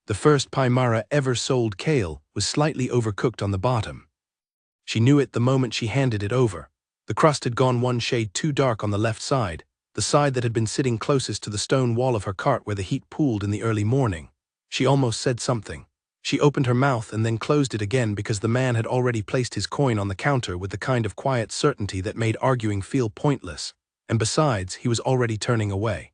The first pie Mara ever sold Kale was slightly overcooked on the bottom. She knew it the moment she handed it over. The crust had gone one shade too dark on the left side, the side that had been sitting closest to the stone wall of her cart where the heat pooled in the early morning. She almost said something. She opened her mouth and then closed it again because the man had already placed his coin on the counter with the kind of quiet certainty that made arguing feel pointless, and besides, he was already turning away.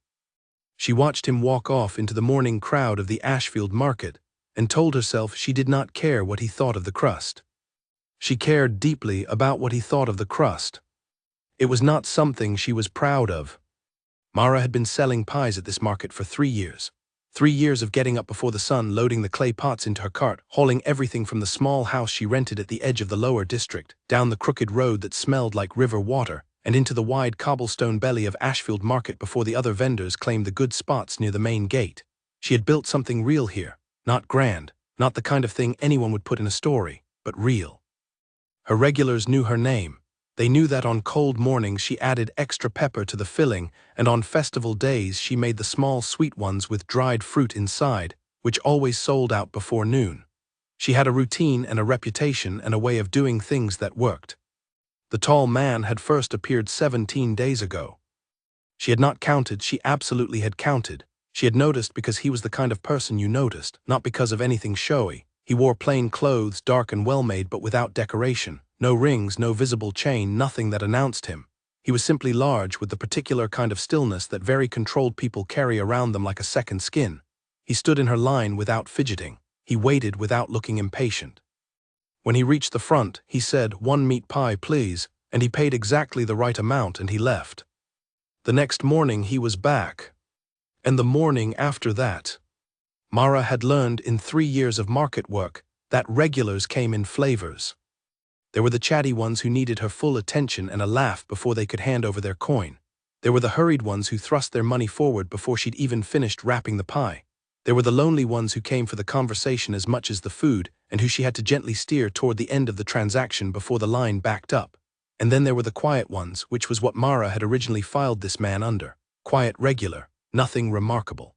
She watched him walk off into the morning crowd of the Ashfield market and told herself she did not care what he thought of the crust. She cared deeply about what he thought of the crust. It was not something she was proud of. Mara had been selling pies at this market for 3 years. 3 years of getting up before the sun, loading the clay pots into her cart, hauling everything from the small house she rented at the edge of the lower district, down the crooked road that smelled like river water, and into the wide cobblestone belly of Ashfield Market before the other vendors claimed the good spots near the main gate. She had built something real here, not grand, not the kind of thing anyone would put in a story, but real. Her regulars knew her name. They knew that on cold mornings she added extra pepper to the filling, and on festival days she made the small sweet ones with dried fruit inside, which always sold out before noon. She had a routine and a reputation and a way of doing things that worked. The tall man had first appeared 17 days ago. She had not counted, she absolutely had counted. She had noticed because he was the kind of person you noticed, not because of anything showy. He wore plain clothes, dark and well-made but without decoration. No rings, no visible chain, nothing that announced him. He was simply large with the particular kind of stillness that very controlled people carry around them like a second skin. He stood in her line without fidgeting. He waited without looking impatient. When he reached the front, he said, "1 meat pie, please," and he paid exactly the right amount and he left. The next morning he was back. And the morning after that. Mara had learned in 3 years of market work that regulars came in flavors. There were the chatty ones who needed her full attention and a laugh before they could hand over their coin. There were the hurried ones who thrust their money forward before she'd even finished wrapping the pie. There were the lonely ones who came for the conversation as much as the food and who she had to gently steer toward the end of the transaction before the line backed up. And then there were the quiet ones, which was what Mara had originally filed this man under. Quiet, regular, nothing remarkable.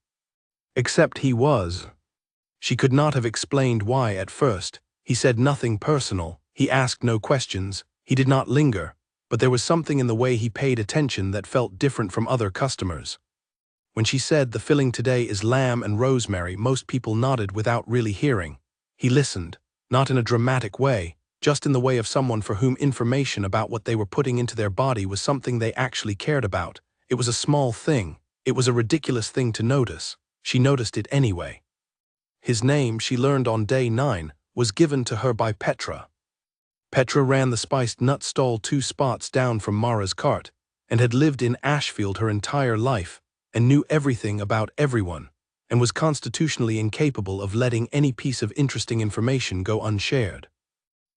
Except he was. She could not have explained why at first. He said nothing personal, he asked no questions, he did not linger, but there was something in the way he paid attention that felt different from other customers. When she said, "The filling today is lamb and rosemary," most people nodded without really hearing. He listened, not in a dramatic way, just in the way of someone for whom information about what they were putting into their body was something they actually cared about. It was a small thing. It was a ridiculous thing to notice. She noticed it anyway. His name, she learned on day 9, was given to her by Petra. Petra ran the spiced nut stall 2 spots down from Mara's cart, and had lived in Ashfield her entire life, and knew everything about everyone, and was constitutionally incapable of letting any piece of interesting information go unshared.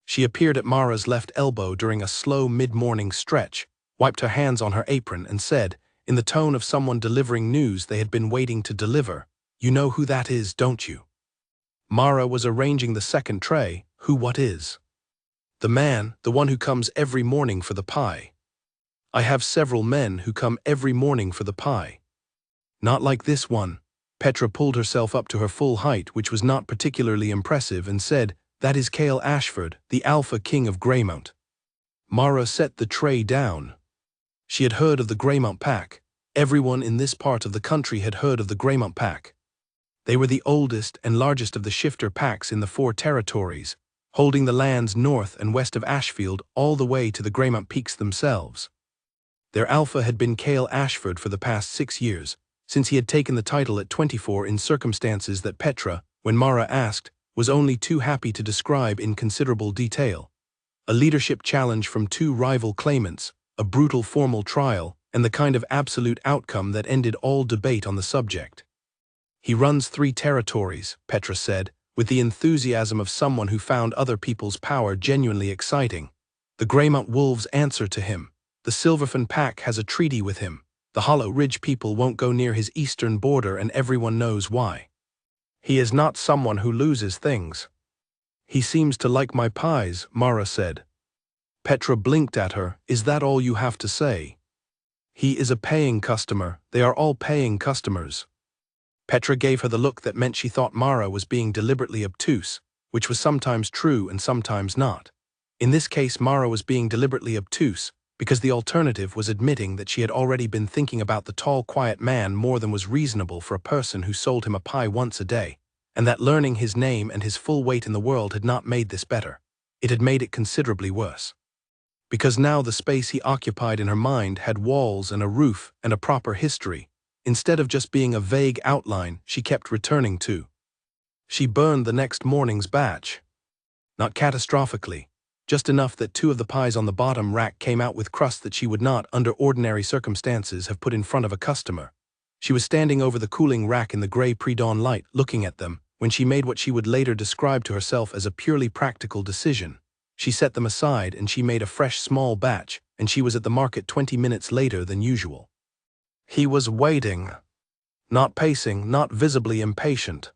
She appeared at Mara's left elbow during a slow mid-morning stretch, wiped her hands on her apron and said, in the tone of someone delivering news they had been waiting to deliver, "You know who that is, don't you?" Mara was arranging the second tray. "Who what is?" "The man, the one who comes every morning for the pie." "I have several men who come every morning for the pie." "Not like this one." Petra pulled herself up to her full height, which was not particularly impressive, and said, "That is Kale Ashford, the Alpha King of Greymount." Mara set the tray down. She had heard of the Greymount Pack. Everyone in this part of the country had heard of the Greymount Pack. They were the oldest and largest of the shifter packs in the 4 territories, holding the lands north and west of Ashfield all the way to the Greymount Peaks themselves. Their alpha had been Kale Ashford for the past 6 years, since he had taken the title at 24 in circumstances that Petra, when Mara asked, was only too happy to describe in considerable detail. A leadership challenge from 2 rival claimants, a brutal formal trial, and the kind of absolute outcome that ended all debate on the subject. "He runs 3 territories," Petra said, with the enthusiasm of someone who found other people's power genuinely exciting. "The Greymount Wolves answer to him. The Silverfen Pack has a treaty with him. The Hollow Ridge people won't go near his eastern border, and everyone knows why. He is not someone who loses things." "He seems to like my pies," Mara said. Petra blinked at her. "Is that all you have to say?" "He is a paying customer. They are all paying customers." Petra gave her the look that meant she thought Mara was being deliberately obtuse, which was sometimes true and sometimes not. In this case, Mara was being deliberately obtuse, because the alternative was admitting that she had already been thinking about the tall, quiet man more than was reasonable for a person who sold him a pie once a day, and that learning his name and his full weight in the world had not made this better. It had made it considerably worse. Because now the space he occupied in her mind had walls and a roof and a proper history, instead of just being a vague outline she kept returning to. She burned the next morning's batch. Not catastrophically, just enough that 2 of the pies on the bottom rack came out with crust that she would not, under ordinary circumstances, have put in front of a customer. She was standing over the cooling rack in the gray pre-dawn light, looking at them, when she made what she would later describe to herself as a purely practical decision. She set them aside and she made a fresh small batch, and she was at the market 20 minutes later than usual. He was waiting. Not pacing, not visibly impatient.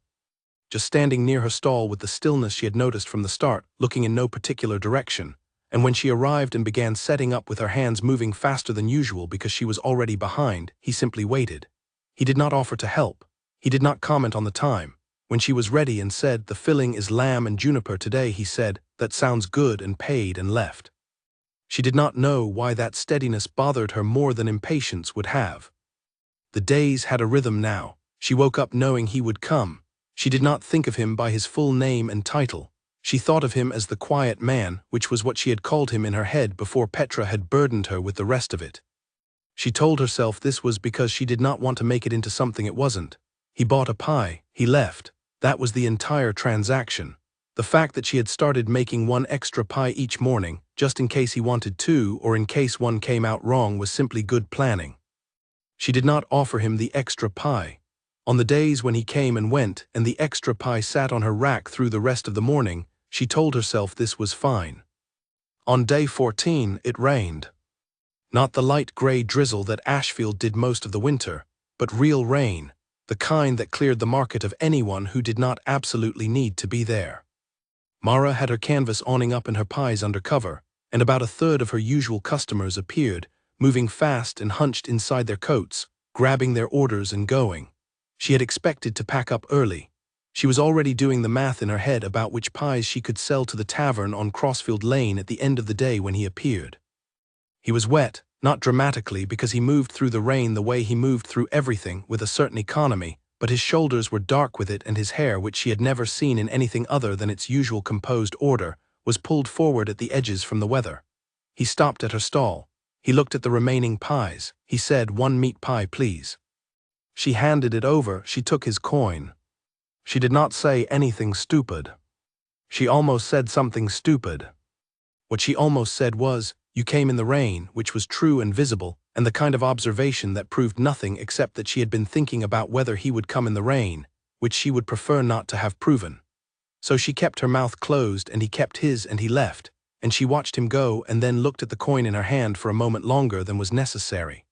Just standing near her stall with the stillness she had noticed from the start, looking in no particular direction, and when she arrived and began setting up with her hands moving faster than usual because she was already behind, he simply waited. He did not offer to help. He did not comment on the time. When she was ready and said, "The filling is lamb and juniper today," he said, "That sounds good," and paid and left. She did not know why that steadiness bothered her more than impatience would have. The days had a rhythm now. She woke up knowing he would come. She did not think of him by his full name and title. She thought of him as the quiet man, which was what she had called him in her head before Petra had burdened her with the rest of it. She told herself this was because she did not want to make it into something it wasn't. He bought a pie, he left. That was the entire transaction. The fact that she had started making 1 extra pie each morning, just in case he wanted 2 or in case one came out wrong, was simply good planning. She did not offer him the extra pie. On the days when he came and went and the extra pie sat on her rack through the rest of the morning, she told herself this was fine. On day 14, it rained. Not the light gray drizzle that Ashfield did most of the winter, but real rain, the kind that cleared the market of anyone who did not absolutely need to be there. Mara had her canvas awning up and her pies under cover, and about 1/3 of her usual customers appeared, moving fast and hunched inside their coats, grabbing their orders and going. She had expected to pack up early. She was already doing the math in her head about which pies she could sell to the tavern on Crossfield Lane at the end of the day when he appeared. He was wet, not dramatically because he moved through the rain the way he moved through everything with a certain economy, but his shoulders were dark with it and his hair, which she had never seen in anything other than its usual composed order, was pulled forward at the edges from the weather. He stopped at her stall. He looked at the remaining pies. He said, "1 meat pie, please." She handed it over. She took his coin. She did not say anything stupid. She almost said something stupid. What she almost said was, "You came in the rain," which was true and visible, and the kind of observation that proved nothing except that she had been thinking about whether he would come in the rain, which she would prefer not to have proven. So she kept her mouth closed and he kept his and he left, and she watched him go and then looked at the coin in her hand for a moment longer than was necessary.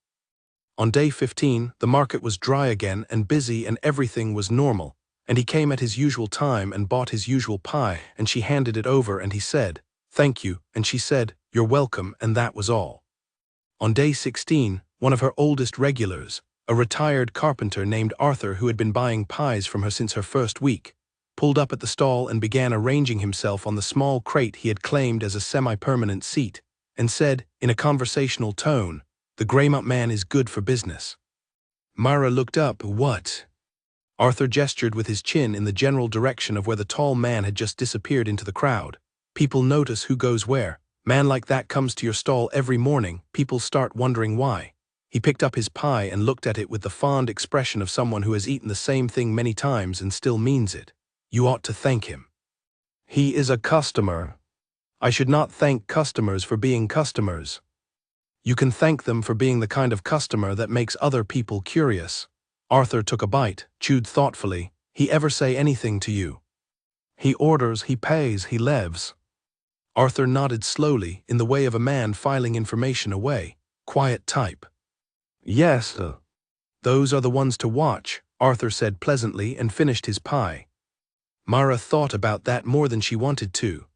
On day 15, the market was dry again and busy and everything was normal, and he came at his usual time and bought his usual pie, and she handed it over and he said, "Thank you," and she said, "You're welcome," and that was all. On day 16, one of her oldest regulars, a retired carpenter named Arthur who had been buying pies from her since her first week, pulled up at the stall and began arranging himself on the small crate he had claimed as a semi-permanent seat, and said, in a conversational tone, "The Greymount man is good for business." Mara looked up. "What?" Arthur gestured with his chin in the general direction of where the tall man had just disappeared into the crowd. "People notice who goes where. Man like that comes to your stall every morning. People start wondering why." He picked up his pie and looked at it with the fond expression of someone who has eaten the same thing many times and still means it. "You ought to thank him. He is a customer. I should not thank customers for being customers. You can thank them for being the kind of customer that makes other people curious." Arthur took a bite, chewed thoughtfully. "He ever say anything to you?" "He orders, he pays, he leaves." Arthur nodded slowly, in the way of a man filing information away. Quiet type. "Yes, those are the ones to watch," Arthur said pleasantly and finished his pie. Mara thought about that more than she wanted to.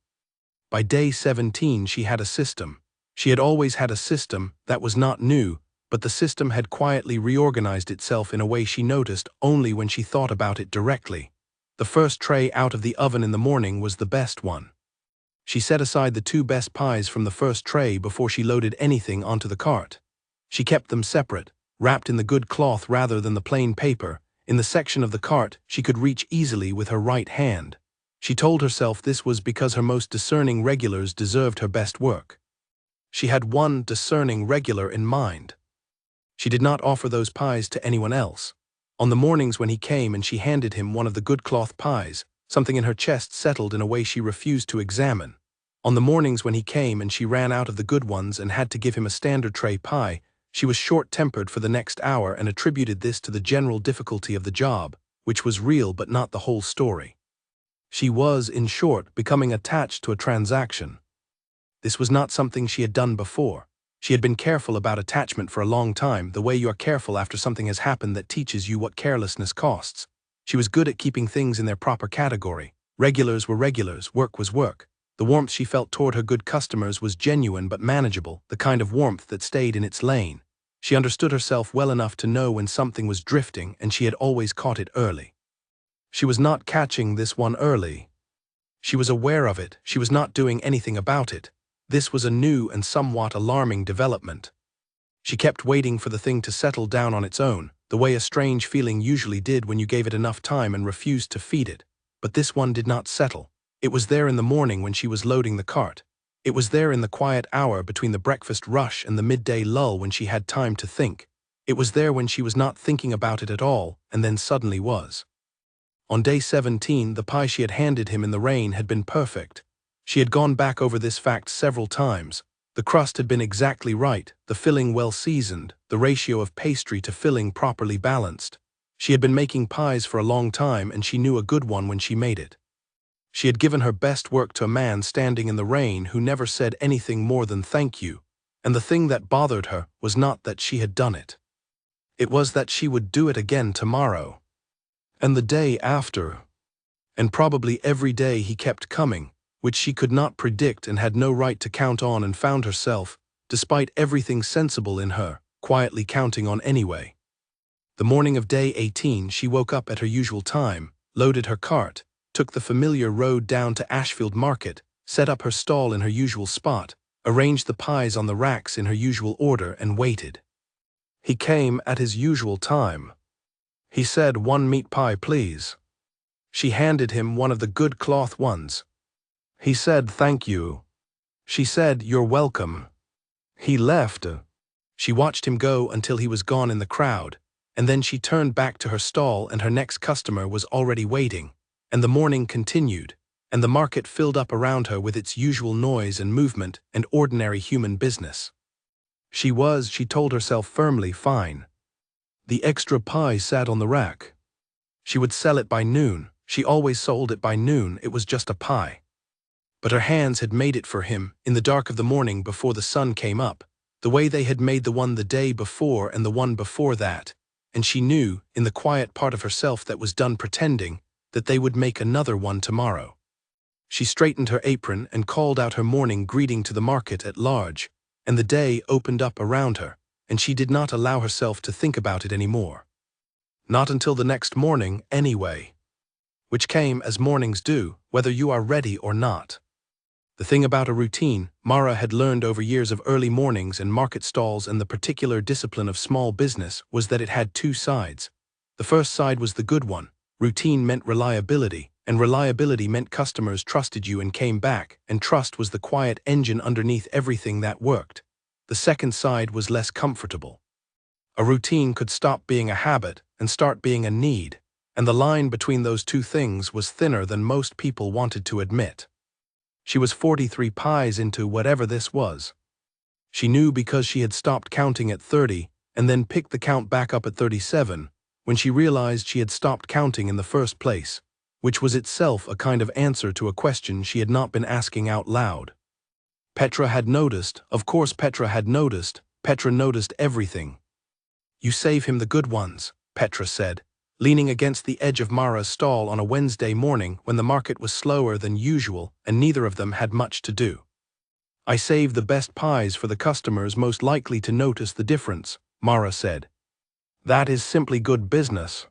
By day 17 she had a system. She had always had a system that was not new, but the system had quietly reorganized itself in a way she noticed only when she thought about it directly. The first tray out of the oven in the morning was the best one. She set aside the 2 best pies from the first tray before she loaded anything onto the cart. She kept them separate, wrapped in the good cloth rather than the plain paper, in the section of the cart she could reach easily with her right hand. She told herself this was because her most discerning regulars deserved her best work. She had one discerning regular in mind. She did not offer those pies to anyone else. On the mornings when he came and she handed him one of the good cloth pies, something in her chest settled in a way she refused to examine. On the mornings when he came and she ran out of the good ones and had to give him a standard tray pie, she was short-tempered for the next hour and attributed this to the general difficulty of the job, which was real but not the whole story. She was, in short, becoming attached to a transaction. This was not something she had done before. She had been careful about attachment for a long time, the way you are careful after something has happened that teaches you what carelessness costs. She was good at keeping things in their proper category. Regulars were regulars, work was work. The warmth she felt toward her good customers was genuine but manageable, the kind of warmth that stayed in its lane. She understood herself well enough to know when something was drifting, and she had always caught it early. She was not catching this one early. She was aware of it, she was not doing anything about it. This was a new and somewhat alarming development. She kept waiting for the thing to settle down on its own, the way a strange feeling usually did when you gave it enough time and refused to feed it. But this one did not settle. It was there in the morning when she was loading the cart. It was there in the quiet hour between the breakfast rush and the midday lull when she had time to think. It was there when she was not thinking about it at all, and then suddenly was. On day 17, the pie she had handed him in the rain had been perfect. She had gone back over this fact several times. The crust had been exactly right, the filling well seasoned, the ratio of pastry to filling properly balanced. She had been making pies for a long time and she knew a good one when she made it. She had given her best work to a man standing in the rain who never said anything more than thank you, and the thing that bothered her was not that she had done it. It was that she would do it again tomorrow. And the day after. And probably every day he kept coming, which she could not predict and had no right to count on, and found herself, despite everything sensible in her, quietly counting on anyway. The morning of day 18 she woke up at her usual time, loaded her cart, took the familiar road down to Ashfield Market, set up her stall in her usual spot, arranged the pies on the racks in her usual order and waited. He came at his usual time. He said, "1 meat pie, please." She handed him one of the good cloth ones. He said, "Thank you." She said, "You're welcome." He left. She watched him go until he was gone in the crowd, and then she turned back to her stall and her next customer was already waiting, and the morning continued, and the market filled up around her with its usual noise and movement and ordinary human business. She told herself firmly, fine. The extra pie sat on the rack. She would sell it by noon. She always sold it by noon. It was just a pie. But her hands had made it for him, in the dark of the morning before the sun came up, the way they had made the one the day before and the one before that, and she knew, in the quiet part of herself that was done pretending, that they would make another one tomorrow. She straightened her apron and called out her morning greeting to the market at large, and the day opened up around her, and she did not allow herself to think about it anymore. Not until the next morning, anyway. Which came as mornings do, whether you are ready or not. The thing about a routine, Mara had learned over years of early mornings and market stalls and the particular discipline of small business, was that it had 2 sides. The first side was the good one. Routine meant reliability, and reliability meant customers trusted you and came back, and trust was the quiet engine underneath everything that worked. The second side was less comfortable. A routine could stop being a habit and start being a need, and the line between those 2 things was thinner than most people wanted to admit. She was 43 pies into whatever this was. She knew because she had stopped counting at 30 and then picked the count back up at 37, when she realized she had stopped counting in the first place, which was itself a kind of answer to a question she had not been asking out loud. Petra had noticed, of course Petra had noticed, Petra noticed everything. "You save him the good ones," Petra said, leaning against the edge of Mara's stall on a Wednesday morning when the market was slower than usual and neither of them had much to do. "I save the best pies for the customers most likely to notice the difference," Mara said. That is simply good business.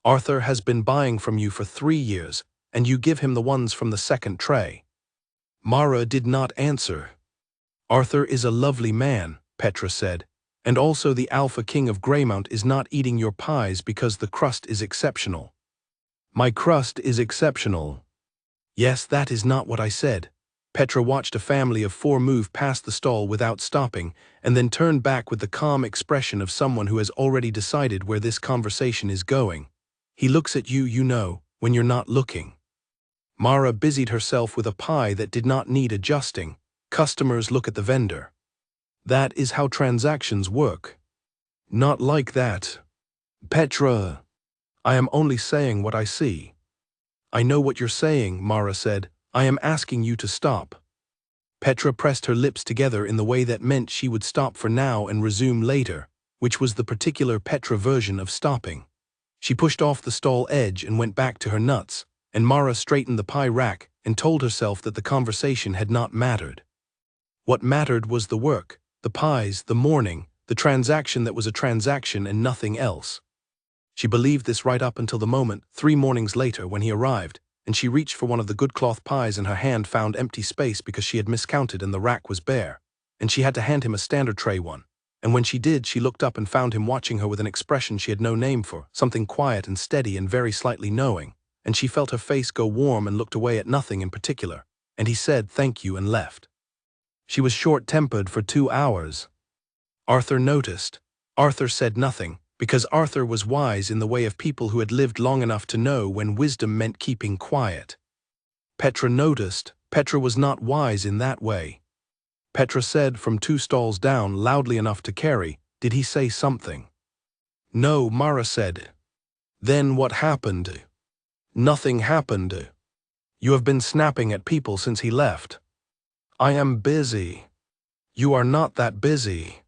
Arthur has been buying from you for 3 years, and you give him the ones from the second tray. Mara did not answer. Arthur is a lovely man, Petra said, and also the Alpha King of Greymount is not eating your pies because the crust is exceptional. My crust is exceptional. Yes, that is not what I said. Petra watched a family of 4 move past the stall without stopping, and then turned back with the calm expression of someone who has already decided where this conversation is going. He looks at you, you know, when you're not looking. Mara busied herself with a pie that did not need adjusting. Customers look at the vendor. That is how transactions work. Not like that. Petra. I am only saying what I see. I know what you're saying, Mara said. I am asking you to stop. Petra pressed her lips together in the way that meant she would stop for now and resume later, which was the particular Petra version of stopping. She pushed off the stall edge and went back to her nuts, and Mara straightened the pie rack and told herself that the conversation had not mattered. What mattered was the work, the pies, the morning, the transaction that was a transaction and nothing else. She believed this right up until the moment, 3 mornings later, when he arrived, and she reached for one of the good cloth pies and her hand found empty space because she had miscounted and the rack was bare, and she had to hand him a standard tray one. And when she did, she looked up and found him watching her with an expression she had no name for, something quiet and steady and very slightly knowing, and she felt her face go warm and looked away at nothing in particular, and he said thank you and left. She was short-tempered for 2 hours. Arthur noticed. Arthur said nothing, because Arthur was wise in the way of people who had lived long enough to know when wisdom meant keeping quiet. Petra noticed. Petra was not wise in that way. Petra said from 2 stalls down, loudly enough to carry, "Did he say something?" "No," Mara said. "Then what happened?" "Nothing happened. You have been snapping at people since he left." "I am busy." "You are not that busy."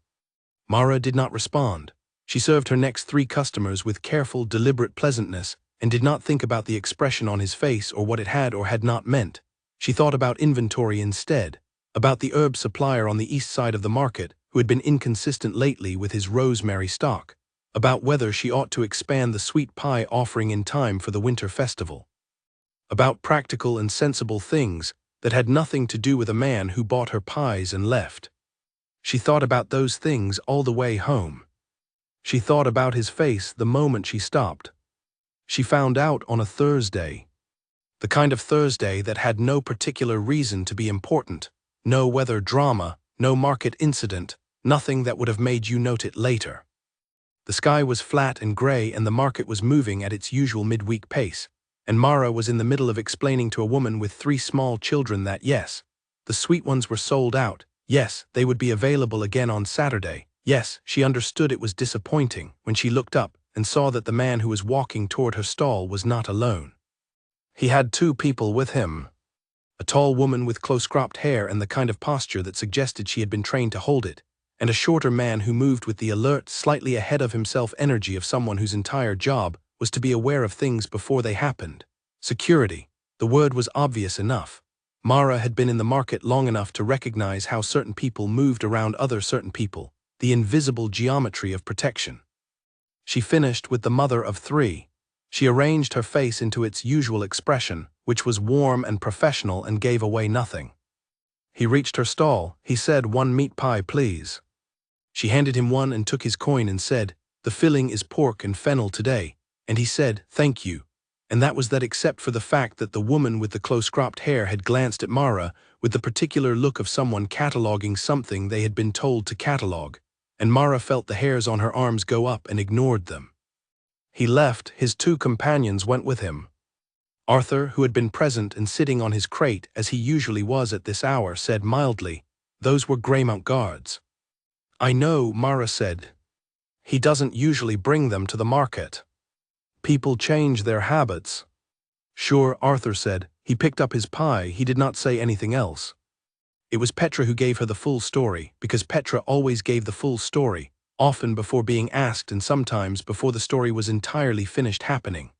Mara did not respond. She served her next 3 customers with careful, deliberate pleasantness and did not think about the expression on his face or what it had or had not meant. She thought about inventory instead, about the herb supplier on the east side of the market who had been inconsistent lately with his rosemary stock, about whether she ought to expand the sweet pie offering in time for the winter festival, about practical and sensible things that had nothing to do with a man who bought her pies and left. She thought about those things all the way home. She thought about his face the moment she stopped. She found out on a Thursday. The kind of Thursday that had no particular reason to be important, no weather drama, no market incident, nothing that would have made you note it later. The sky was flat and gray and the market was moving at its usual midweek pace, and Mara was in the middle of explaining to a woman with 3 small children that yes, the sweet ones were sold out, yes, they would be available again on Saturday. Yes, she understood it was disappointing when she looked up and saw that the man who was walking toward her stall was not alone. He had 2 people with him. A tall woman with close-cropped hair and the kind of posture that suggested she had been trained to hold it, and a shorter man who moved with the alert, slightly ahead of himself energy of someone whose entire job was to be aware of things before they happened. Security. The word was obvious enough. Mara had been in the market long enough to recognize how certain people moved around other certain people, the invisible geometry of protection. She finished with the mother of 3. She arranged her face into its usual expression, which was warm and professional and gave away nothing. He reached her stall. He said, "1 meat pie, please." She handed him one and took his coin and said, "The filling is pork and fennel today," and he said, "Thank you." And that was that, except for the fact that the woman with the close-cropped hair had glanced at Mara with the particular look of someone cataloging something they had been told to catalog, and Mara felt the hairs on her arms go up and ignored them. He left. His 2 companions went with him. Arthur, who had been present and sitting on his crate as he usually was at this hour, said mildly, "Those were Greymount guards." "I know," Mara said. "He doesn't usually bring them to the market. People change their habits." "Sure," Arthur said. He picked up his pie. He did not say anything else. It was Petra who gave her the full story, because Petra always gave the full story, often before being asked and sometimes before the story was entirely finished happening.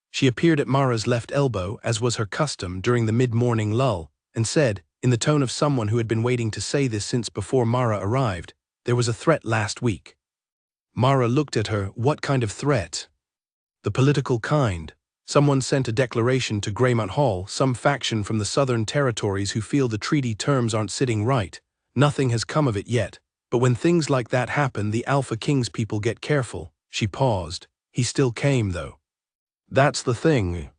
She appeared at Mara's left elbow, as was her custom during the mid-morning lull, and said, in the tone of someone who had been waiting to say this since before Mara arrived, "There was a threat last week." Mara looked at her. What kind of threat? The political kind. Someone sent a declaration to Greymount Hall, some faction from the Southern Territories who feel the treaty terms aren't sitting right. Nothing has come of it yet. But when things like that happen, the Alpha King's people get careful. She paused. He still came, though. That's the thing.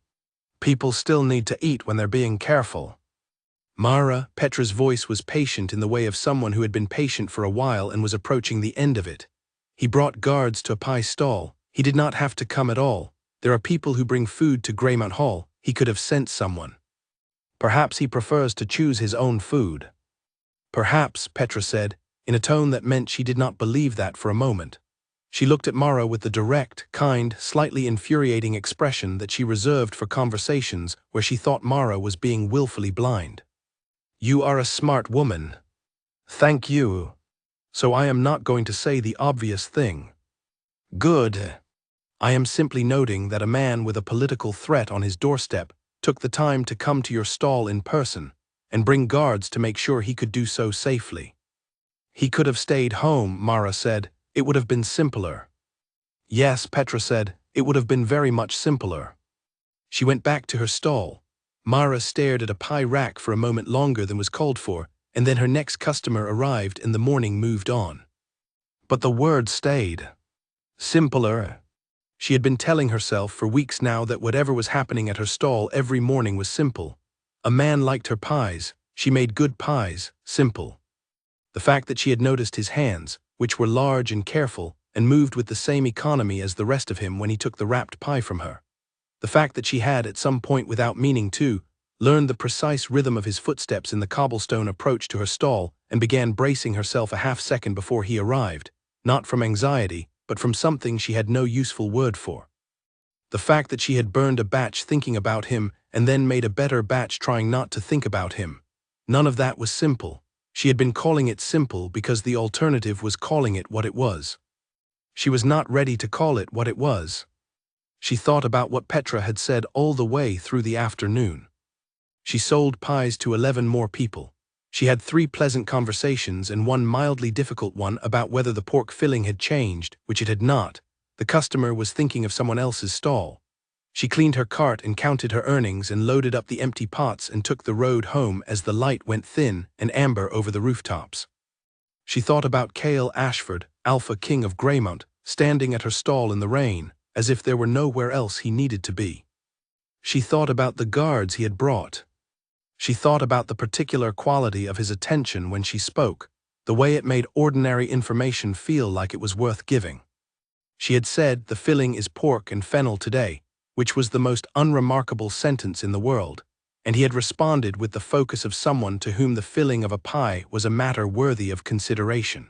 People still need to eat when they're being careful. Mara, Petra's voice was patient in the way of someone who had been patient for a while and was approaching the end of it. He brought guards to a pie stall. He did not have to come at all. There are people who bring food to Greymount Hall. He could have sent someone. Perhaps he prefers to choose his own food. Perhaps, Petra said, in a tone that meant she did not believe that for a moment. She looked at Mara with the direct, kind, slightly infuriating expression that she reserved for conversations where she thought Mara was being willfully blind. You are a smart woman. Thank you. So I am not going to say the obvious thing. Good. I am simply noting that a man with a political threat on his doorstep took the time to come to your stall in person and bring guards to make sure he could do so safely. He could have stayed home, Mara said. It would have been simpler. Yes, Petra said, it would have been very much simpler. She went back to her stall. Mara stared at a pie rack for a moment longer than was called for, and then her next customer arrived and the morning moved on. But the word stayed. Simpler. She had been telling herself for weeks now that whatever was happening at her stall every morning was simple. A man liked her pies. She made good pies, simple. The fact that she had noticed his hands, which were large and careful, and moved with the same economy as the rest of him when he took the wrapped pie from her. The fact that she had, at some point without meaning to, learned the precise rhythm of his footsteps in the cobblestone approach to her stall and began bracing herself a half-second before he arrived, not from anxiety, but from something she had no useful word for. The fact that she had burned a batch thinking about him and then made a better batch trying not to think about him. None of that was simple. She had been calling it simple because the alternative was calling it what it was. She was not ready to call it what it was. She thought about what Petra had said all the way through the afternoon. She sold pies to 11 more people. She had 3 pleasant conversations and 1 mildly difficult one about whether the pork filling had changed, which it had not. The customer was thinking of someone else's stall. She cleaned her cart and counted her earnings and loaded up the empty pots and took the road home as the light went thin and amber over the rooftops. She thought about Cale Ashford, Alpha King of Greymount, standing at her stall in the rain, as if there were nowhere else he needed to be. She thought about the guards he had brought. She thought about the particular quality of his attention when she spoke, the way it made ordinary information feel like it was worth giving. She had said, "The filling is pork and fennel today," which was the most unremarkable sentence in the world, and he had responded with the focus of someone to whom the filling of a pie was a matter worthy of consideration.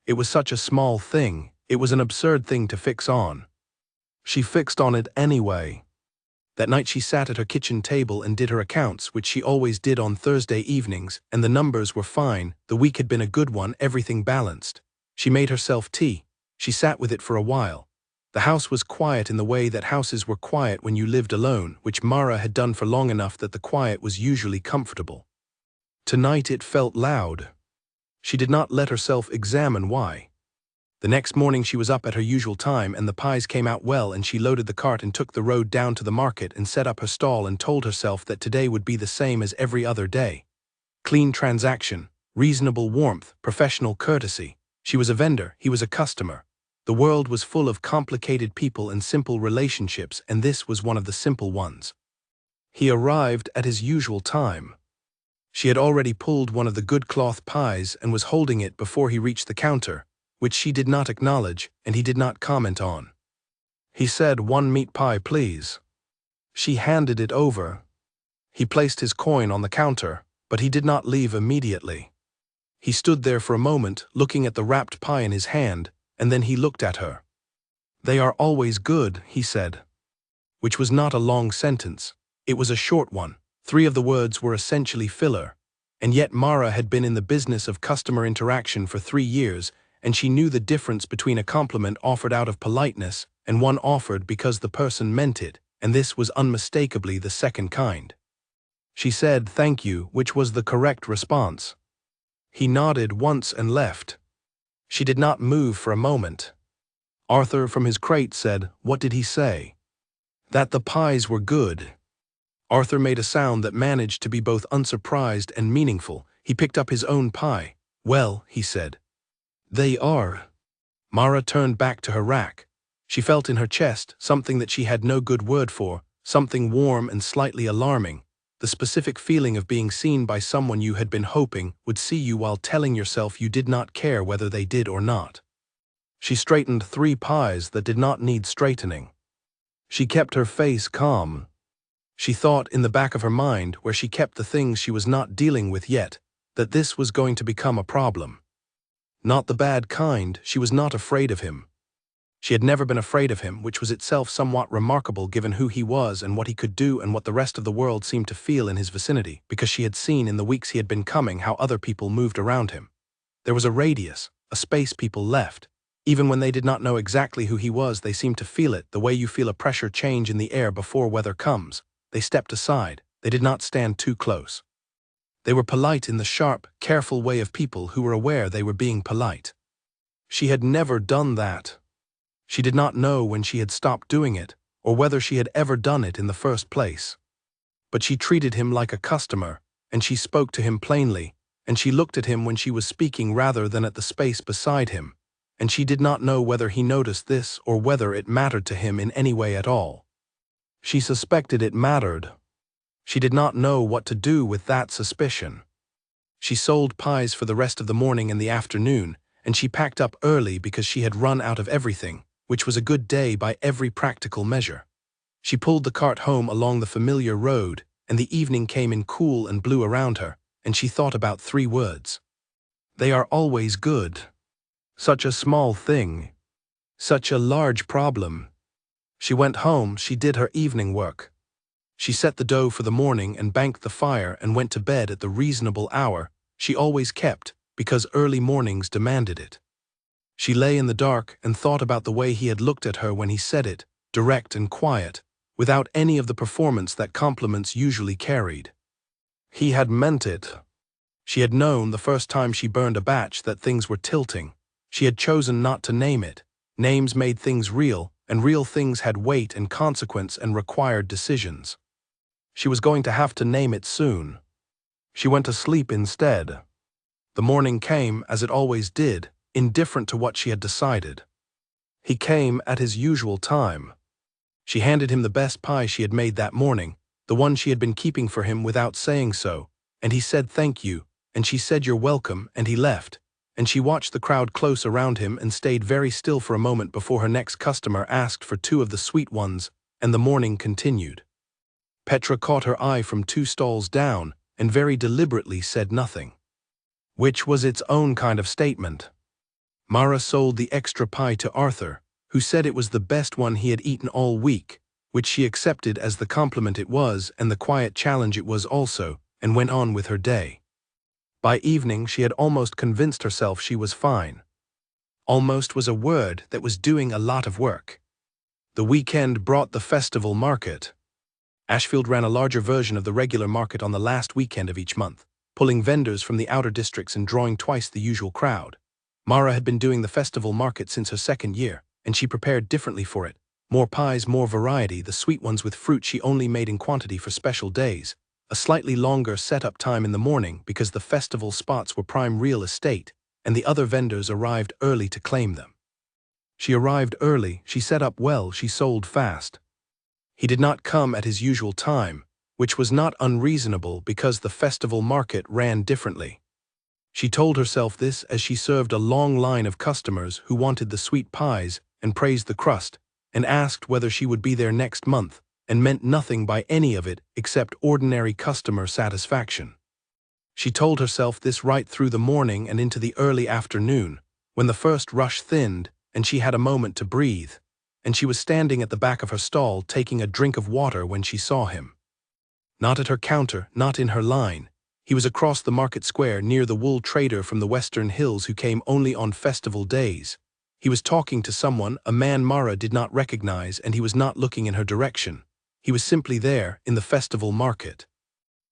It was such a small thing, it was an absurd thing to fix on. She fixed on it anyway. That night she sat at her kitchen table and did her accounts, which she always did on Thursday evenings, and the numbers were fine. The week had been a good one, everything balanced. She made herself tea. She sat with it for a while. The house was quiet in the way that houses were quiet when you lived alone, which Mara had done for long enough that the quiet was usually comfortable. Tonight it felt loud. She did not let herself examine why. The next morning she was up at her usual time and the pies came out well, and she loaded the cart and took the road down to the market and set up her stall and told herself that today would be the same as every other day. Clean transaction, reasonable warmth, professional courtesy. She was a vendor, he was a customer. The world was full of complicated people and simple relationships, and this was one of the simple ones. He arrived at his usual time. She had already pulled one of the good cloth pies and was holding it before he reached the counter, which she did not acknowledge and he did not comment on. He said, "1 meat pie, please." She handed it over. He placed his coin on the counter, but he did not leave immediately. He stood there for a moment, looking at the wrapped pie in his hand, and then he looked at her. "They are always good," he said. Which was not a long sentence. It was a short one. 3 of the words were essentially filler. And yet Mara had been in the business of customer interaction for 3 years, and she knew the difference between a compliment offered out of politeness and one offered because the person meant it, and this was unmistakably the second kind. She said, "Thank you," which was the correct response. He nodded once and left. She did not move for a moment. Arthur from his crate said, "What did he say?" "That the pies were good." Arthur made a sound that managed to be both unsurprised and meaningful. He picked up his own pie. "Well," he said. "They are." Mara turned back to her rack. She felt in her chest something that she had no good word for, something warm and slightly alarming, the specific feeling of being seen by someone you had been hoping would see you while telling yourself you did not care whether they did or not. She straightened 3 pies that did not need straightening. She kept her face calm. She thought in the back of her mind, where she kept the things she was not dealing with yet, that this was going to become a problem. Not the bad kind, she was not afraid of him. She had never been afraid of him, which was itself somewhat remarkable given who he was and what he could do and what the rest of the world seemed to feel in his vicinity, because she had seen in the weeks he had been coming how other people moved around him. There was a radius, a space people left. Even when they did not know exactly who he was, they seemed to feel it, the way you feel a pressure change in the air before weather comes. They stepped aside. They did not stand too close. They were polite in the sharp, careful way of people who were aware they were being polite. She had never done that. She did not know when she had stopped doing it, or whether she had ever done it in the first place. But she treated him like a customer, and she spoke to him plainly, and she looked at him when she was speaking rather than at the space beside him, and she did not know whether he noticed this or whether it mattered to him in any way at all. She suspected it mattered. She did not know what to do with that suspicion. She sold pies for the rest of the morning and the afternoon, and she packed up early because she had run out of everything, which was a good day by every practical measure. She pulled the cart home along the familiar road, and the evening came in cool and blue around her, and she thought about 3 words. They are always good. Such a small thing. Such a large problem. She went home, she did her evening work. She set the dough for the morning and banked the fire and went to bed at the reasonable hour she always kept because early mornings demanded it. She lay in the dark and thought about the way he had looked at her when he said it, direct and quiet, without any of the performance that compliments usually carried. He had meant it. She had known the first time she burned a batch that things were tilting. She had chosen not to name it. Names made things real, and real things had weight and consequence and required decisions. She was going to have to name it soon. She went to sleep instead. The morning came, as it always did, indifferent to what she had decided. He came at his usual time. She handed him the best pie she had made that morning, the one she had been keeping for him without saying so, and he said thank you, and she said you're welcome, and he left. And she watched the crowd close around him and stayed very still for a moment before her next customer asked for 2 of the sweet ones, and the morning continued. Petra caught her eye from 2 stalls down and very deliberately said nothing. Which was its own kind of statement. Mara sold the extra pie to Arthur, who said it was the best one he had eaten all week, which she accepted as the compliment it was and the quiet challenge it was also, and went on with her day. By evening she had almost convinced herself she was fine. Almost was a word that was doing a lot of work. The weekend brought the festival market. Ashfield ran a larger version of the regular market on the last weekend of each month, pulling vendors from the outer districts and drawing twice the usual crowd. Mara had been doing the festival market since her 2nd year, and she prepared differently for it. More pies, more variety, the sweet ones with fruit she only made in quantity for special days. A slightly longer setup time in the morning because the festival spots were prime real estate, and the other vendors arrived early to claim them. She arrived early, she set up well, she sold fast. He did not come at his usual time, which was not unreasonable because the festival market ran differently. She told herself this as she served a long line of customers who wanted the sweet pies and praised the crust, and asked whether she would be there next month, and meant nothing by any of it except ordinary customer satisfaction. She told herself this right through the morning and into the early afternoon, when the first rush thinned and she had a moment to breathe, and she was standing at the back of her stall taking a drink of water when she saw him. Not at her counter, not in her line. He was across the market square near the wool trader from the Western Hills who came only on festival days. He was talking to someone, a man Mara did not recognize, and he was not looking in her direction. He was simply there, in the festival market,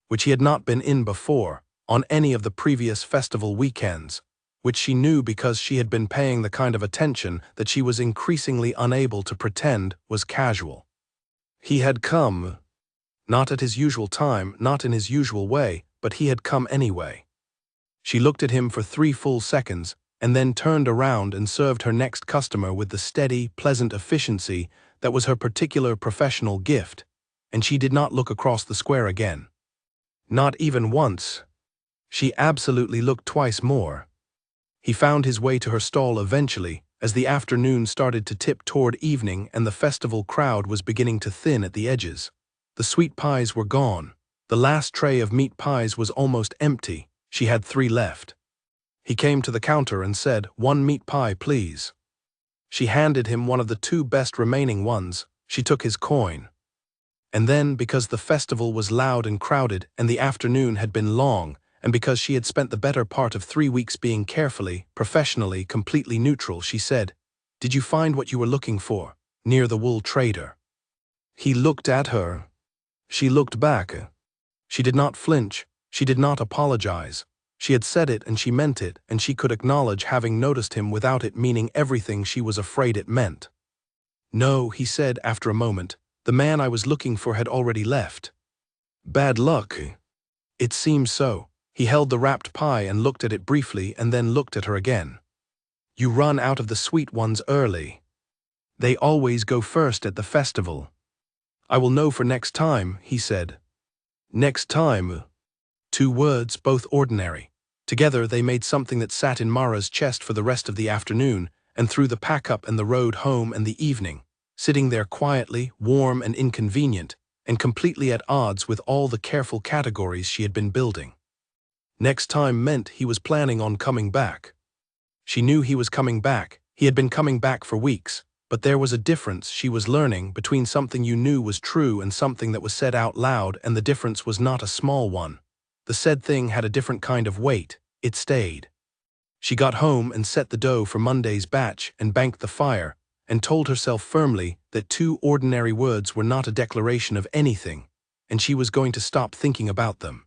which he had not been in before, on any of the previous festival weekends. which she knew because she had been paying the kind of attention that she was increasingly unable to pretend was casual. He had come. Not at his usual time, not in his usual way, but he had come anyway. She looked at him for 3 full seconds, and then turned around and served her next customer with the steady, pleasant efficiency that was her particular professional gift, and she did not look across the square again. Not even once. She absolutely looked twice more. He found his way to her stall eventually, as the afternoon started to tip toward evening and the festival crowd was beginning to thin at the edges. The sweet pies were gone. The last tray of meat pies was almost empty. She had 3 left. He came to the counter and said, "1 meat pie, please." She handed him one of the 2 best remaining ones. She took his coin. And then, because the festival was loud and crowded and the afternoon had been long, and because she had spent the better part of 3 weeks being carefully, professionally, completely neutral, she said, "Did you find what you were looking for, near the wool trader?" He looked at her. She looked back. She did not flinch. She did not apologize. She had said it and she meant it, and she could acknowledge having noticed him without it meaning everything she was afraid it meant. "No," he said after a moment, "the man I was looking for had already left." "Bad luck." "It seems so." He held the wrapped pie and looked at it briefly and then looked at her again. "You run out of the sweet ones early. They always go first at the festival." "I will know for next time," he said. "Next time." 2 words, both ordinary. Together they made something that sat in Mara's chest for the rest of the afternoon, and through the pack-up and the road home and the evening, sitting there quietly, warm and inconvenient, and completely at odds with all the careful categories she had been building. Next time meant he was planning on coming back. She knew he was coming back. He had been coming back for weeks, but there was a difference she was learning between something you knew was true and something that was said out loud, and the difference was not a small one. The said thing had a different kind of weight. It stayed. She got home and set the dough for Monday's batch and banked the fire, and told herself firmly that 2 ordinary words were not a declaration of anything, and she was going to stop thinking about them.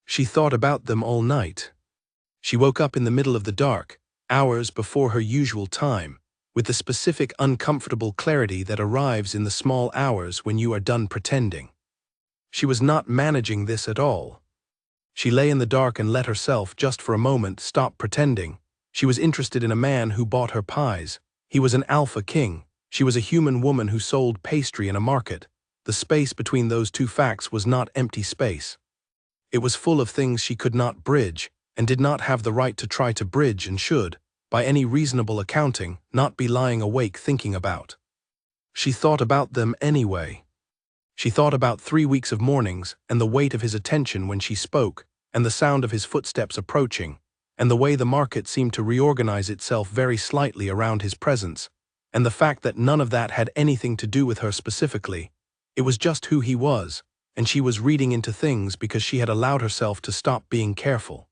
She thought about them all night. She woke up in the middle of the dark, hours before her usual time, with the specific uncomfortable clarity that arrives in the small hours when you are done pretending. She was not managing this at all. She lay in the dark and let herself, just for a moment, stop pretending. She was interested in a man who bought her pies. He was an alpha king. She was a human woman who sold pastry in a market. The space between those 2 facts was not empty space. It was full of things she could not bridge, and did not have the right to try to bridge, and should, by any reasonable accounting, not be lying awake thinking about. She thought about them anyway. She thought about 3 weeks of mornings, and the weight of his attention when she spoke, and the sound of his footsteps approaching, and the way the market seemed to reorganize itself very slightly around his presence, and the fact that none of that had anything to do with her specifically. It was just who he was, and she was reading into things because she had allowed herself to stop being careful.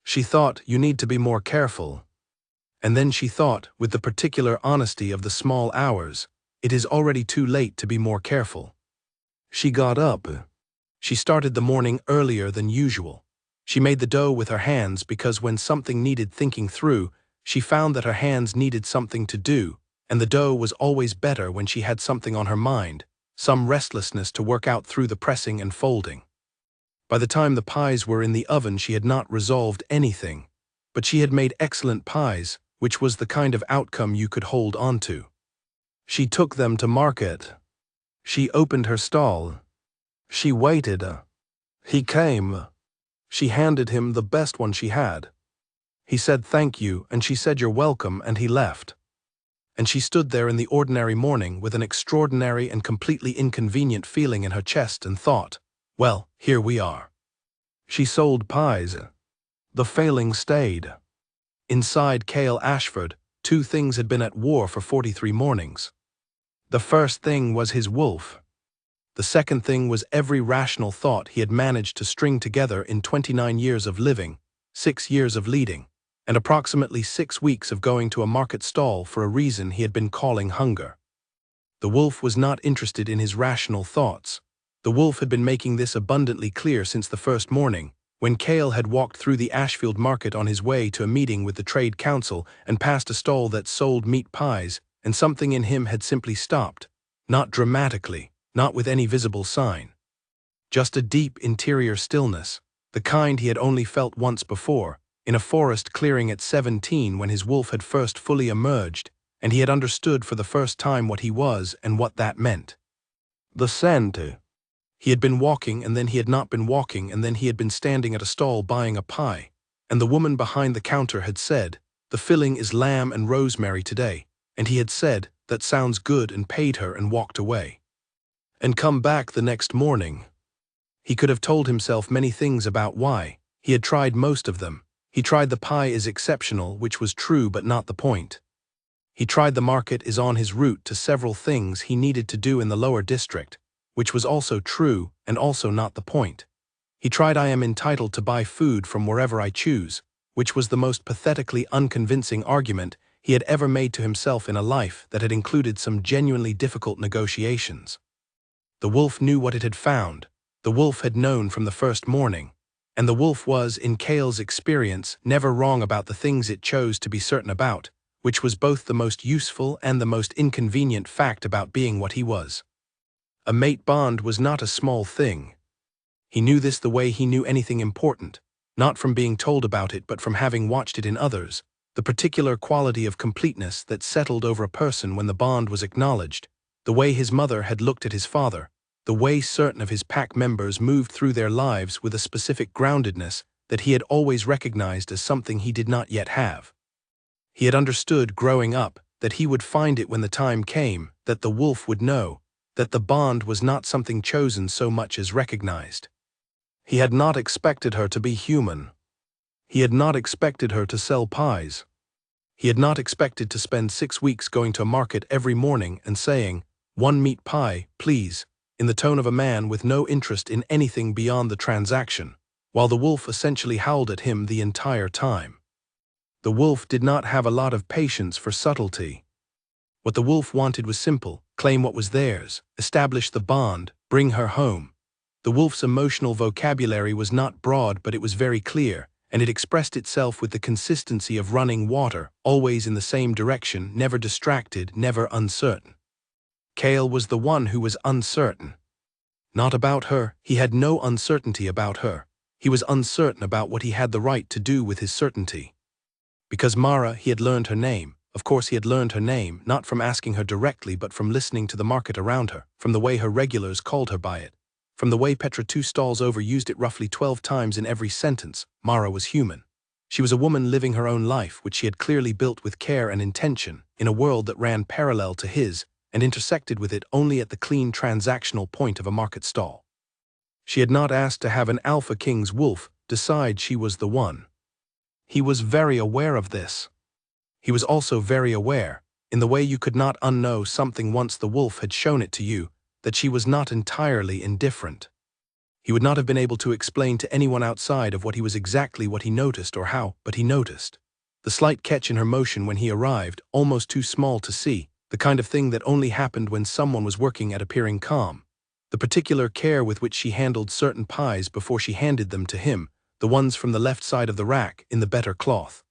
She thought, "You need to be more careful." And then she thought, with the particular honesty of the small hours, "It is already too late to be more careful." She got up. She started the morning earlier than usual. She made the dough with her hands because when something needed thinking through, she found that her hands needed something to do, and the dough was always better when she had something on her mind, some restlessness to work out through the pressing and folding. By the time the pies were in the oven, she had not resolved anything, but she had made excellent pies, which was the kind of outcome you could hold on to. She took them to market. She opened her stall. She waited. He came. She handed him the best one she had. He said thank you, and she said you're welcome, and he left. And she stood there in the ordinary morning with an extraordinary and completely inconvenient feeling in her chest and thought, well, here we are. She sold pies. The failing stayed. Inside Cale Ashford, 2 things had been at war for 43 mornings. The first thing was his wolf. The second thing was every rational thought he had managed to string together in 29 years of living, 6 years of leading, and approximately 6 weeks of going to a market stall for a reason he had been calling hunger. The wolf was not interested in his rational thoughts. The wolf had been making this abundantly clear since the first morning, When Cale had walked through the Ashfield market on his way to a meeting with the Trade Council and passed a stall that sold meat pies, and something in him had simply stopped, not dramatically, not with any visible sign. Just a deep interior stillness, the kind he had only felt once before, in a forest clearing at 17 when his wolf had first fully emerged, and he had understood for the first time what he was and what that meant. The Santa. He had been walking, and then he had not been walking, and then he had been standing at a stall buying a pie, and the woman behind the counter had said, "The filling is lamb and rosemary today," and he had said, "That sounds good," and paid her and walked away. And come back the next morning. He could have told himself many things about why. He had tried most of them. He tried the pie is exceptional, which was true but not the point. He tried the market is on his route to several things he needed to do in the lower district, which was also true and also not the point. He tried I am entitled to buy food from wherever I choose, which was the most pathetically unconvincing argument he had ever made to himself in a life that had included some genuinely difficult negotiations. The wolf knew what it had found. The wolf had known from the first morning. And the wolf was, in Cale's experience, never wrong about the things it chose to be certain about, which was both the most useful and the most inconvenient fact about being what he was. A mate bond was not a small thing. He knew this the way he knew anything important, not from being told about it but from having watched it in others, the particular quality of completeness that settled over a person when the bond was acknowledged, the way his mother had looked at his father, the way certain of his pack members moved through their lives with a specific groundedness that he had always recognized as something he did not yet have. He had understood growing up that he would find it when the time came, that the wolf would know, that the bond was not something chosen so much as recognized. He had not expected her to be human. He had not expected her to sell pies. He had not expected to spend 6 weeks going to a market every morning and saying, "1 meat pie, please," in the tone of a man with no interest in anything beyond the transaction, while the wolf essentially howled at him the entire time. The wolf did not have a lot of patience for subtlety. What the wolf wanted was simple: claim what was theirs, establish the bond, bring her home. The wolf's emotional vocabulary was not broad, but it was very clear, and it expressed itself with the consistency of running water, always in the same direction, never distracted, never uncertain. Cale was the one who was uncertain. Not about her. He had no uncertainty about her. He was uncertain about what he had the right to do with his certainty. Because Mara, he had learned her name. Of course he had learned her name, not from asking her directly but from listening to the market around her, from the way her regulars called her by it, from the way Petra 2 stalls over used it roughly 12 times in every sentence. Mara was human. She was a woman living her own life, which she had clearly built with care and intention, in a world that ran parallel to his, and intersected with it only at the clean transactional point of a market stall. She had not asked to have an Alpha King's wolf decide she was the one. He was very aware of this. He was also very aware, in the way you could not unknow something once the wolf had shown it to you, that she was not entirely indifferent. He would not have been able to explain to anyone outside of what he was exactly what he noticed or how, but he noticed. The slight catch in her motion when he arrived, almost too small to see, the kind of thing that only happened when someone was working at appearing calm. The particular care with which she handled certain pies before she handed them to him, the ones from the left side of the rack, in the better cloth.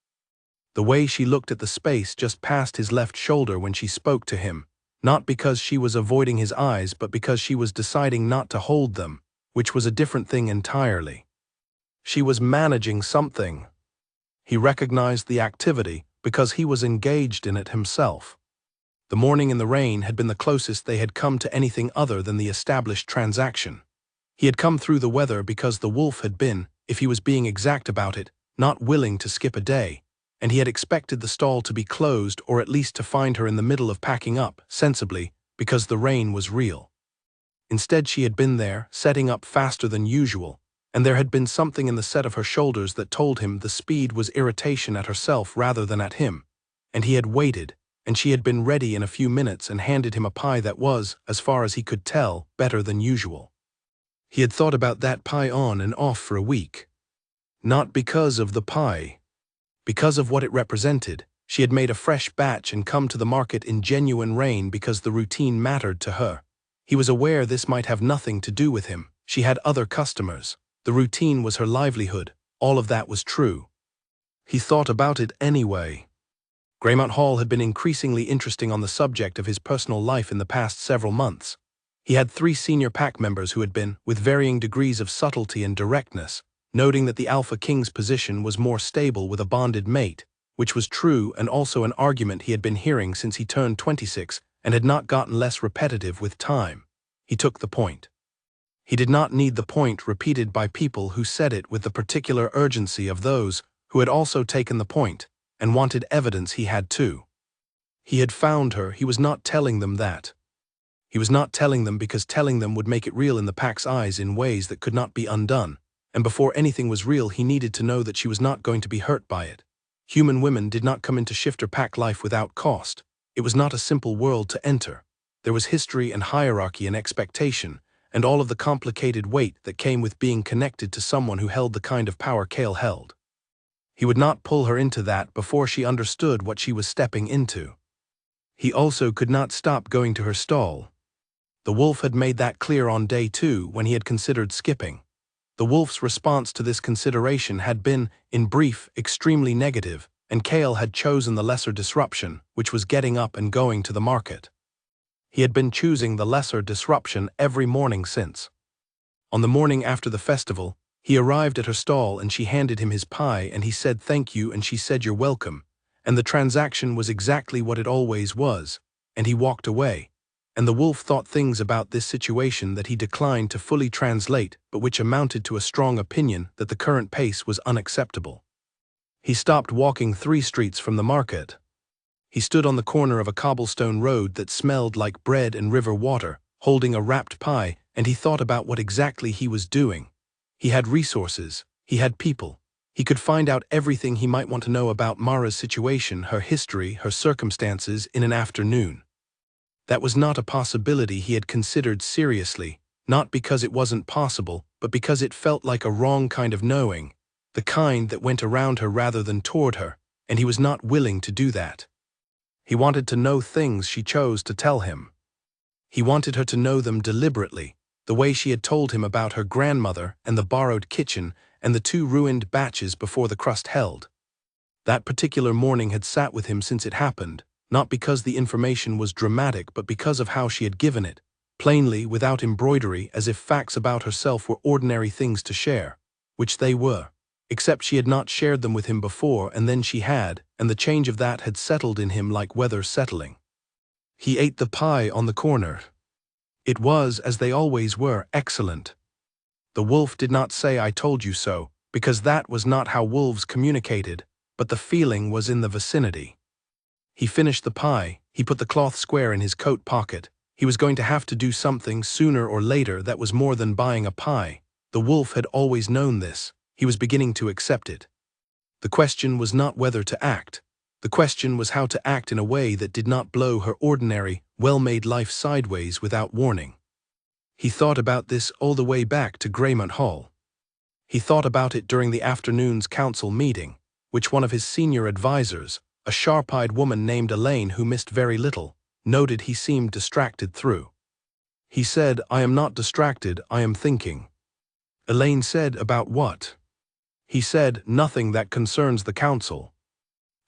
The way she looked at the space just past his left shoulder when she spoke to him, not because she was avoiding his eyes but because she was deciding not to hold them, which was a different thing entirely. She was managing something. He recognized the activity because he was engaged in it himself. The morning in the rain had been the closest they had come to anything other than the established transaction. He had come through the weather because the wolf had been, if he was being exact about it, not willing to skip a day, and he had expected the stall to be closed or at least to find her in the middle of packing up, sensibly, because the rain was real. Instead she had been there, setting up faster than usual, and there had been something in the set of her shoulders that told him the speed was irritation at herself rather than at him, and he had waited, and she had been ready in a few minutes and handed him a pie that was, as far as he could tell, better than usual. He had thought about that pie on and off for a week. Not because of the pie. Because of what it represented. She had made a fresh batch and come to the market in genuine rain because the routine mattered to her. He was aware this might have nothing to do with him. She had other customers. The routine was her livelihood. All of that was true. He thought about it anyway. Greymount Hall had been increasingly interesting on the subject of his personal life in the past several months. He had 3 senior pack members who had been, with varying degrees of subtlety and directness, noting that the Alpha King's position was more stable with a bonded mate, which was true and also an argument he had been hearing since he turned 26 and had not gotten less repetitive with time. He took the point. He did not need the point repeated by people who said it with the particular urgency of those who had also taken the point and wanted evidence he had too. He had found her. He was not telling them that. He was not telling them because telling them would make it real in the pack's eyes in ways that could not be undone, and before anything was real he needed to know that she was not going to be hurt by it. Human women did not come into shifter pack life without cost. It was not a simple world to enter. There was history and hierarchy and expectation, and all of the complicated weight that came with being connected to someone who held the kind of power Cale held. He would not pull her into that before she understood what she was stepping into. He also could not stop going to her stall. The wolf had made that clear on day 2 when he had considered skipping. The wolf's response to this consideration had been, in brief, extremely negative, and Cale had chosen the lesser disruption, which was getting up and going to the market. He had been choosing the lesser disruption every morning since. On the morning after the festival, he arrived at her stall and she handed him his pie and he said thank you and she said you're welcome, and the transaction was exactly what it always was, and he walked away, and the wolf thought things about this situation that he declined to fully translate but which amounted to a strong opinion that the current pace was unacceptable. He stopped walking 3 streets from the market. He stood on the corner of a cobblestone road that smelled like bread and river water, holding a wrapped pie, and he thought about what exactly he was doing. He had resources, he had people. He could find out everything he might want to know about Mara's situation, her history, her circumstances in an afternoon. That was not a possibility he had considered seriously, not because it wasn't possible, but because it felt like a wrong kind of knowing, the kind that went around her rather than toward her, and he was not willing to do that. He wanted to know things she chose to tell him. He wanted her to know them deliberately, the way she had told him about her grandmother and the borrowed kitchen and the 2 ruined batches before the crust held. That particular morning had sat with him since it happened, not because the information was dramatic but because of how she had given it, plainly without embroidery, as if facts about herself were ordinary things to share, which they were, except she had not shared them with him before and then she had, and the change of that had settled in him like weather settling. He ate the pie on the corner. It was, as they always were, excellent. The wolf did not say "I told you so," because that was not how wolves communicated, but the feeling was in the vicinity. He finished the pie, he put the cloth square in his coat pocket. He was going to have to do something sooner or later that was more than buying a pie. The wolf had always known this. He was beginning to accept it. The question was not whether to act. The question was how to act in a way that did not blow her ordinary, well-made life sideways without warning. He thought about this all the way back to Greymount Hall. He thought about it during the afternoon's council meeting, which one of his senior advisors, a sharp-eyed woman named Elaine who missed very little, noted he seemed distracted through. He said, "I am not distracted, I am thinking." Elaine said, "About what?" He said, "Nothing that concerns the council."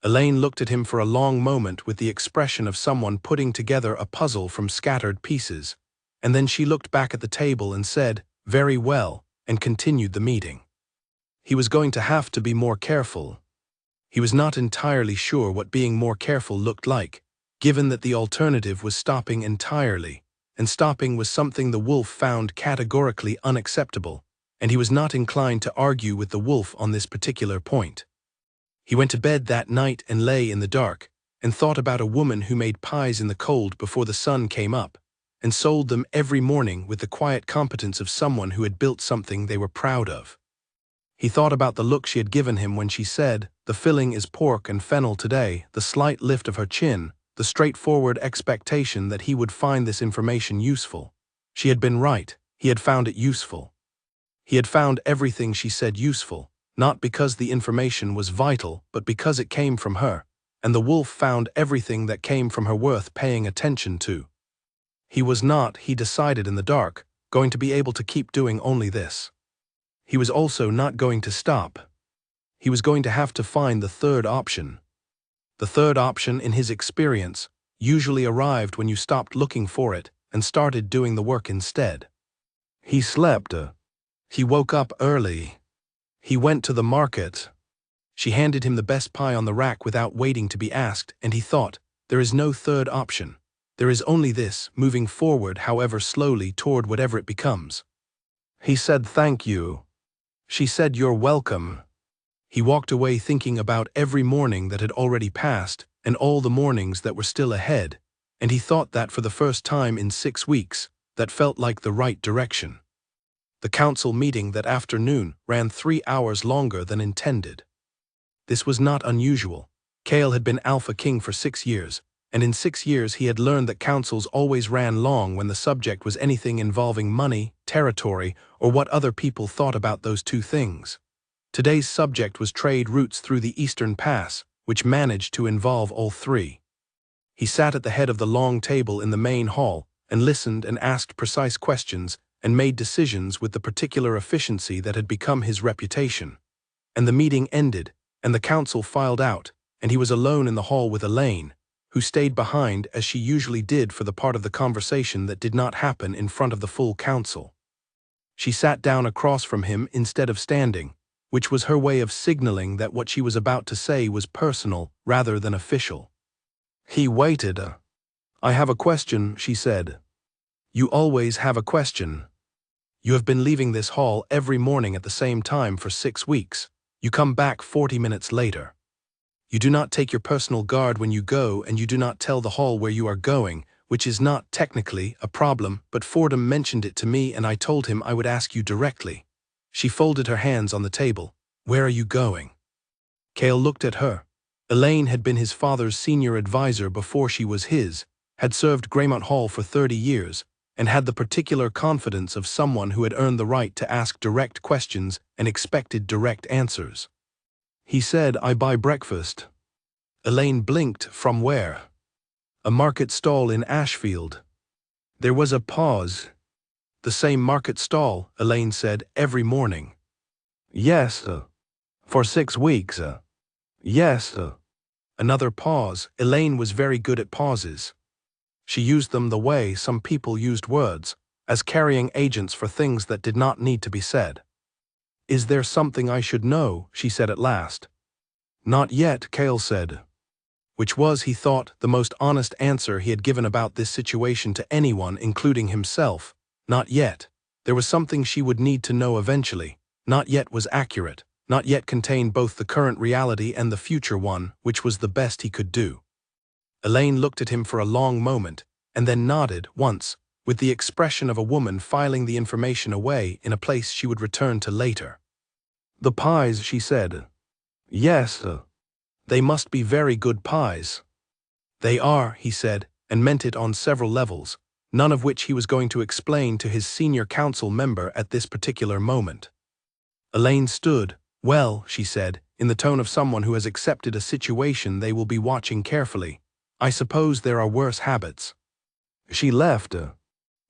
Elaine looked at him for a long moment with the expression of someone putting together a puzzle from scattered pieces, and then she looked back at the table and said, "Very well," and continued the meeting. He was going to have to be more careful. He was not entirely sure what being more careful looked like, given that the alternative was stopping entirely, and stopping was something the wolf found categorically unacceptable, and he was not inclined to argue with the wolf on this particular point. He went to bed that night and lay in the dark, and thought about a woman who made pies in the cold before the sun came up, and sold them every morning with the quiet competence of someone who had built something they were proud of. He thought about the look she had given him when she said, "The filling is pork and fennel today," the slight lift of her chin, the straightforward expectation that he would find this information useful. She had been right, he had found it useful. He had found everything she said useful, not because the information was vital, but because it came from her, and the wolf found everything that came from her worth paying attention to. He was not, he decided in the dark, going to be able to keep doing only this. He was also not going to stop. He was going to have to find the third option. The third option, in his experience, usually arrived when you stopped looking for it and started doing the work instead. He slept. He woke up early. He went to the market. She handed him the best pie on the rack without waiting to be asked, and he thought, there is no third option. There is only this, moving forward however slowly toward whatever it becomes. He said thank you. She said you're welcome. He walked away thinking about every morning that had already passed and all the mornings that were still ahead, and he thought that for the first time in 6 weeks, that felt like the right direction. The council meeting that afternoon ran 3 hours longer than intended. This was not unusual. Cale had been Alpha King for 6 years, and in 6 years he had learned that councils always ran long when the subject was anything involving money, territory, or what other people thought about those two things. Today's subject was trade routes through the Eastern Pass, which managed to involve all three. He sat at the head of the long table in the main hall and listened and asked precise questions and made decisions with the particular efficiency that had become his reputation. And the meeting ended, and the council filed out, and he was alone in the hall with Elaine, who stayed behind as she usually did for the part of the conversation that did not happen in front of the full council. She sat down across from him instead of standing, which was her way of signaling that what she was about to say was personal rather than official. He waited. I have a question, she said. You always have a question. You have been leaving this hall every morning at the same time for 6 weeks. You come back 40 minutes later. You do not take your personal guard when you go, and you do not tell the hall where you are going, which is not technically a problem, but Fordham mentioned it to me and I told him I would ask you directly. She folded her hands on the table. Where are you going? Cale looked at her. Elaine had been his father's senior advisor before she was his, had served Greymount Hall for 30 years, and had the particular confidence of someone who had earned the right to ask direct questions and expected direct answers. He said, I buy breakfast. Elaine blinked. From where? A market stall in Ashfield. There was a pause. The same market stall, Elaine said, every morning. Yes, for 6 weeks, Yes, Another pause. Elaine was very good at pauses. She used them the way some people used words, as carrying agents for things that did not need to be said. Is there something I should know? She said at last. Not yet, Cale said. Which was, he thought, the most honest answer he had given about this situation to anyone, including himself. Not yet. There was something she would need to know eventually. Not yet was accurate. Not yet contained both the current reality and the future one, which was the best he could do. Elaine looked at him for a long moment, and then nodded once, with the expression of a woman filing the information away in a place she would return to later. The pies, she said. Yes, they must be very good pies. They are, he said, and meant it on several levels, none of which he was going to explain to his senior council member at this particular moment. Elaine stood. Well, she said, in the tone of someone who has accepted a situation they will be watching carefully, I suppose there are worse habits. She left.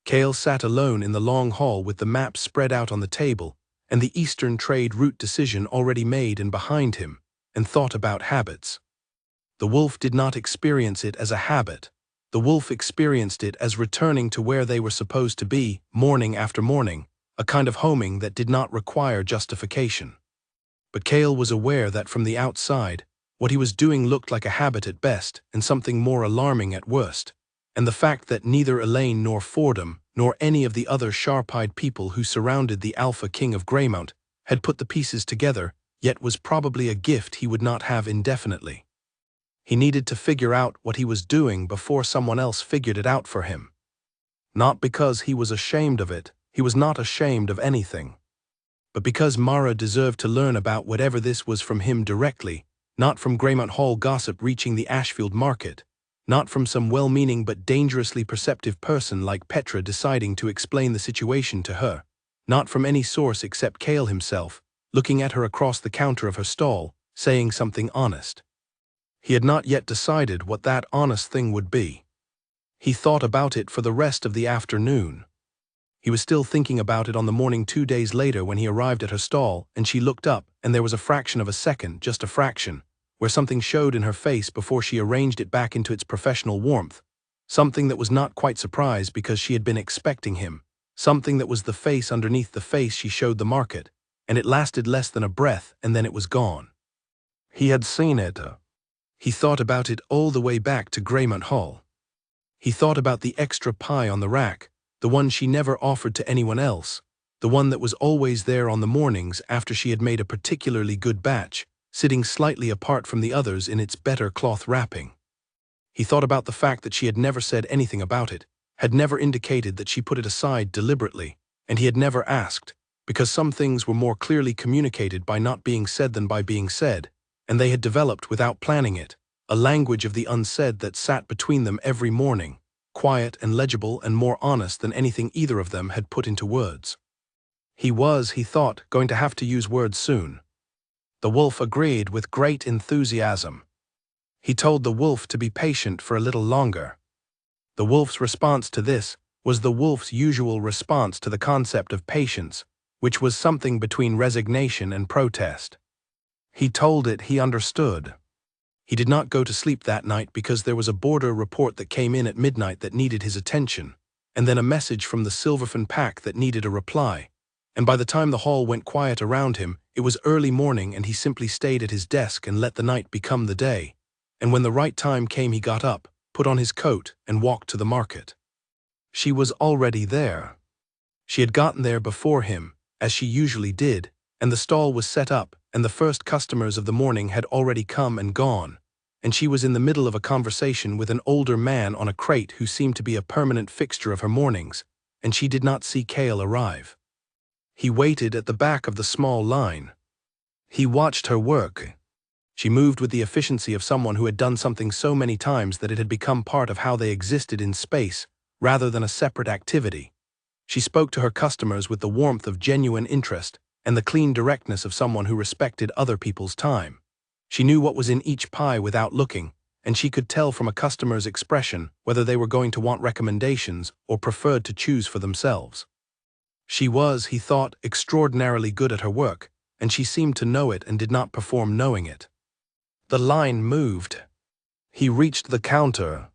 Cale sat alone in the long hall with the maps spread out on the table and the Eastern trade route decision already made and behind him, and thought about habits. The wolf did not experience it as a habit. The wolf experienced it as returning to where they were supposed to be, morning after morning, a kind of homing that did not require justification. But Cale was aware that from the outside, what he was doing looked like a habit at best and something more alarming at worst, and the fact that neither Elaine nor Fordham, nor any of the other sharp-eyed people who surrounded the Alpha King of Greymount had put the pieces together, yet was probably a gift he would not have indefinitely. He needed to figure out what he was doing before someone else figured it out for him. Not because he was ashamed of it, he was not ashamed of anything. But because Mara deserved to learn about whatever this was from him directly, not from Greymount Hall gossip reaching the Ashfield market, not from some well-meaning but dangerously perceptive person like Petra deciding to explain the situation to her, not from any source except Cale himself, looking at her across the counter of her stall, saying something honest. He had not yet decided what that honest thing would be. He thought about it for the rest of the afternoon. He was still thinking about it on the morning 2 days later when he arrived at her stall, and she looked up, and there was a fraction of a second, just a fraction, where something showed in her face before she arranged it back into its professional warmth. Something that was not quite surprise because she had been expecting him. Something that was the face underneath the face she showed the market, and it lasted less than a breath, and then it was gone. He had seen it. He thought about it all the way back to Greymount Hall. He thought about the extra pie on the rack, the one she never offered to anyone else, the one that was always there on the mornings after she had made a particularly good batch, sitting slightly apart from the others in its better cloth wrapping. He thought about the fact that she had never said anything about it, had never indicated that she put it aside deliberately, and he had never asked, because some things were more clearly communicated by not being said than by being said, and they had developed without planning it, a language of the unsaid that sat between them every morning, quiet and legible and more honest than anything either of them had put into words. He thought, going to have to use words soon. The wolf agreed with great enthusiasm. He told the wolf to be patient for a little longer. The wolf's response to this was the wolf's usual response to the concept of patience, which was something between resignation and protest. He told it he understood. He did not go to sleep that night because there was a border report that came in at midnight that needed his attention, and then a message from the Silverfin pack that needed a reply. And by the time the hall went quiet around him, it was early morning and he simply stayed at his desk and let the night become the day. And when the right time came, he got up, put on his coat, and walked to the market. She was already there. She had gotten there before him, as she usually did, and the stall was set up, and the first customers of the morning had already come and gone, and she was in the middle of a conversation with an older man on a crate who seemed to be a permanent fixture of her mornings, and she did not see Cale arrive. He waited at the back of the small line. He watched her work. She moved with the efficiency of someone who had done something so many times that it had become part of how they existed in space, rather than a separate activity. She spoke to her customers with the warmth of genuine interest and the clean directness of someone who respected other people's time. She knew what was in each pie without looking, and she could tell from a customer's expression whether they were going to want recommendations or preferred to choose for themselves. She was, he thought, extraordinarily good at her work, and she seemed to know it and did not perform knowing it. The line moved. He reached the counter.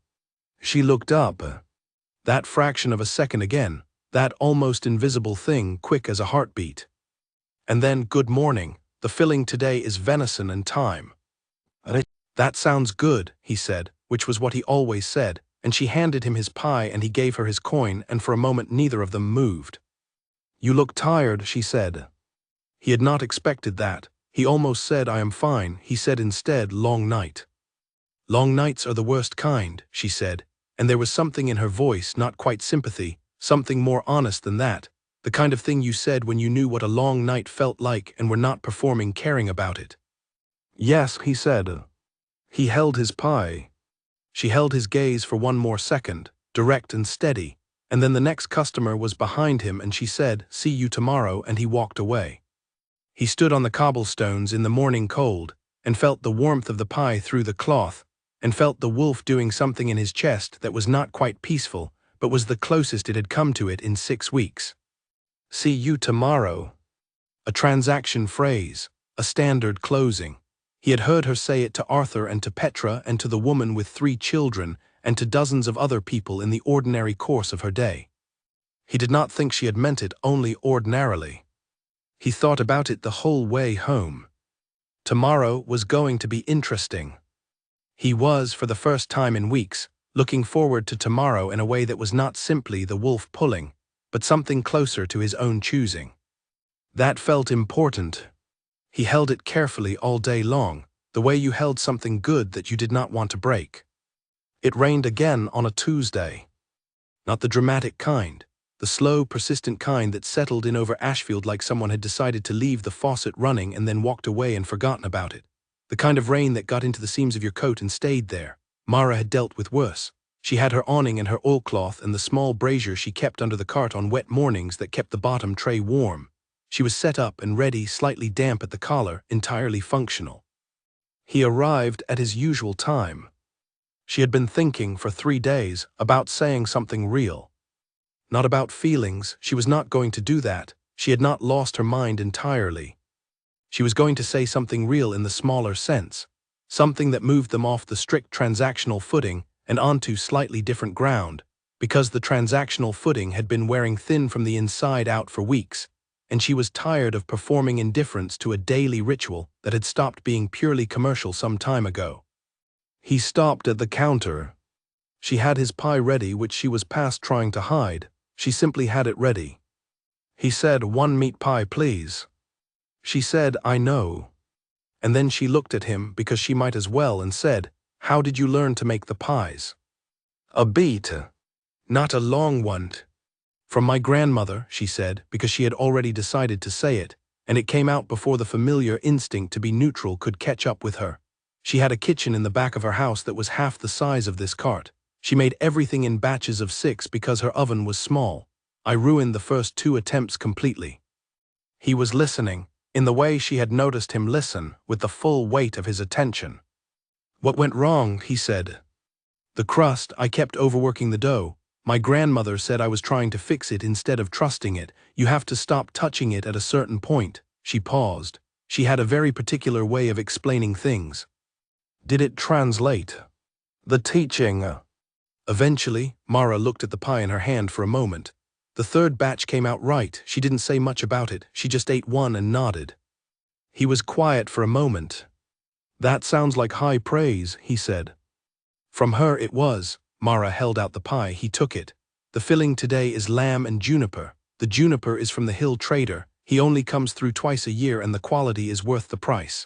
She looked up. That fraction of a second again, that almost invisible thing, quick as a heartbeat. And then, good morning, the filling today is venison and thyme. That sounds good, he said, which was what he always said, and she handed him his pie and he gave her his coin, and for a moment neither of them moved. You look tired, she said. He had not expected that. He almost said, I am fine. He said instead, long night. Long nights are the worst kind, she said, and there was something in her voice, not quite sympathy, something more honest than that, the kind of thing you said when you knew what a long night felt like and were not performing caring about it. Yes, he said. He held his pie. She held his gaze for one more second, direct and steady, and then the next customer was behind him and she said, see you tomorrow, and he walked away. He stood on the cobblestones in the morning cold, and felt the warmth of the pie through the cloth, and felt the wolf doing something in his chest that was not quite peaceful, but was the closest it had come to it in 6 weeks. See you tomorrow. A transaction phrase, a standard closing. He had heard her say it to Arthur and to Petra and to the woman with 3 children and to dozens of other people in the ordinary course of her day. He did not think she had meant it only ordinarily. He thought about it the whole way home. Tomorrow was going to be interesting. He was, for the first time in weeks, looking forward to tomorrow in a way that was not simply the wolf pulling, but something closer to his own choosing. That felt important. He held it carefully all day long, the way you held something good that you did not want to break. It rained again on a Tuesday. Not the dramatic kind, the slow, persistent kind that settled in over Ashfield like someone had decided to leave the faucet running and then walked away and forgotten about it. The kind of rain that got into the seams of your coat and stayed there. Mara had dealt with worse. She had her awning and her oilcloth and the small brazier she kept under the cart on wet mornings that kept the bottom tray warm. She was set up and ready, slightly damp at the collar, entirely functional. He arrived at his usual time. She had been thinking for 3 days about saying something real. Not about feelings, she was not going to do that. She had not lost her mind entirely. She was going to say something real in the smaller sense, something that moved them off the strict transactional footing and onto slightly different ground, because the transactional footing had been wearing thin from the inside out for weeks, and she was tired of performing indifference to a daily ritual that had stopped being purely commercial some time ago. He stopped at the counter. She had his pie ready, which she was past trying to hide. She simply had it ready. He said, "1 meat pie, please." She said, "I know." And then she looked at him, because she might as well, and said, "How did you learn to make the pies?" "A bit. Not a long one." "From my grandmother," she said, because she had already decided to say it, and it came out before the familiar instinct to be neutral could catch up with her. She had a kitchen in the back of her house that was half the size of this cart. She made everything in batches of 6 because her oven was small. I ruined the first 2 attempts completely. He was listening, in the way she had noticed him listen, with the full weight of his attention. "What went wrong?" he said. "The crust. I kept overworking the dough. My grandmother said I was trying to fix it instead of trusting it. You have to stop touching it at a certain point." She paused. She had a very particular way of explaining things. "Did it translate? The teaching?" Eventually, Mara looked at the pie in her hand for a moment. The 3rd batch came out right. She didn't say much about it. She just ate one and nodded. He was quiet for a moment. "That sounds like high praise," he said. From her it was. Mara held out the pie. He took it. "The filling today is lamb and juniper. The juniper is from the Hill Trader. He only comes through twice a year and the quality is worth the price."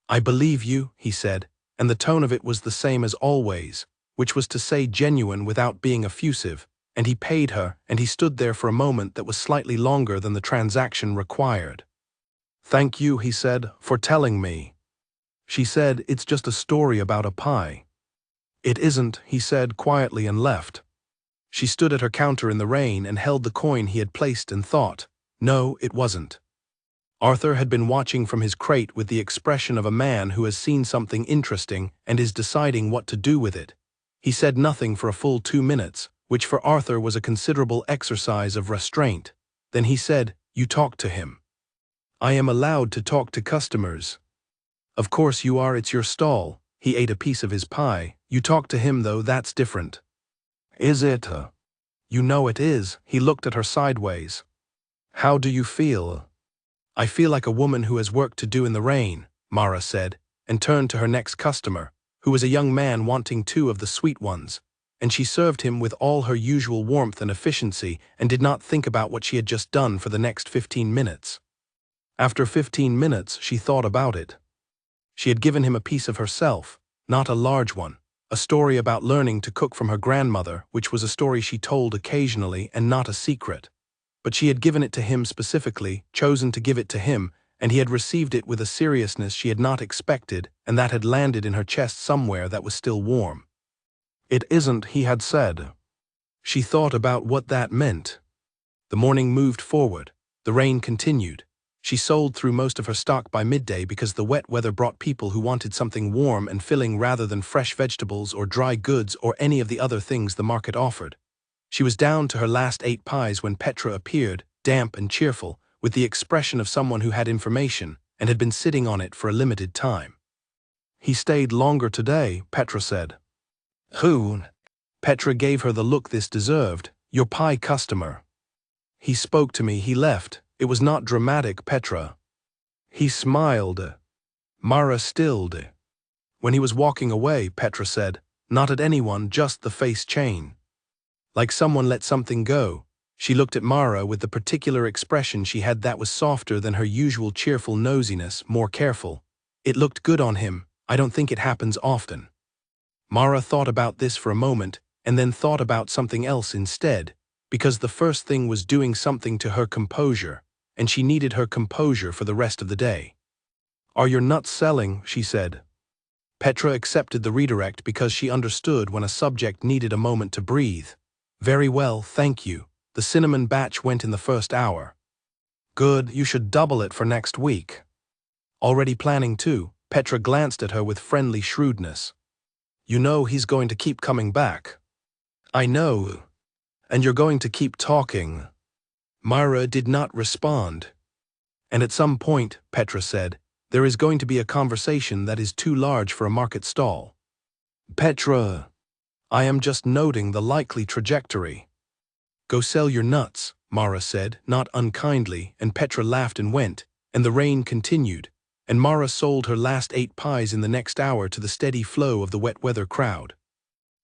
"I believe you," he said, and the tone of it was the same as always, which was to say genuine without being effusive, and he paid her, and he stood there for a moment that was slightly longer than the transaction required. "Thank you," he said, "for telling me." She said, "It's just a story about a pie." "It isn't," he said quietly, and left. She stood at her counter in the rain and held the coin he had placed and thought, no, it wasn't. Arthur had been watching from his crate with the expression of a man who has seen something interesting and is deciding what to do with it. He said nothing for a full 2 minutes, which for Arthur was a considerable exercise of restraint. Then he said, "You talk to him." "I am allowed to talk to customers." "Of course you are, it's your stall." He ate a piece of his pie. "You talk to him though, that's different." "Is it?" "You know it is." He looked at her sideways. "How do you feel?" "I feel like a woman who has work to do in the rain," Mara said, and turned to her next customer, who was a young man wanting 2 of the sweet ones, and she served him with all her usual warmth and efficiency and did not think about what she had just done for the next 15 minutes. After 15 minutes, she thought about it. She had given him a piece of herself, not a large one, a story about learning to cook from her grandmother, which was a story she told occasionally and not a secret. But she had given it to him specifically, chosen to give it to him, and he had received it with a seriousness she had not expected, and that had landed in her chest somewhere that was still warm. "It isn't," he had said. She thought about what that meant. The morning moved forward. The rain continued. She sold through most of her stock by midday because the wet weather brought people who wanted something warm and filling rather than fresh vegetables or dry goods or any of the other things the market offered. She was down to her last 8 pies when Petra appeared, damp and cheerful, with the expression of someone who had information and had been sitting on it for a limited time. "He stayed longer today," Petra said. "Who?" Petra gave her the look this deserved. "Your pie customer." "He spoke to me, he left. It was not dramatic, Petra." "He smiled." Mara stilled. "When he was walking away," Petra said, "not at anyone, just the face chain. Like someone let something go." She looked at Mara with the particular expression she had that was softer than her usual cheerful nosiness, more careful. "It looked good on him. I don't think it happens often." Mara thought about this for a moment, and then thought about something else instead, because the first thing was doing something to her composure, and she needed her composure for the rest of the day. "Are your nuts selling?" she said. Petra accepted the redirect because she understood when a subject needed a moment to breathe. "Very well, thank you. The cinnamon batch went in the first hour." "Good, you should double it for next week." "Already planning to." Petra glanced at her with friendly shrewdness. "You know he's going to keep coming back." "I know." And you're going to keep talking. Myra did not respond. And at some point, Petra said, there is going to be a conversation that is too large for a market stall. Petra, I am just noting the likely trajectory. Go sell your nuts, Mara said, not unkindly, and Petra laughed and went, and the rain continued, and Mara sold her last 8 pies in the next hour to the steady flow of the wet weather crowd.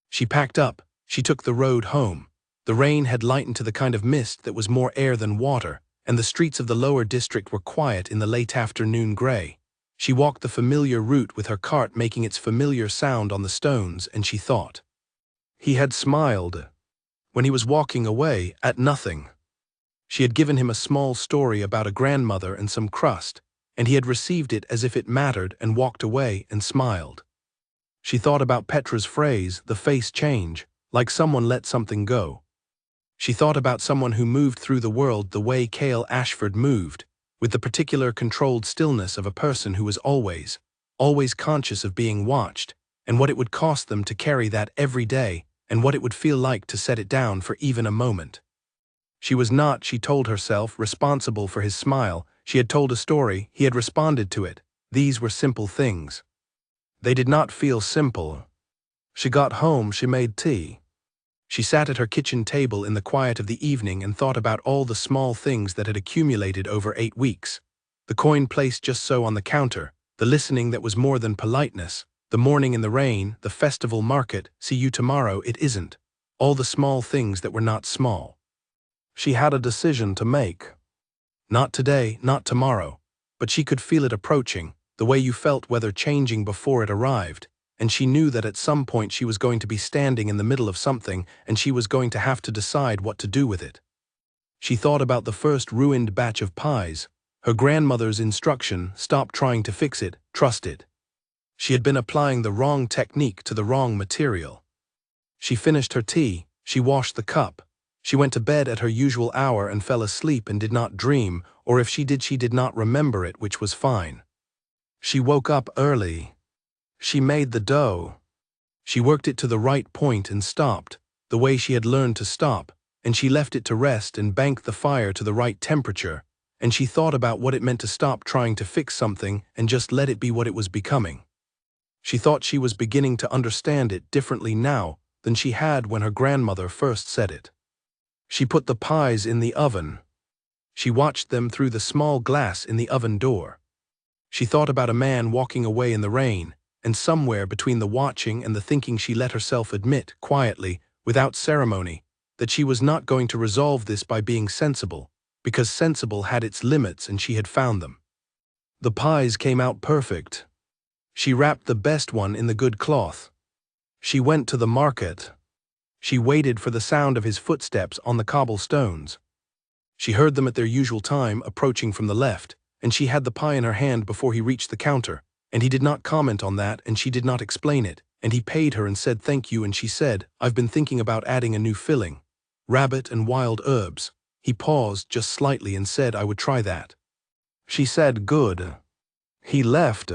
She packed up, she took the road home. The rain had lightened to the kind of mist that was more air than water, and the streets of the lower district were quiet in the late afternoon gray. She walked the familiar route with her cart making its familiar sound on the stones, and she thought. He had smiled. When he was walking away, at nothing. She had given him a small story about a grandmother and some crust, and he had received it as if it mattered and walked away and smiled. She thought about Petra's phrase, the face change, like someone let something go. She thought about someone who moved through the world the way Cale Ashford moved, with the particular controlled stillness of a person who was always conscious of being watched, and what it would cost them to carry that every day, and what it would feel like to set it down for even a moment. She was not, she told herself, responsible for his smile. She had told a story, he had responded to it. These were simple things. They did not feel simple. She got home, she made tea. She sat at her kitchen table in the quiet of the evening and thought about all the small things that had accumulated over 8 weeks. The coin placed just so on the counter, the listening that was more than politeness, the morning in the rain, the festival market, see you tomorrow, it isn't. All the small things that were not small. She had a decision to make. Not today, not tomorrow, but she could feel it approaching, the way you felt weather changing before it arrived, and she knew that at some point she was going to be standing in the middle of something and she was going to have to decide what to do with it. She thought about the first ruined batch of pies. Her grandmother's instruction, stop trying to fix it, trust it. She had been applying the wrong technique to the wrong material. She finished her tea, she washed the cup. She went to bed at her usual hour and fell asleep and did not dream, or if she did not remember it, which was fine. She woke up early. She made the dough. She worked it to the right point and stopped, the way she had learned to stop, and she left it to rest and banked the fire to the right temperature, and she thought about what it meant to stop trying to fix something and just let it be what it was becoming. She thought she was beginning to understand it differently now than she had when her grandmother first said it. She put the pies in the oven. She watched them through the small glass in the oven door. She thought about a man walking away in the rain, and somewhere between the watching and the thinking she let herself admit, quietly, without ceremony, that she was not going to resolve this by being sensible, because sensible had its limits and she had found them. The pies came out perfect. She wrapped the best one in the good cloth. She went to the market. She waited for the sound of his footsteps on the cobblestones. She heard them at their usual time approaching from the left, and she had the pie in her hand before he reached the counter, and he did not comment on that and she did not explain it, and he paid her and said thank you, and she said, I've been thinking about adding a new filling. Rabbit and wild herbs. He paused just slightly and said I would try that. She said good. He left.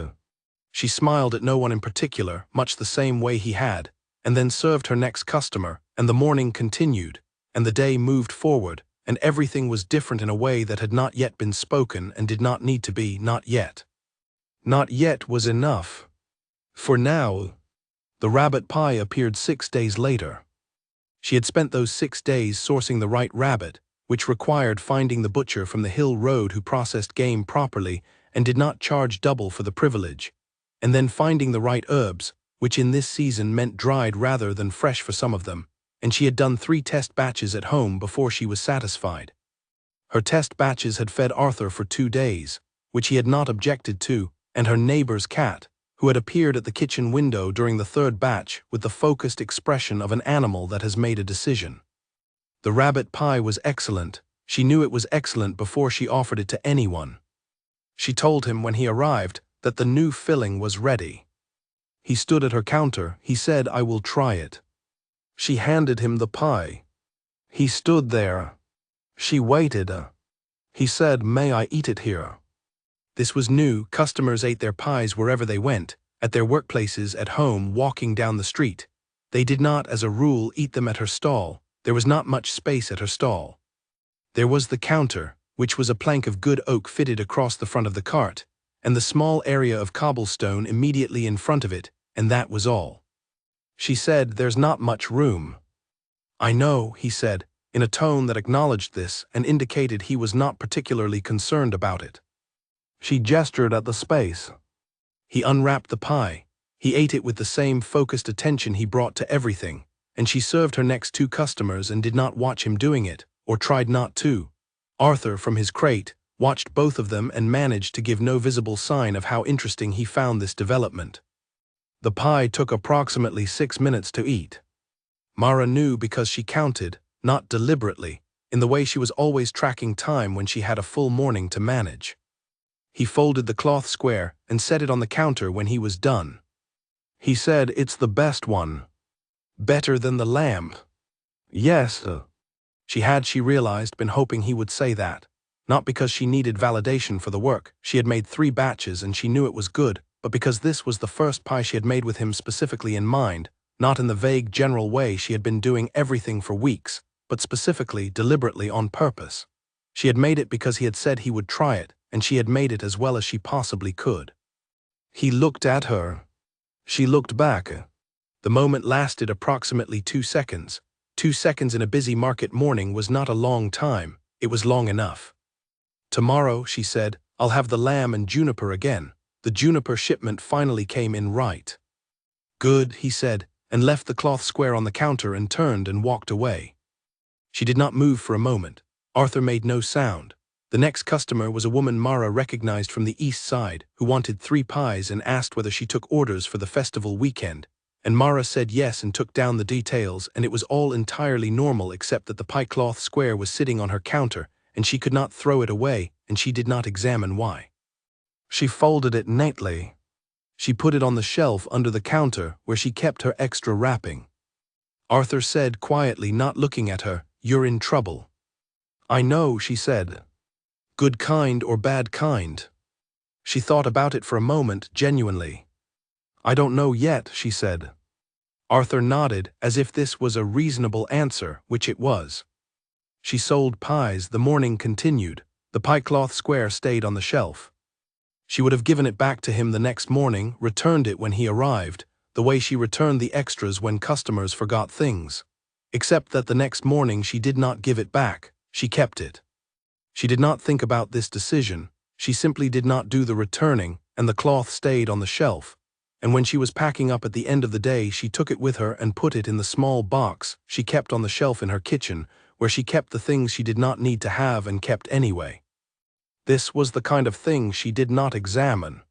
She smiled at no one in particular, much the same way he had, and then served her next customer, and the morning continued, and the day moved forward, and everything was different in a way that had not yet been spoken and did not need to be, not yet. Not yet was enough. For now, the rabbit pie appeared 6 days later. She had spent those 6 days sourcing the right rabbit, which required finding the butcher from the hill road who processed game properly and did not charge double for the privilege, and then finding the right herbs, which in this season meant dried rather than fresh for some of them, and she had done 3 test batches at home before she was satisfied. Her test batches had fed Arthur for 2 days, which he had not objected to, and her neighbor's cat, who had appeared at the kitchen window during the 3rd batch with the focused expression of an animal that has made a decision. The rabbit pie was excellent. She knew it was excellent before she offered it to anyone. She told him when he arrived that the new filling was ready. He stood at her counter. He said, I will try it. She handed him the pie. He stood there. She waited. He said, may I eat it here? This was new. Customers ate their pies wherever they went, at their workplaces, at home, walking down the street. They did not, as a rule, eat them at her stall, There was not much space at her stall. There was the counter, which was a plank of good oak fitted across the front of the cart, and the small area of cobblestone immediately in front of it, and that was all. She said, "There's not much room." "I know," he said, in a tone that acknowledged this and indicated he was not particularly concerned about it. She gestured at the space. He unwrapped the pie. He ate it with the same focused attention he brought to everything, and she served her next 2 customers and did not watch him doing it, or tried not to. Arthur, from his crate, watched both of them and managed to give no visible sign of how interesting he found this development. The pie took approximately 6 minutes to eat. Mara knew because she counted, not deliberately, in the way she was always tracking time when she had a full morning to manage. He folded the cloth square and set it on the counter when he was done. He said, "It's the best one. Better than the lamb." "Yes." She realized, been hoping he would say that. Not because she needed validation for the work. She had made 3 batches and she knew it was good, but because this was the first pie she had made with him specifically in mind, not in the vague general way she had been doing everything for weeks, but specifically, deliberately, on purpose. She had made it because he had said he would try it, and she had made it as well as she possibly could. He looked at her. She looked back. The moment lasted approximately 2 seconds. 2 seconds in a busy market morning was not a long time, it was long enough. "Tomorrow," she said, "I'll have the lamb and juniper again." The juniper shipment finally came in right. "Good," he said, and left the cloth square on the counter and turned and walked away. She did not move for a moment. Arthur made no sound. The next customer was a woman Mara recognized from the east side, who wanted 3 pies and asked whether she took orders for the festival weekend, and Mara said yes and took down the details, and it was all entirely normal except that the pie cloth square was sitting on her counter, and she could not throw it away, and she did not examine why. She folded it neatly. She put it on the shelf under the counter where she kept her extra wrapping. Arthur said quietly, not looking at her, "You're in trouble." "I know," she said. "Good kind or bad kind?" She thought about it for a moment, genuinely. "I don't know yet," she said. Arthur nodded, as if this was a reasonable answer, which it was. She sold pies. The morning continued. The pie cloth square stayed on the shelf. She would have given it back to him the next morning, returned it when he arrived, the way she returned the extras when customers forgot things. Except that the next morning she did not give it back, she kept it. She did not think about this decision, she simply did not do the returning, and the cloth stayed on the shelf. And when she was packing up at the end of the day, she took it with her and put it in the small box she kept on the shelf in her kitchen, where she kept the things she did not need to have and kept anyway. This was the kind of thing she did not examine.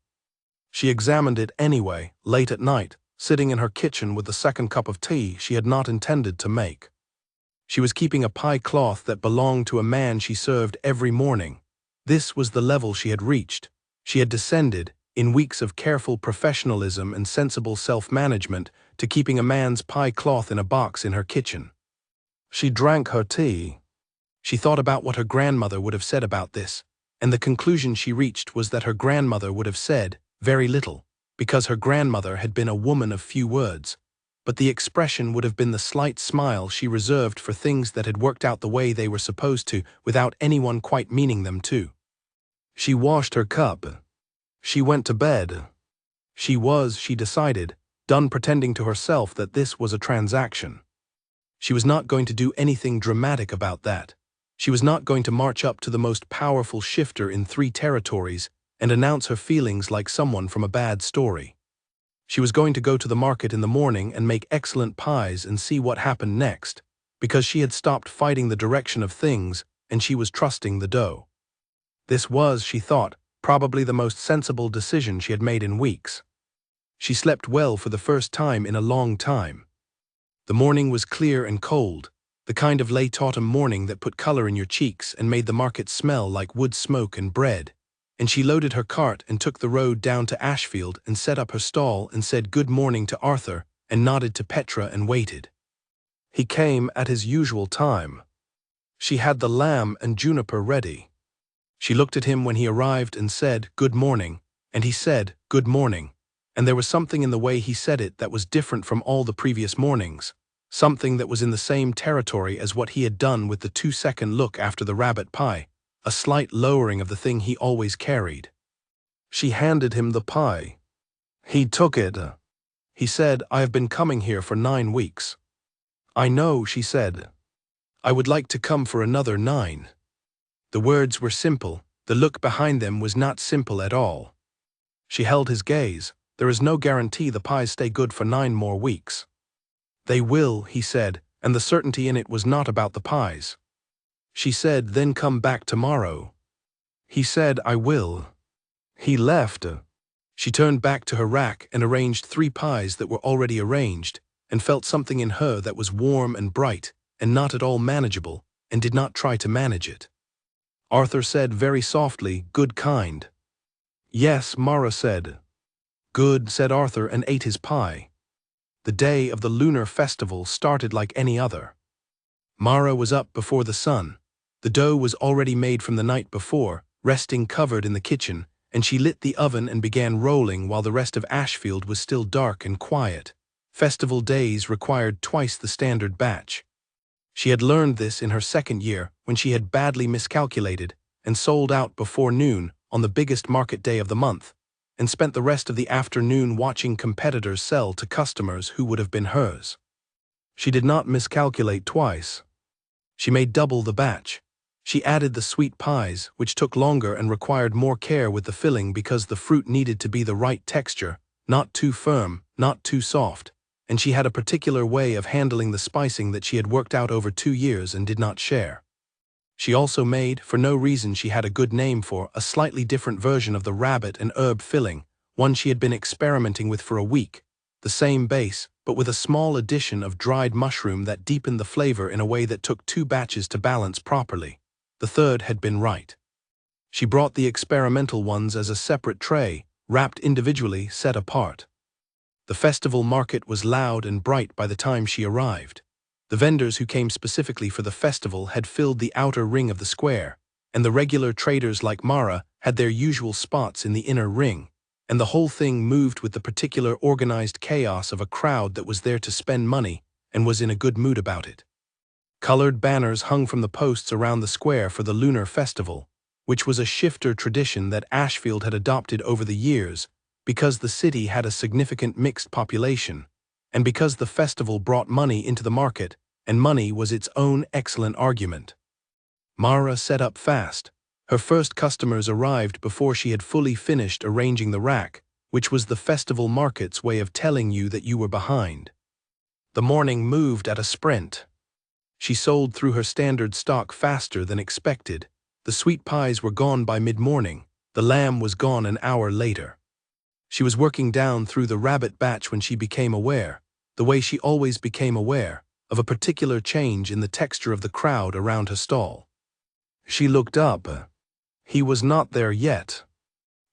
She examined it anyway, late at night, sitting in her kitchen with the second cup of tea she had not intended to make. She was keeping a pie cloth that belonged to a man she served every morning. This was the level she had reached. She had descended, in weeks of careful professionalism and sensible self-management, to keeping a man's pie cloth in a box in her kitchen. She drank her tea. She thought about what her grandmother would have said about this, and the conclusion she reached was that her grandmother would have said very little, because her grandmother had been a woman of few words, but the expression would have been the slight smile she reserved for things that had worked out the way they were supposed to, without anyone quite meaning them to. She washed her cup. She went to bed. She decided, done pretending to herself that this was a transaction. She was not going to do anything dramatic about that. She was not going to march up to the most powerful shifter in 3 territories and announce her feelings like someone from a bad story. She was going to go to the market in the morning and make excellent pies and see what happened next, because she had stopped fighting the direction of things and she was trusting the dough. This was, she thought, probably the most sensible decision she had made in weeks. She slept well for the first time in a long time. The morning was clear and cold, the kind of late autumn morning that put color in your cheeks and made the market smell like wood smoke and bread. And she loaded her cart and took the road down to Ashfield and set up her stall and said good morning to Arthur and nodded to Petra and waited. He came at his usual time. She had the lamb and juniper ready. She looked at him when he arrived and said, "Good morning," and he said, "Good morning," and there was something in the way he said it that was different from all the previous mornings. something that was in the same territory as what he had done with the 2-second look after the rabbit pie, a slight lowering of the thing he always carried. She handed him the pie. He took it. He said, "I have been coming here for 9 weeks. I know," she said. "I would like to come for another 9. The words were simple, the look behind them was not simple at all. She held his gaze. "There is no guarantee the pies stay good for 9 more weeks. "They will," he said, and the certainty in it was not about the pies. She said, "Then come back tomorrow." He said, "I will." He left. She turned back to her rack and arranged 3 pies that were already arranged, and felt something in her that was warm and bright, and not at all manageable, and did not try to manage it. Arthur said very softly, "Good kind." "Yes," Mara said. "Good," said Arthur, and ate his pie. The day of the lunar festival started like any other. Mara was up before the sun. The dough was already made from the night before, resting covered in the kitchen, and she lit the oven and began rolling while the rest of Ashfield was still dark and quiet. Festival days required twice the standard batch. She had learned this in her 2nd year when she had badly miscalculated and sold out before noon on the biggest market day of the month, and spent the rest of the afternoon watching competitors sell to customers who would have been hers. She did not miscalculate twice. She made double the batch. She added the sweet pies, which took longer and required more care with the filling because the fruit needed to be the right texture, not too firm, not too soft, and she had a particular way of handling the spicing that she had worked out over 2 years and did not share. She also made, for no reason she had a good name for, a slightly different version of the rabbit and herb filling, one she had been experimenting with for a week, the same base, but with a small addition of dried mushroom that deepened the flavor in a way that took 2 batches to balance properly. The 3rd had been right. She brought the experimental ones as a separate tray, wrapped individually, set apart. The festival market was loud and bright by the time she arrived. The vendors who came specifically for the festival had filled the outer ring of the square, and the regular traders like Mara had their usual spots in the inner ring, and the whole thing moved with the particular organized chaos of a crowd that was there to spend money and was in a good mood about it. Colored banners hung from the posts around the square for the lunar festival, which was a shifter tradition that Ashfield had adopted over the years because the city had a significant mixed population, and because the festival brought money into the market, and money was its own excellent argument. Mara set up fast. Her first customers arrived before she had fully finished arranging the rack, which was the festival market's way of telling you that you were behind. The morning moved at a sprint. She sold through her standard stock faster than expected. The sweet pies were gone by mid-morning. The lamb was gone an hour later. She was working down through the rabbit batch when she became aware, the way she always became aware, of a particular change in the texture of the crowd around her stall. She looked up. He was not there yet.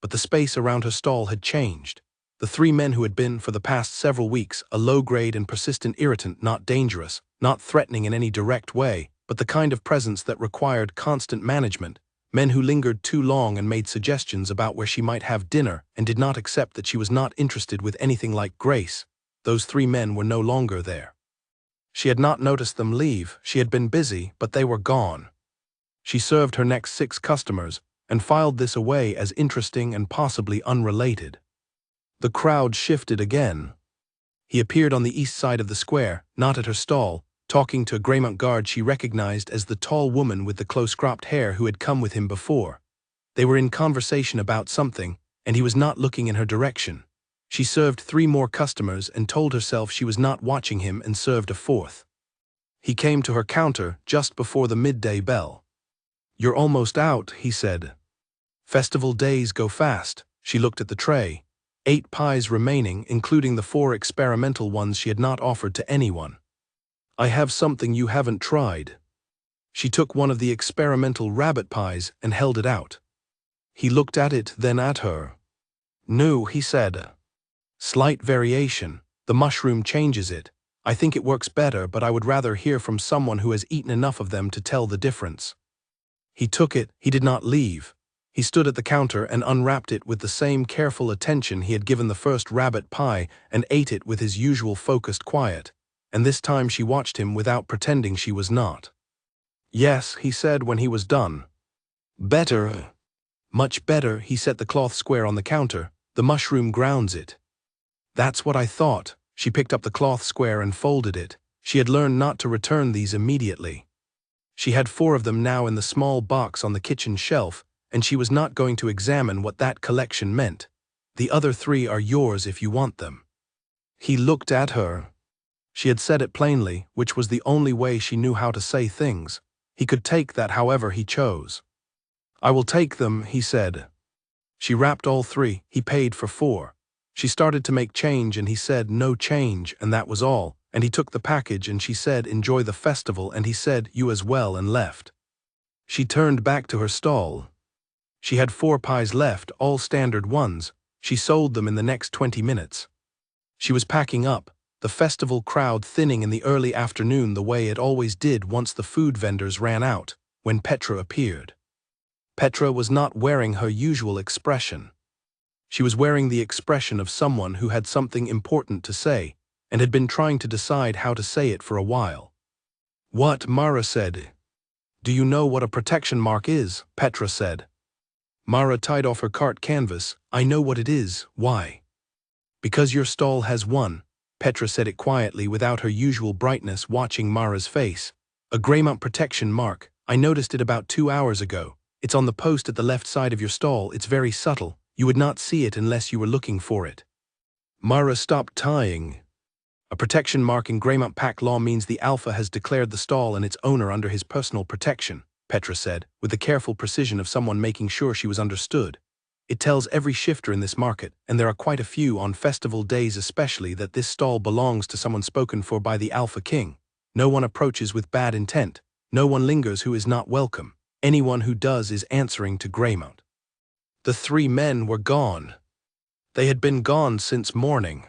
But the space around her stall had changed. The 3 men who had been, for the past several weeks, a low-grade and persistent irritant, not dangerous, not threatening in any direct way, but the kind of presence that required constant management, men who lingered too long and made suggestions about where she might have dinner and did not accept that she was not interested with anything like grace, those 3 men were no longer there. She had not noticed them leave. She had been busy, but they were gone. She served her next 6 customers and filed this away as interesting and possibly unrelated. The crowd shifted again. He appeared on the east side of the square, not at her stall, talking to a Greymount guard she recognized as the tall woman with the close-cropped hair who had come with him before. They were in conversation about something, and he was not looking in her direction. She served 3 more customers and told herself she was not watching him and served a 4th. He came to her counter just before the midday bell. "You're almost out," he said. "Festival days go fast." She looked at the tray. 8 pies remaining, including the 4 experimental ones she had not offered to anyone. "I have something you haven't tried." She took one of the experimental rabbit pies and held it out. He looked at it, then at her. "No," he said. "Slight variation. The mushroom changes it. I think it works better, but I would rather hear from someone who has eaten enough of them to tell the difference." He took it. He did not leave. He stood at the counter and unwrapped it with the same careful attention he had given the first rabbit pie and ate it with his usual focused quiet, and this time she watched him without pretending she was not. "Yes," he said when he was done. "Better." "Much better." He set the cloth square on the counter. "The mushroom grounds it." "That's what I thought." She picked up the cloth square and folded it. She had learned not to return these immediately. She had 4 of them now in the small box on the kitchen shelf, and she was not going to examine what that collection meant. "The other 3 are yours if you want them." He looked at her. She had said it plainly, which was the only way she knew how to say things. He could take that however he chose. "I will take them," he said. She wrapped all 3. He paid for 4. She started to make change and he said no change, and that was all. And he took the package and she said enjoy the festival, and he said you as well, and left. She turned back to her stall. She had 4 pies left, all standard ones. She sold them in the next 20 minutes. She was packing up, the festival crowd thinning in the early afternoon the way it always did once the food vendors ran out, when Petra appeared. Petra was not wearing her usual expression. She was wearing the expression of someone who had something important to say, and had been trying to decide how to say it for a while. "What?" Mara said. "Do you know what a protection mark is?" Petra said. Mara tied off her cart canvas. "I know what it is." "Why?" "Because your stall has one." Petra said it quietly without her usual brightness, watching Mara's face. "A Greymount protection mark. I noticed it about 2 hours ago. It's on the post at the left side of your stall. It's very subtle. You would not see it unless you were looking for it." Mara stopped tying. "A protection mark in Greymount Pack law means the Alpha has declared the stall and its owner under his personal protection," Petra said, with the careful precision of someone making sure she was understood. "It tells every shifter in this market, and there are quite a few on festival days especially, that this stall belongs to someone spoken for by the Alpha King. No one approaches with bad intent. No one lingers who is not welcome. Anyone who does is answering to Greymount." The 3 men were gone. They had been gone since morning.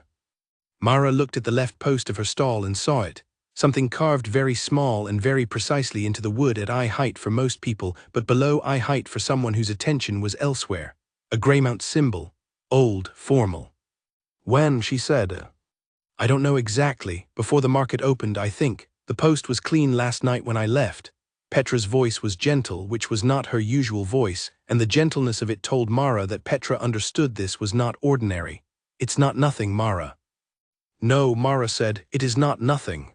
Mara looked at the left post of her stall and saw it, something carved very small and very precisely into the wood at eye height for most people, but below eye height for someone whose attention was elsewhere. A Greymount symbol, old, formal. "When?" she said. "I don't know exactly. Before the market opened, I think. The post was clean last night when I left." Petra's voice was gentle, which was not her usual voice, and the gentleness of it told Mara that Petra understood this was not ordinary. "It's not nothing, Mara." "No," Mara said, "it is not nothing."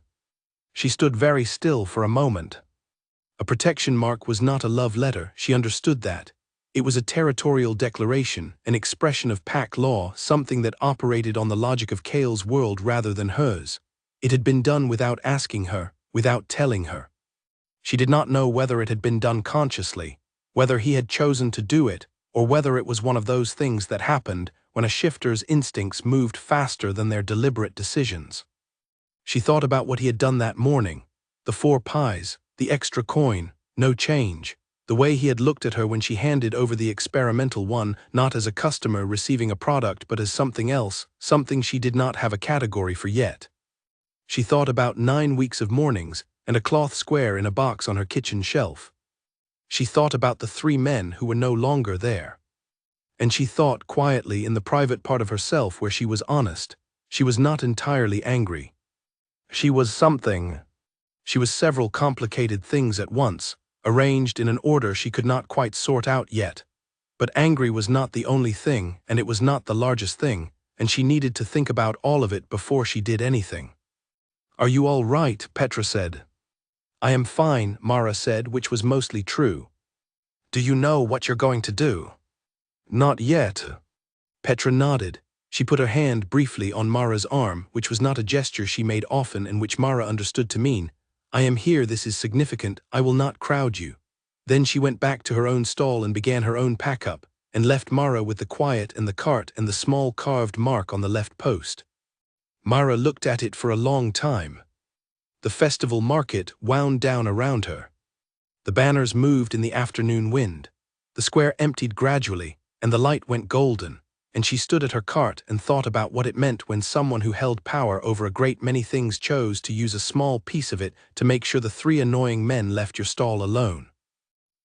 She stood very still for a moment. A protection mark was not a love letter, she understood that. It was a territorial declaration, an expression of pack law, something that operated on the logic of Kale's world rather than hers. It had been done without asking her, without telling her. She did not know whether it had been done consciously, whether he had chosen to do it, or whether it was one of those things that happened when a shifter's instincts moved faster than their deliberate decisions. She thought about what he had done that morning, the 4 pies, the extra coin, no change, the way he had looked at her when she handed over the experimental one, not as a customer receiving a product but as something else, something she did not have a category for yet. She thought about 9 weeks of mornings and a cloth square in a box on her kitchen shelf. She thought about the 3 men who were no longer there. And she thought quietly in the private part of herself where she was honest. She was not entirely angry. She was something. She was several complicated things at once, arranged in an order she could not quite sort out yet. But angry was not the only thing, and it was not the largest thing, and she needed to think about all of it before she did anything. "Are you all right?" Petra said. "I am fine," Mara said, which was mostly true. "Do you know what you're going to do?" "Not yet." Petra nodded. She put her hand briefly on Mara's arm, which was not a gesture she made often and which Mara understood to mean, "I am here, this is significant, I will not crowd you." Then she went back to her own stall and began her own pack-up, and left Mara with the quiet and the cart and the small carved mark on the left post. Mara looked at it for a long time. The festival market wound down around her. The banners moved in the afternoon wind. The square emptied gradually, and the light went golden, and she stood at her cart and thought about what it meant when someone who held power over a great many things chose to use a small piece of it to make sure the 3 annoying men left your stall alone.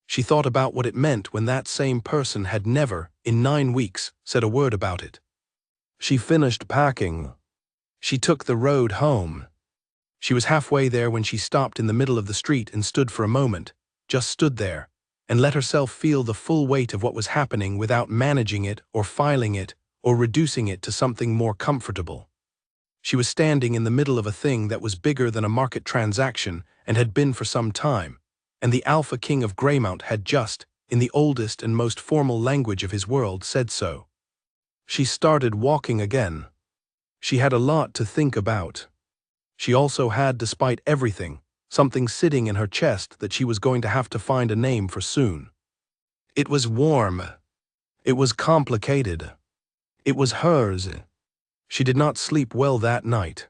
She thought about what it meant when that same person had never, in 9 weeks, said a word about it. She finished packing. She took the road home. She was halfway there when she stopped in the middle of the street and stood for a moment, just stood there, and let herself feel the full weight of what was happening without managing it or filing it or reducing it to something more comfortable. She was standing in the middle of a thing that was bigger than a market transaction and had been for some time, and the Alpha King of Greymount had just, in the oldest and most formal language of his world, said so. She started walking again. She had a lot to think about. She also had, despite everything, something sitting in her chest that she was going to have to find a name for soon. It was warm. It was complicated. It was hers. She did not sleep well that night.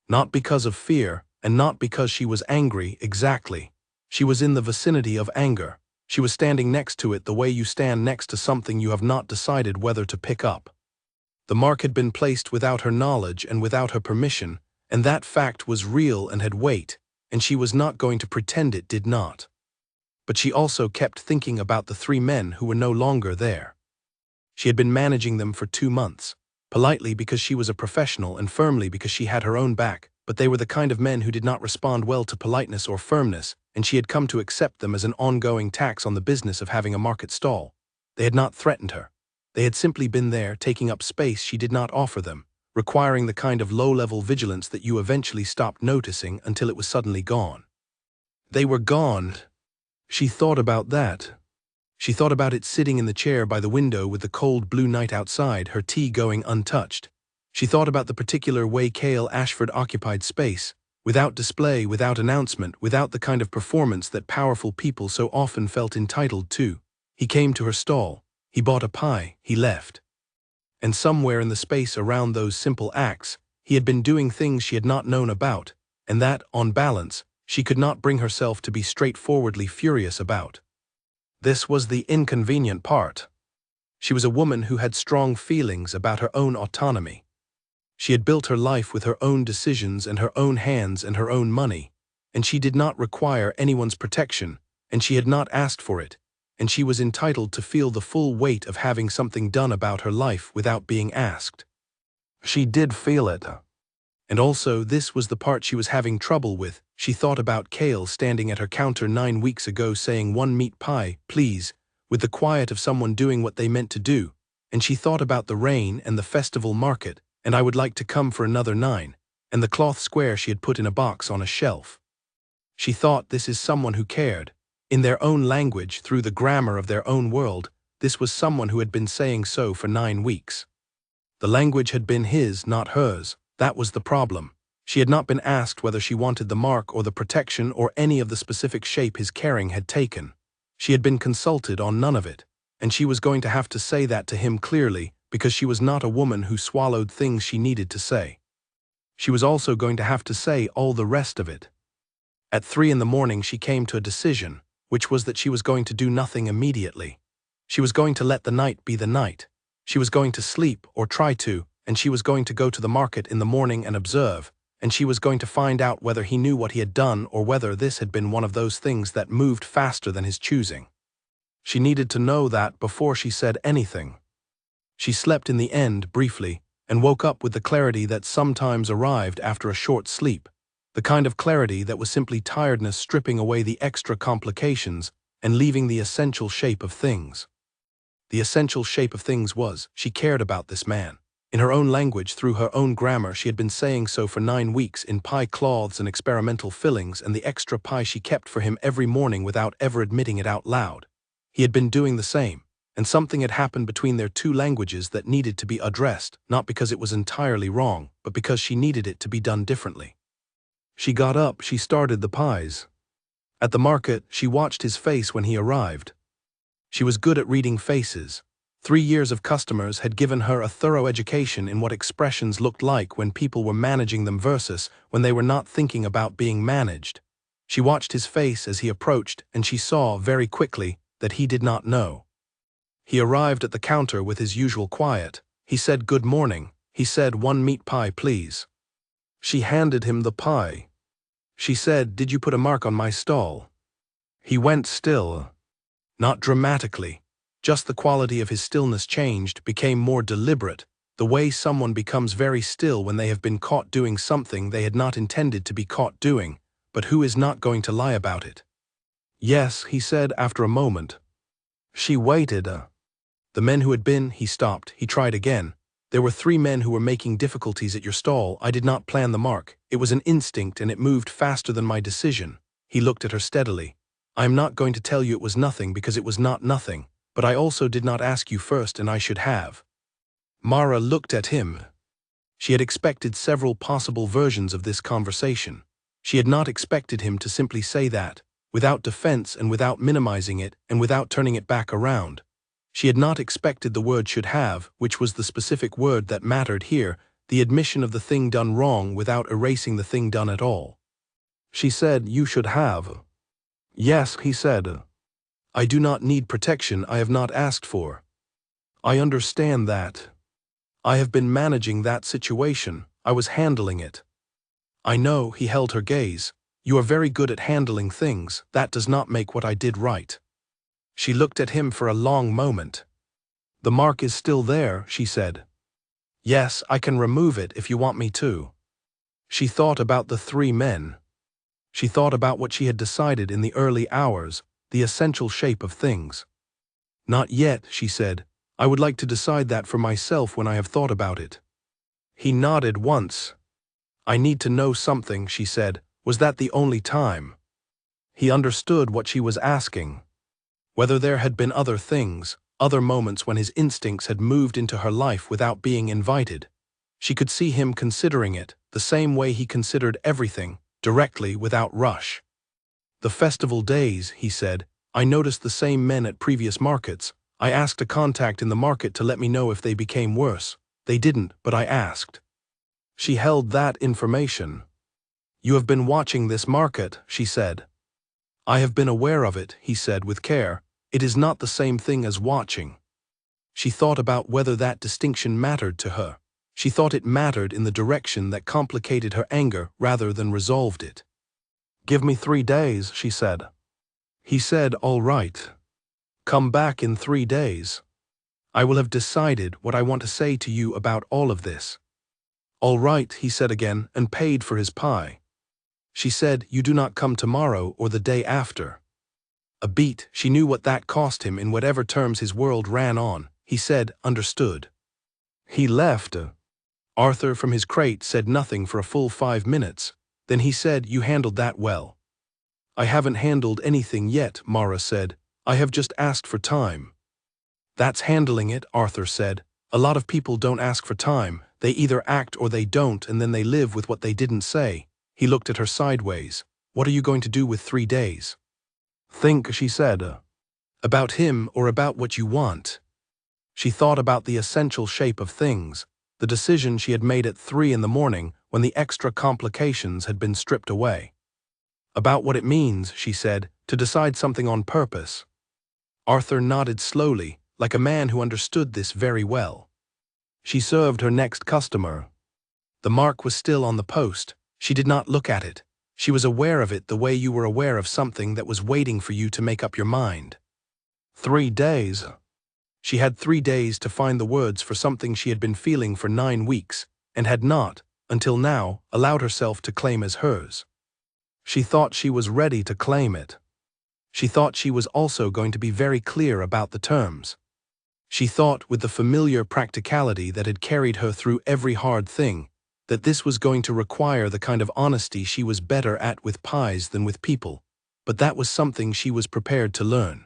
Not because of fear, and not because she was angry exactly. She was in the vicinity of anger. She was standing next to it the way you stand next to something you have not decided whether to pick up. The mark had been placed without her knowledge and without her permission, and that fact was real and had weight, and she was not going to pretend it did not. But she also kept thinking about the 3 men who were no longer there. She had been managing them for 2 months, politely because she was a professional and firmly because she had her own back, but they were the kind of men who did not respond well to politeness or firmness, and she had come to accept them as an ongoing tax on the business of having a market stall. They had not threatened her. They had simply been there, taking up space she did not offer them, requiring the kind of low-level vigilance that you eventually stopped noticing until it was suddenly gone. They were gone. She thought about that. She thought about it sitting in the chair by the window with the cold blue night outside, her tea going untouched. She thought about the particular way Cale Ashford occupied space, without display, without announcement, without the kind of performance that powerful people so often felt entitled to. He came to her stall. He bought a pie. He left. And somewhere in the space around those simple acts, he had been doing things she had not known about, and that, on balance, she could not bring herself to be straightforwardly furious about. This was the inconvenient part. She was a woman who had strong feelings about her own autonomy. She had built her life with her own decisions and her own hands and her own money, and she did not require anyone's protection, and she had not asked for it, and she was entitled to feel the full weight of having something done about her life without being asked. She did feel it. And also, this was the part she was having trouble with. She thought about Cale standing at her counter 9 weeks ago saying 1 meat pie, please, with the quiet of someone doing what they meant to do, and she thought about the rain and the festival market, and I would like to come for another 9, and the cloth square she had put in a box on a shelf. She thought, this is someone who cared. In their own language, through the grammar of their own world, this was someone who had been saying so for 9 weeks. The language had been his, not hers. That was the problem. She had not been asked whether she wanted the mark or the protection or any of the specific shape his caring had taken. She had been consulted on none of it, and she was going to have to say that to him clearly because she was not a woman who swallowed things she needed to say. She was also going to have to say all the rest of it. At 3 in the morning she came to a decision, which was that she was going to do nothing immediately. She was going to let the night be the night. She was going to sleep, or try to, and she was going to go to the market in the morning and observe, and she was going to find out whether he knew what he had done or whether this had been one of those things that moved faster than his choosing. She needed to know that before she said anything. She slept in the end, briefly, and woke up with the clarity that sometimes arrived after a short sleep, the kind of clarity that was simply tiredness stripping away the extra complications and leaving the essential shape of things. The essential shape of things was, she cared about this man. In her own language, through her own grammar, she had been saying so for 9 weeks in pie cloths and experimental fillings and the extra pie she kept for him every morning without ever admitting it out loud. He had been doing the same, and something had happened between their 2 languages that needed to be addressed, not because it was entirely wrong, but because she needed it to be done differently. She got up, she started the pies. At the market, she watched his face when he arrived. She was good at reading faces. 3 years of customers had given her a thorough education in what expressions looked like when people were managing them versus when they were not thinking about being managed. She watched his face as he approached, and she saw, very quickly, that he did not know. He arrived at the counter with his usual quiet. He said, "Good morning." He said, "1 meat pie, please." She handed him the pie. She said, "Did you put a mark on my stall?" He went still. Not dramatically. Just the quality of his stillness changed, became more deliberate, The way someone becomes very still when they have been caught doing something they had not intended to be caught doing, but who is not going to lie about it. Yes, he said after a moment. She waited. The men who had been, he stopped, he tried again. There were 3 men who were making difficulties at your stall. I did not plan the mark. It was an instinct and it moved faster than my decision. He looked at her steadily. I am not going to tell you it was nothing because it was not nothing, but I also did not ask you first and I should have. Mara looked at him. She had expected several possible versions of this conversation. She had not expected him to simply say that, without defense and without minimizing it and without turning it back around. She had not expected the word should have, which was the specific word that mattered here, the admission of the thing done wrong without erasing the thing done at all. She said, you should have. Yes, he said. I do not need protection I have not asked for. I understand that. I have been managing that situation. I was handling it. I know, he held her gaze. You are very good at handling things. That does not make what I did right. She looked at him for a long moment. The mark is still there, she said. Yes, I can remove it if you want me to. She thought about the 3 men. She thought about what she had decided in the early hours, the essential shape of things. Not yet, she said. I would like to decide that for myself when I have thought about it. He nodded once. I need to know something, she said. Was that the only time? He understood what she was asking. Whether there had been other things, other moments when his instincts had moved into her life without being invited. She could see him considering it, the same way he considered everything, directly, without rush. The festival days, he said, I noticed the same men at previous markets. I asked a contact in the market to let me know if they became worse. They didn't, but I asked. She held that information. You have been watching this market, she said. I have been aware of it, he said with care. It is not the same thing as watching. She thought about whether that distinction mattered to her. She thought it mattered in the direction that complicated her anger rather than resolved it. Give me 3 days, she said. He said, all right. Come back in 3 days. I will have decided what I want to say to you about all of this. All right, he said again, and paid for his pie. She said, you do not come tomorrow or the day after. A beat, she knew what that cost him in whatever terms his world ran on. He said, understood. He left. Arthur from his crate said nothing for a full 5 minutes. Then he said, you handled that well. I haven't handled anything yet, Mara said. I have just asked for time. That's handling it, Arthur said. A lot of people don't ask for time. They either act or they don't, and then they live with what they didn't say. He looked at her sideways. What are you going to do with 3 days? Think, she said. About him or about what you want. She thought about the essential shape of things, the decision she had made at 3 in the morning when the extra complications had been stripped away. About what it means, she said, to decide something on purpose. Arthur nodded slowly, like a man who understood this very well. She served her next customer. The mark was still on the post. She did not look at it. She was aware of it the way you were aware of something that was waiting for you to make up your mind. 3 days. She had 3 days to find the words for something she had been feeling for 9 weeks, and had not, until now, allowed herself to claim as hers. She thought she was ready to claim it. She thought she was also going to be very clear about the terms. She thought, with the familiar practicality that had carried her through every hard thing, that this was going to require the kind of honesty she was better at with pies than with people, but that was something she was prepared to learn.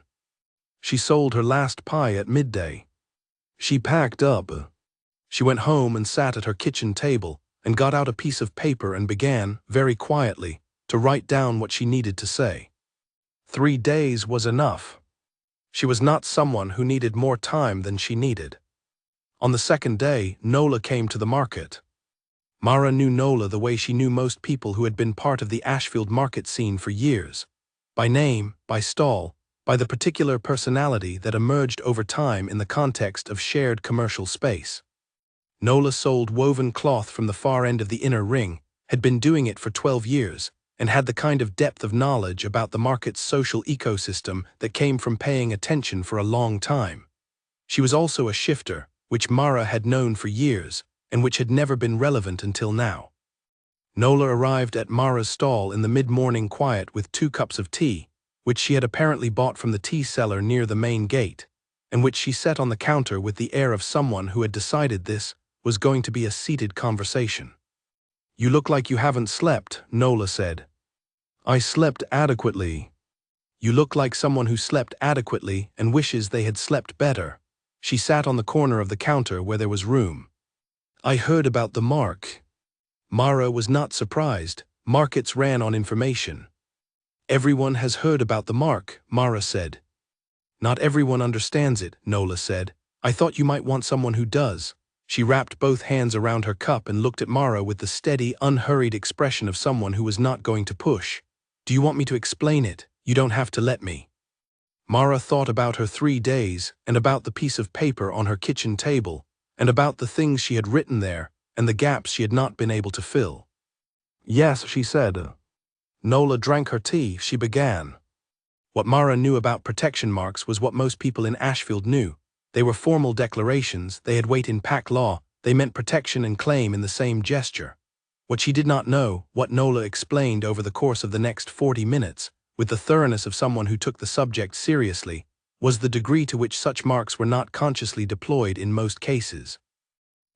She sold her last pie at midday. She packed up. She went home and sat at her kitchen table and got out a piece of paper and began, very quietly, to write down what she needed to say. 3 days was enough. She was not someone who needed more time than she needed. On the 2nd day, Nola came to the market. Mara knew Nola the way she knew most people who had been part of the Ashfield market scene for years. By name, by stall, by the particular personality that emerged over time in the context of shared commercial space. Nola sold woven cloth from the far end of the inner ring, had been doing it for 12 years, and had the kind of depth of knowledge about the market's social ecosystem that came from paying attention for a long time. She was also a shifter, which Mara had known for years, and which had never been relevant until now. Nola arrived at Mara's stall in the mid-morning quiet with 2 cups of tea, which she had apparently bought from the tea cellar near the main gate, and which she set on the counter with the air of someone who had decided this was going to be a seated conversation. "You look like you haven't slept," Nola said. "I slept adequately." "You look like someone who slept adequately and wishes they had slept better." She sat on the corner of the counter where there was room. "I heard about the mark." Mara was not surprised. Markets ran on information. "Everyone has heard about the mark," Mara said. "Not everyone understands it," Nola said. "I thought you might want someone who does." She wrapped both hands around her cup and looked at Mara with the steady, unhurried expression of someone who was not going to push. "Do you want me to explain it? You don't have to let me." Mara thought about her 3 days, and about the piece of paper on her kitchen table, and about the things she had written there, and the gaps she had not been able to fill. "Yes," she said. Nola drank her tea. She began. What Mara knew about protection marks was what most people in Ashfield knew. They were formal declarations, they had weight in pack law, they meant protection and claim in the same gesture. What she did not know, what Nola explained over the course of the next 40 minutes, with the thoroughness of someone who took the subject seriously, was the degree to which such marks were not consciously deployed in most cases.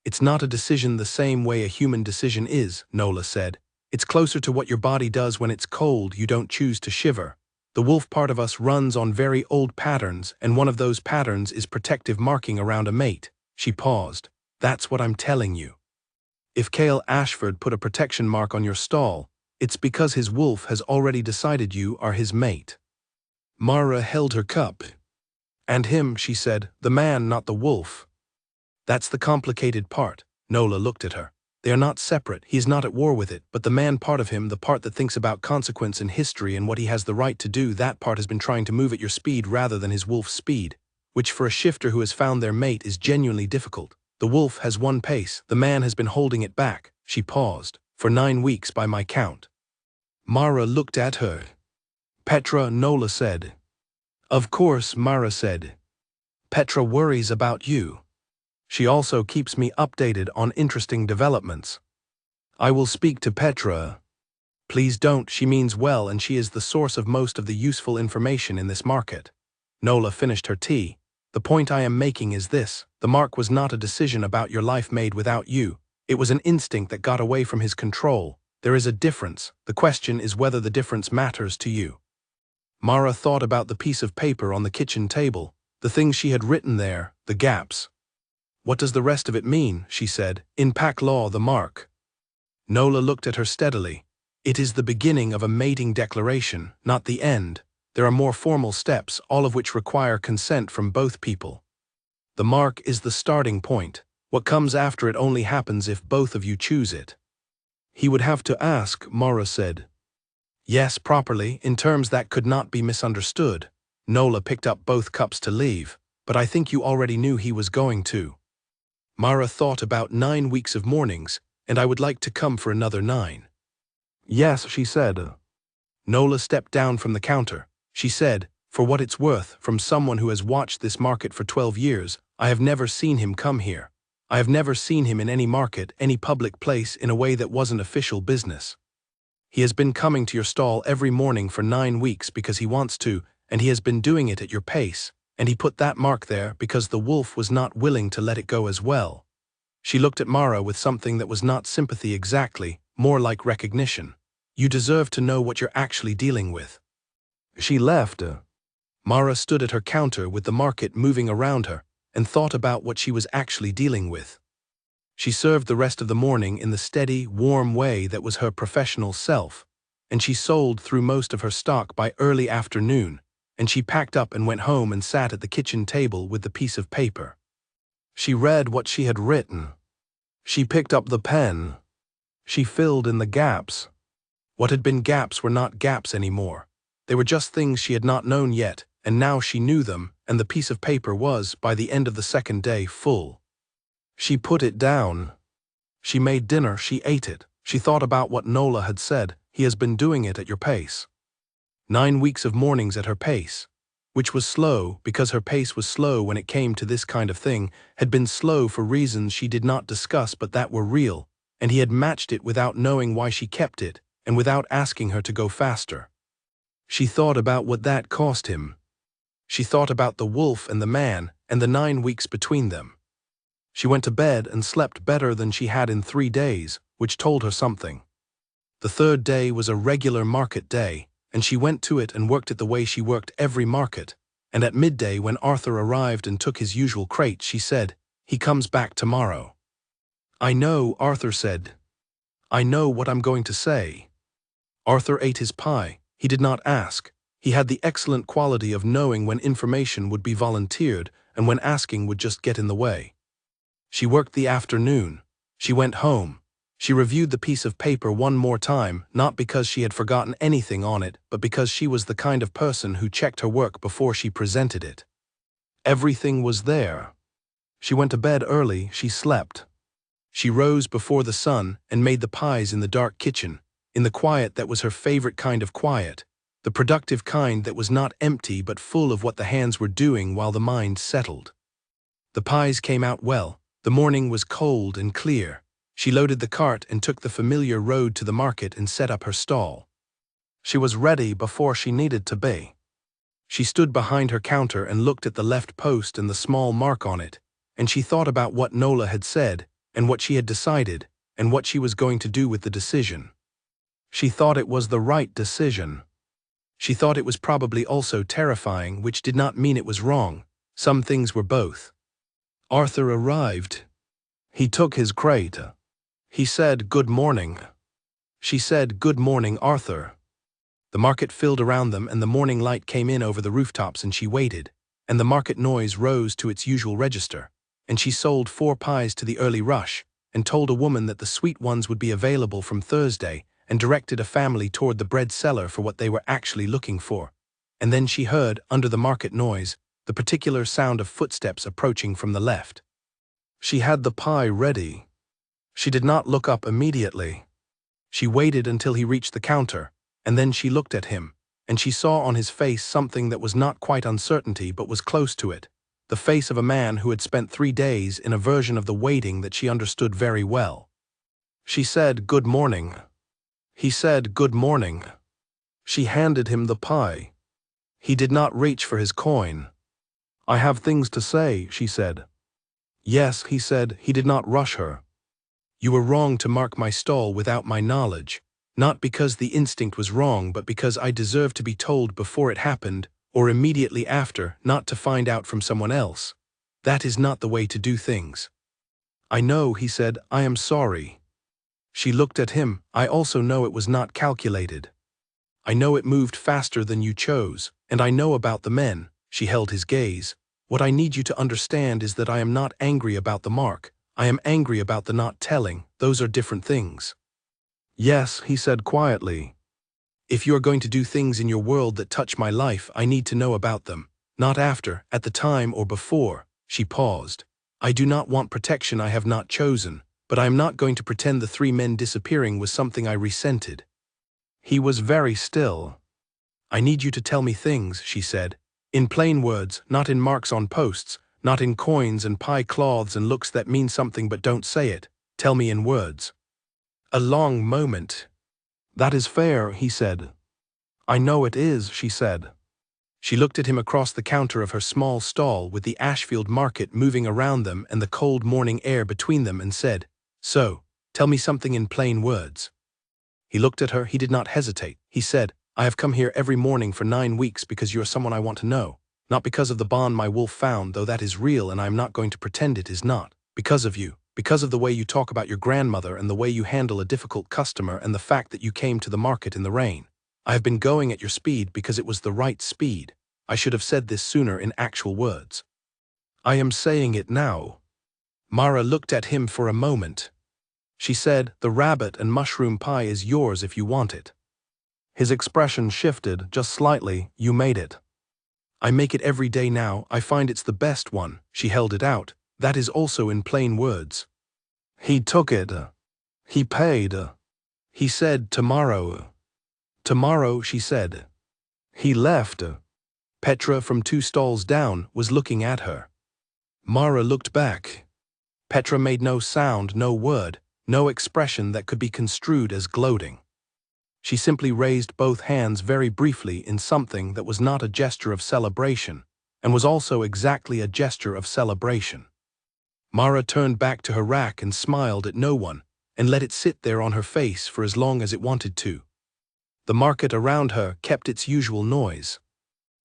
"It's not a decision the same way a human decision is," Nola said. "It's closer to what your body does when it's cold. You don't choose to shiver. The wolf part of us runs on very old patterns, and one of those patterns is protective marking around a mate." She paused. "That's what I'm telling you. If Cale Ashford put a protection mark on your stall, it's because his wolf has already decided you are his mate." Mara held her cup. "And him," she said, "the man, not the wolf." "That's the complicated part." Nola looked at her. "They are not separate. He is not at war with it, but the man part of him, the part that thinks about consequence and history and what he has the right to do, that part has been trying to move at your speed rather than his wolf's speed, which for a shifter who has found their mate is genuinely difficult. The wolf has one pace, the man has been holding it back." She paused. "For 9 weeks by my count." Mara looked at her. "Petra," Nola said. "Of course," Mara said. "Petra worries about you. She also keeps me updated on interesting developments." "I will speak to Petra." "Please don't. She means well and she is the source of most of the useful information in this market." Nola finished her tea. "The point I am making is this. The mark was not a decision about your life made without you. It was an instinct that got away from his control. There is a difference. The question is whether the difference matters to you." Mara thought about the piece of paper on the kitchen table, the things she had written there, the gaps. "What does the rest of it mean?" she said. "In pack law, the mark." Nola looked at her steadily. "It is the beginning of a mating declaration, not the end. There are more formal steps, all of which require consent from both people. The mark is the starting point. What comes after it only happens if both of you choose it." "He would have to ask," Mara said. "Yes, properly, in terms that could not be misunderstood." Nola picked up both cups to leave. "But I think you already knew he was going to." Mara thought about 9 weeks of mornings, "And I would like to come for another 9. "Yes," she said. Nola stepped down from the counter. She said, "For what it's worth, from someone who has watched this market for 12 years, I have never seen him come here. I have never seen him in any market, any public place, in a way that wasn't official business. He has been coming to your stall every morning for 9 weeks because he wants to, and he has been doing it at your pace, and he put that mark there because the wolf was not willing to let it go as well." She looked at Mara with something that was not sympathy exactly, more like recognition. "You deserve to know what you're actually dealing with." She left. Mara stood at her counter with the market moving around her, and thought about what she was actually dealing with. She served the rest of the morning in the steady, warm way that was her professional self, and she sold through most of her stock by early afternoon, and she packed up and went home and sat at the kitchen table with the piece of paper. She read what she had written. She picked up the pen. She filled in the gaps. What had been gaps were not gaps anymore. They were just things she had not known yet, and now she knew them, and the piece of paper was, by the end of the second day, full. She put it down. She made dinner, she ate it. She thought about what Nola had said. "He has been doing it at your pace." 9 weeks of mornings at her pace. which was slow because her pace was slow when it came to this kind of thing, had been slow for reasons she did not discuss but that were real, and he had matched it without knowing why she kept it, and without asking her to go faster. She thought about what that cost him. She thought about the wolf and the man, and the 9 weeks between them. She went to bed and slept better than she had in 3 days, which told her something. The third day was a regular market day, and she went to it and worked it the way she worked every market, and at midday when Arthur arrived and took his usual crate, she said, "He comes back tomorrow." "I know," Arthur said. "I know what I'm going to say." Arthur ate his pie. He did not ask. He had the excellent quality of knowing when information would be volunteered and when asking would just get in the way. She worked the afternoon. She went home. She reviewed the piece of paper one more time, not because she had forgotten anything on it, but because she was the kind of person who checked her work before she presented it. Everything was there. She went to bed early, she slept. She rose before the sun and made the pies in the dark kitchen, in the quiet that was her favorite kind of quiet, the productive kind that was not empty but full of what the hands were doing while the mind settled. The pies came out well. The morning was cold and clear. She loaded the cart and took the familiar road to the market and set up her stall. She was ready before she needed to be. She stood behind her counter and looked at the left post and the small mark on it, and she thought about what Nola had said, and what she had decided, and what she was going to do with the decision. She thought it was the right decision. She thought it was probably also terrifying, which did not mean it was wrong. Some things were both. Arthur arrived. He took his crate. He said, "Good morning." She said, "Good morning, Arthur." The market filled around them and the morning light came in over the rooftops and she waited, and the market noise rose to its usual register, and she sold 4 pies to the early rush, and told a woman that the sweet ones would be available from Thursday, and directed a family toward the bread cellar for what they were actually looking for. And then she heard, under the market noise, the particular sound of footsteps approaching from the left. She had the pie ready. She did not look up immediately. She waited until he reached the counter, and then she looked at him, and she saw on his face something that was not quite uncertainty but was close to it, the face of a man who had spent 3 days in a version of the waiting that she understood very well. She said, "Good morning." He said, "Good morning." She handed him the pie. He did not reach for his coin. "I have things to say," she said. "Yes," he said. He did not rush her. "You were wrong to mark my stall without my knowledge, not because the instinct was wrong but because I deserved to be told before it happened, or immediately after, not to find out from someone else. That is not the way to do things." "I know," he said. "I am sorry." She looked at him. "I also know it was not calculated. I know it moved faster than you chose, and I know about the men." She held his gaze. "What I need you to understand is that I am not angry about the mark. I am angry about the not telling. Those are different things." "Yes," he said quietly. "If you are going to do things in your world that touch my life, I need to know about them. Not after, at the time, or before." She paused. "I do not want protection I have not chosen, but I am not going to pretend the 3 men disappearing was something I resented." He was very still. "I need you to tell me things," she said. "In plain words, not in marks on posts, not in coins and pie cloths and looks that mean something but don't say it. Tell me in words." A long moment. "That is fair," he said. "I know it is," she said. She looked at him across the counter of her small stall with the Ashfield market moving around them and the cold morning air between them and said, "So, tell me something in plain words." He looked at her. He did not hesitate. He said, "I have come here every morning for 9 weeks because you are someone I want to know. Not because of the bond my wolf found, though that is real and I am not going to pretend it is not. Because of you. Because of the way you talk about your grandmother and the way you handle a difficult customer and the fact that you came to the market in the rain. I have been going at your speed because it was the right speed. I should have said this sooner in actual words. I am saying it now." Mara looked at him for a moment. She said, "The rabbit and mushroom pie is yours if you want it." His expression shifted just slightly. "You made it." "I make it every day now. I find it's the best one." She held it out. "That is also in plain words." He took it. He paid. He said, "Tomorrow." "Tomorrow," she said. He left. Petra from 2 stalls down was looking at her. Mara looked back. Petra made no sound, no word, no expression that could be construed as gloating. She simply raised both hands very briefly in something that was not a gesture of celebration, and was also exactly a gesture of celebration. Mara turned back to her rack and smiled at no one, and let it sit there on her face for as long as it wanted to. The market around her kept its usual noise.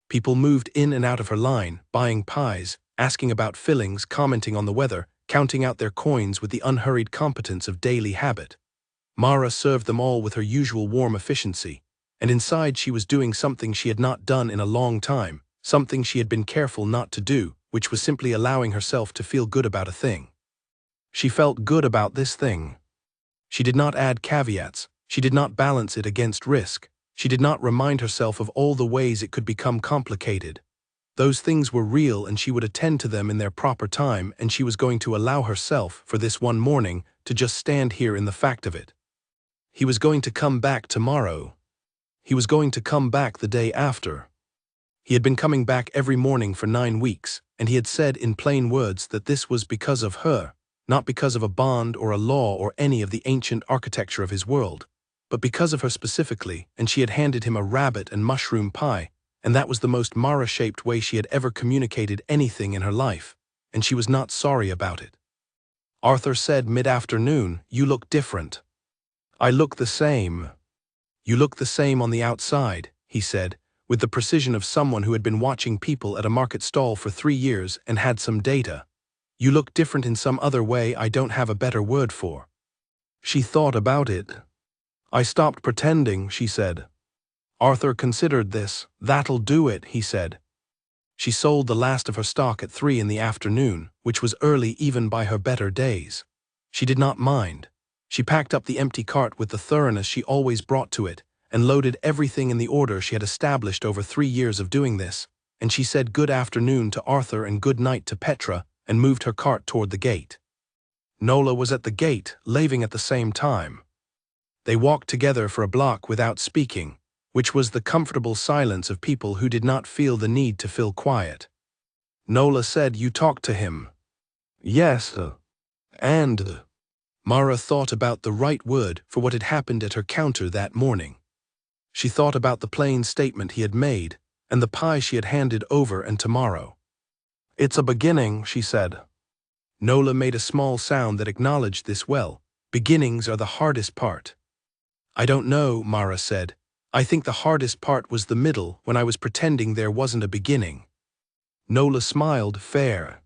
People moved in and out of her line, buying pies, asking about fillings, commenting on the weather, counting out their coins with the unhurried competence of daily habit. Mara served them all with her usual warm efficiency, and inside she was doing something she had not done in a long time, something she had been careful not to do, which was simply allowing herself to feel good about a thing. She felt good about this thing. She did not add caveats, she did not balance it against risk, she did not remind herself of all the ways it could become complicated. Those things were real and she would attend to them in their proper time, and she was going to allow herself, for this one morning, to just stand here in the fact of it. He was going to come back tomorrow. He was going to come back the day after. He had been coming back every morning for 9 weeks, and he had said in plain words that this was because of her, not because of a bond or a law or any of the ancient architecture of his world, but because of her specifically, and she had handed him a rabbit and mushroom pie, and that was the most Mara-shaped way she had ever communicated anything in her life, and she was not sorry about it. Arthur said mid-afternoon, "You look different." "I look the same." "You look the same on the outside," he said, with the precision of someone who had been watching people at a market stall for 3 years and had some data. "You look different in some other way I don't have a better word for." She thought about it. "I stopped pretending," she said. Arthur considered this. "That'll do it," he said. She sold the last of her stock at 3 in the afternoon, which was early even by her better days. She did not mind. She packed up the empty cart with the thoroughness she always brought to it, and loaded everything in the order she had established over 3 years of doing this, and she said good afternoon to Arthur and good night to Petra, and moved her cart toward the gate. Nola was at the gate, leaving at the same time. They walked together for a block without speaking, which was the comfortable silence of people who did not feel the need to fill quiet. Nola said, "You talked to him?" "Yes, and—" Mara thought about the right word for what had happened at her counter that morning. She thought about the plain statement he had made, and the pie she had handed over and tomorrow. "It's a beginning," she said. Nola made a small sound that acknowledged this well. "Beginnings are the hardest part." "I don't know," Mara said. "I think the hardest part was the middle, when I was pretending there wasn't a beginning." Nola smiled, "Fair."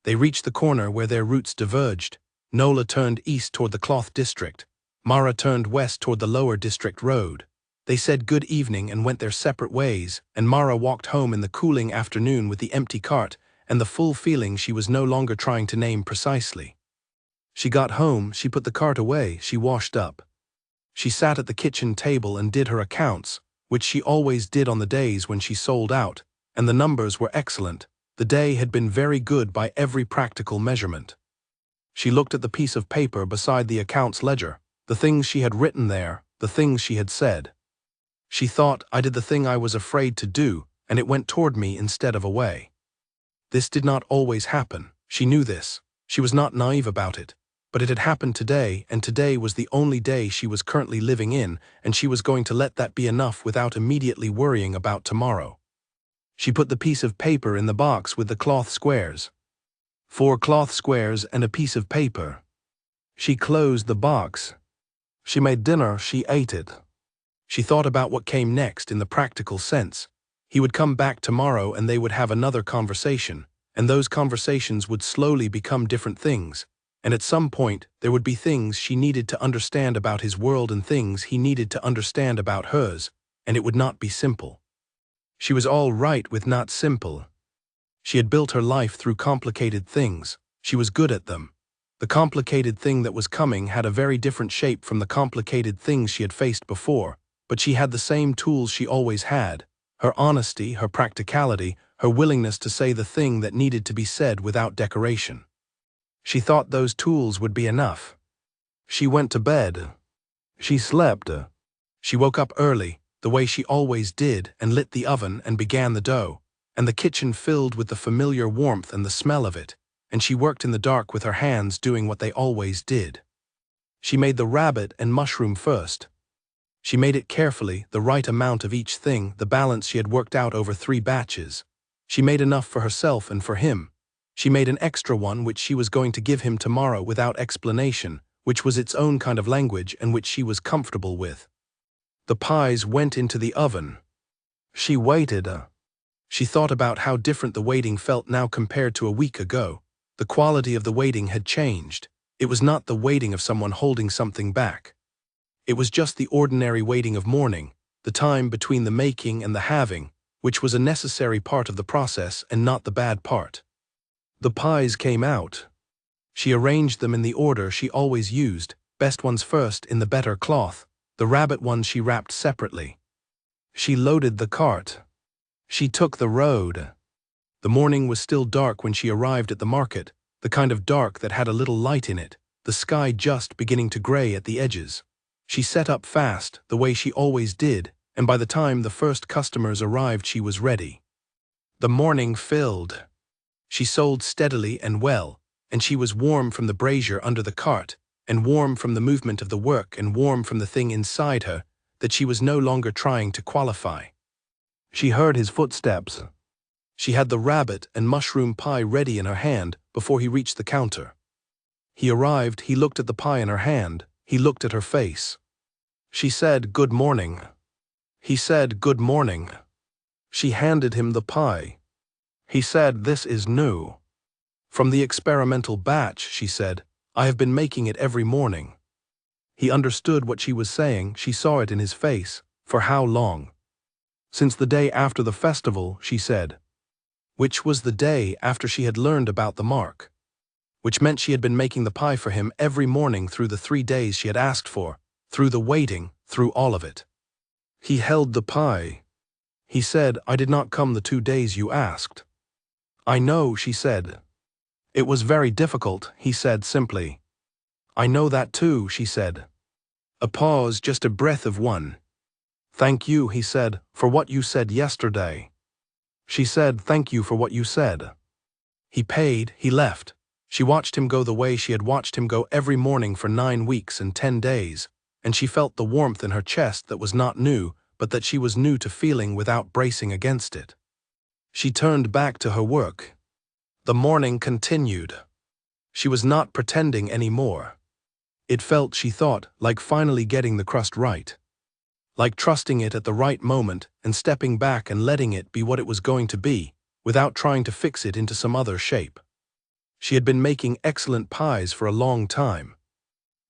They reached the corner where their routes diverged. Nola turned east toward the cloth district. Mara turned west toward the lower district road. They said good evening and went their separate ways, and Mara walked home in the cooling afternoon with the empty cart and the full feeling she was no longer trying to name precisely. She got home, she put the cart away, she washed up. She sat at the kitchen table and did her accounts, which she always did on the days when she sold out, and the numbers were excellent. The day had been very good by every practical measurement. She looked at the piece of paper beside the accounts ledger, the things she had written there, the things she had said. She thought, "I did the thing I was afraid to do, and it went toward me instead of away." This did not always happen. She knew this. She was not naive about it. But it had happened today, and today was the only day she was currently living in, and she was going to let that be enough without immediately worrying about tomorrow. She put the piece of paper in the box with the cloth squares. 4 cloth squares and a piece of paper. She closed the box. She made dinner, she ate it. She thought about what came next in the practical sense. He would come back tomorrow and they would have another conversation, and those conversations would slowly become different things, and at some point there would be things she needed to understand about his world and things he needed to understand about hers, and it would not be simple. She was all right with not simple. She had built her life through complicated things. She was good at them. The complicated thing that was coming had a very different shape from the complicated things she had faced before, but she had the same tools she always had: her honesty, her practicality, her willingness to say the thing that needed to be said without decoration. She thought those tools would be enough. She went to bed. She slept. She woke up early, the way she always did, and lit the oven and began the dough, and the kitchen filled with the familiar warmth and the smell of it, and she worked in the dark with her hands doing what they always did. She made the rabbit and mushroom first. She made it carefully, the right amount of each thing, the balance she had worked out over 3 batches. She made enough for herself and for him. She made an extra one which she was going to give him tomorrow without explanation, which was its own kind of language and which she was comfortable with. The pies went into the oven. She waited. She thought about how different the waiting felt now compared to a week ago. The quality of the waiting had changed. It was not the waiting of someone holding something back. It was just the ordinary waiting of mourning, the time between the making and the having, which was a necessary part of the process and not the bad part. The pies came out. She arranged them in the order she always used, best ones first in the better cloth, the rabbit ones she wrapped separately. She loaded the cart. She took the road. The morning was still dark when she arrived at the market, the kind of dark that had a little light in it, the sky just beginning to gray at the edges. She set up fast, the way she always did, and by the time the first customers arrived she was ready. The morning filled. She sold steadily and well, and she was warm from the brazier under the cart, and warm from the movement of the work, and warm from the thing inside her, that she was no longer trying to qualify. She heard his footsteps. She had the rabbit and mushroom pie ready in her hand before he reached the counter. He arrived, he looked at the pie in her hand, he looked at her face. She said, "Good morning." He said, "Good morning." She handed him the pie. He said, "This is new." "From the experimental batch," she said. "I have been making it every morning." He understood what she was saying, she saw it in his face. "For how long?" "Since the day after the festival," she said. Which was the day after she had learned about the mark. Which meant she had been making the pie for him every morning through the 3 days she had asked for, through the waiting, through all of it. He held the pie. He said, "I did not come the 2 days you asked." "I know," she said. "It was very difficult," he said simply. "I know that too," she said. A pause, just a breath of one. "Thank you," he said, "for what you said yesterday." She said, "Thank you for what you said." He paid, he left. She watched him go the way she had watched him go every morning for 9 weeks and 10 days, and she felt the warmth in her chest that was not new, but that she was new to feeling without bracing against it. She turned back to her work. The morning continued. She was not pretending anymore. It felt, she thought, like finally getting the crust right. Like trusting it at the right moment and stepping back and letting it be what it was going to be, without trying to fix it into some other shape. She had been making excellent pies for a long time.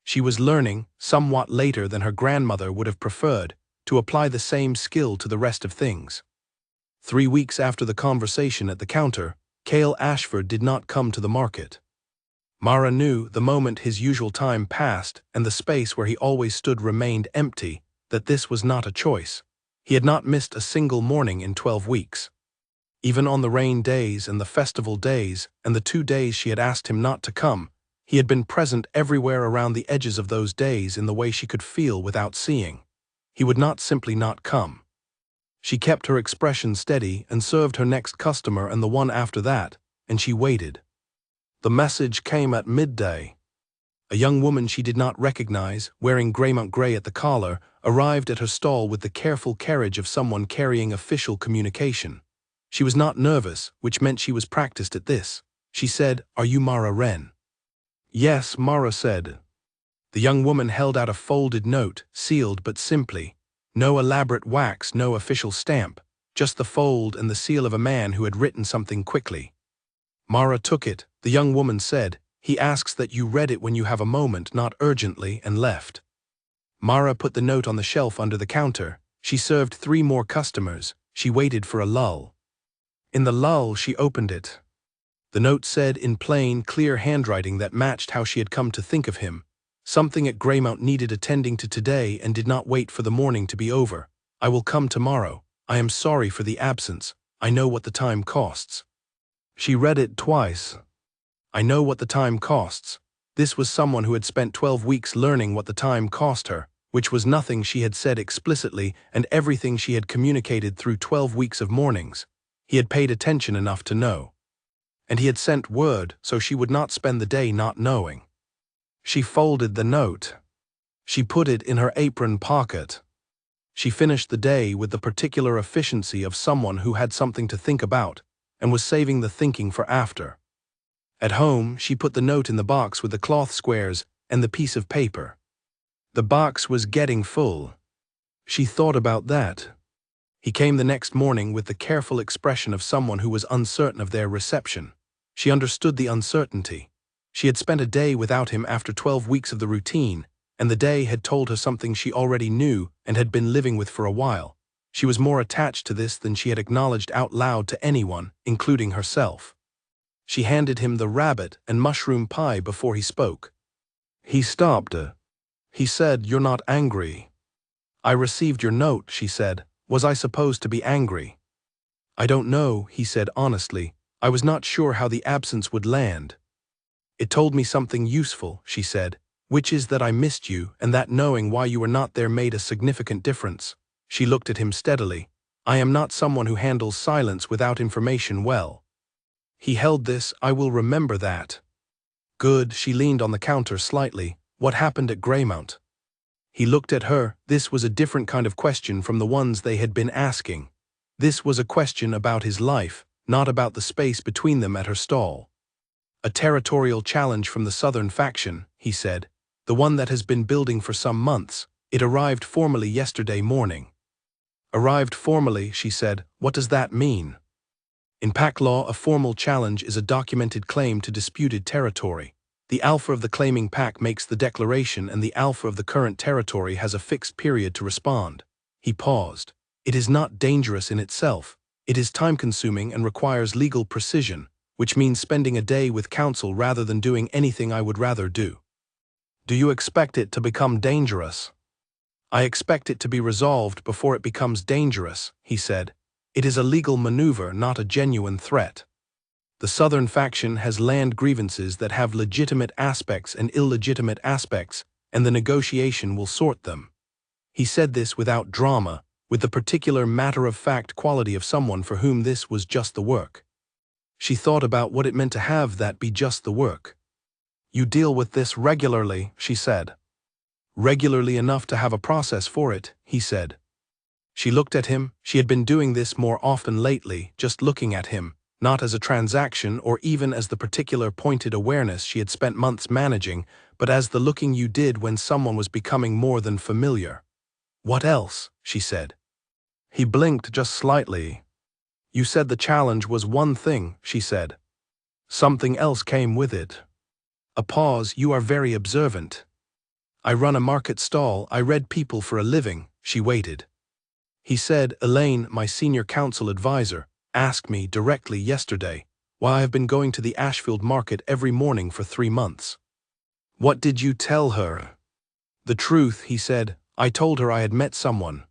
She was learning, somewhat later than her grandmother would have preferred, to apply the same skill to the rest of things. 3 weeks after the conversation at the counter, Cale Ashford did not come to the market. Mara knew, the moment his usual time passed and the space where he always stood remained empty, that this was not a choice. He had not missed a single morning in 12 weeks. Even on the rain days and the festival days and the 2 days she had asked him not to come, he had been present everywhere around the edges of those days in the way she could feel without seeing. He would not simply not come. She kept her expression steady and served her next customer and the one after that, and she waited. The message came at midday. A young woman she did not recognize, wearing Greymount Grey at the collar, arrived at her stall with the careful carriage of someone carrying official communication. She was not nervous, which meant she was practiced at this. She said, "Are you Mara Wren?" "Yes," Mara said. The young woman held out a folded note, sealed but simply. No elaborate wax, no official stamp, just the fold and the seal of a man who had written something quickly. Mara took it. The young woman said, "He asks that you read it when you have a moment, not urgently," and left. Mara put the note on the shelf under the counter. She served 3 more customers. She waited for a lull. In the lull, she opened it. The note said in plain, clear handwriting that matched how she had come to think of him, "Something at Greymount needed attending to today and did not wait for the morning to be over. I will come tomorrow. I am sorry for the absence. I know what the time costs." She read it twice. I know what the time costs. This was someone who had spent 12 weeks learning what the time cost her, which was nothing she had said explicitly and everything she had communicated through 12 weeks of mornings. He had paid attention enough to know. And he had sent word so she would not spend the day not knowing. She folded the note. She put it in her apron pocket. She finished the day with the particular efficiency of someone who had something to think about and was saving the thinking for after. At home, she put the note in the box with the cloth squares and the piece of paper. The box was getting full. She thought about that. He came the next morning with the careful expression of someone who was uncertain of their reception. She understood the uncertainty. She had spent a day without him after 12 weeks of the routine, and the day had told her something she already knew and had been living with for a while. She was more attached to this than she had acknowledged out loud to anyone, including herself. She handed him the rabbit and mushroom pie before he spoke. He stopped. He said, "You're not angry." "I received your note," she said. "Was I supposed to be angry?" "I don't know," he said honestly. "I was not sure how the absence would land." "It told me something useful," she said, "which is that I missed you and that knowing why you were not there made a significant difference." She looked at him steadily. "I am not someone who handles silence without information well." He held this. "I will remember that." "Good." She leaned on the counter slightly. "What happened at Greymount?" He looked at her. This was a different kind of question from the ones they had been asking. This was a question about his life, not about the space between them at her stall. "A territorial challenge from the Southern faction," he said. "The one that has been building for some months. It arrived formally yesterday morning." "Arrived formally," she said. "What does that mean?" In pack law, a formal challenge is a documented claim to disputed territory. The alpha of the claiming pack makes the declaration and the alpha of the current territory has a fixed period to respond. He paused. "It is not dangerous in itself. It is time-consuming and requires legal precision, which means spending a day with counsel rather than doing anything I would rather do." "Do you expect it to become dangerous?" "I expect it to be resolved before it becomes dangerous," he said. "It is a legal maneuver, not a genuine threat. The Southern faction has land grievances that have legitimate aspects and illegitimate aspects, and the negotiation will sort them." He said this without drama, with the particular matter-of-fact quality of someone for whom this was just the work. She thought about what it meant to have that be just the work. "You deal with this regularly," she said. "Regularly enough to have a process for it," he said. She looked at him. She had been doing this more often lately, just looking at him, not as a transaction or even as the particular pointed awareness she had spent months managing, but as the looking you did when someone was becoming more than familiar. "What else?" she said. He blinked just slightly. "You said the challenge was one thing," she said. "Something else came with it." A pause. "You are very observant." "I run a market stall. I read people for a living." She waited. He said, "Elaine, my senior counsel advisor, asked me directly yesterday why I have been going to the Ashfield market every morning for 3 months." "What did you tell her?" "The truth," he said. "I told her I had met someone."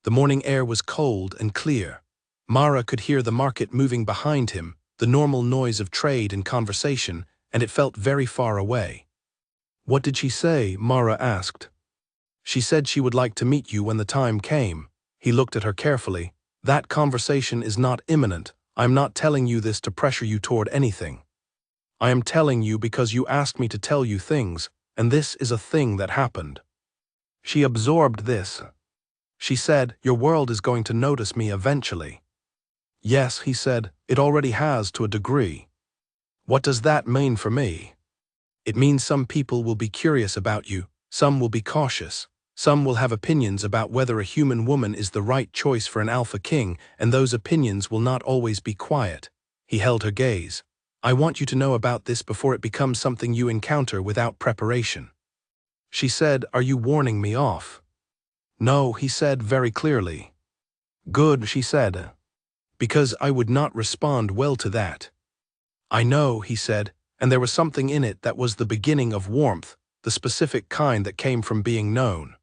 The morning air was cold and clear. Mara could hear the market moving behind him, the normal noise of trade and conversation, and it felt very far away. "What did she say?" Mara asked. "She said she would like to meet you when the time came." He looked at her carefully. "That conversation is not imminent. I am not telling you this to pressure you toward anything. I am telling you because you asked me to tell you things, and this is a thing that happened." She absorbed this. She said, "Your world is going to notice me eventually." "Yes," he said, "it already has to a degree." "What does that mean for me?" "It means some people will be curious about you, some will be cautious. Some will have opinions about whether a human woman is the right choice for an alpha king, and those opinions will not always be quiet." He held her gaze. "I want you to know about this before it becomes something you encounter without preparation." She said, "Are you warning me off?" "No," he said very clearly. "Good," she said. "Because I would not respond well to that." "I know," he said, and there was something in it that was the beginning of warmth, the specific kind that came from being known.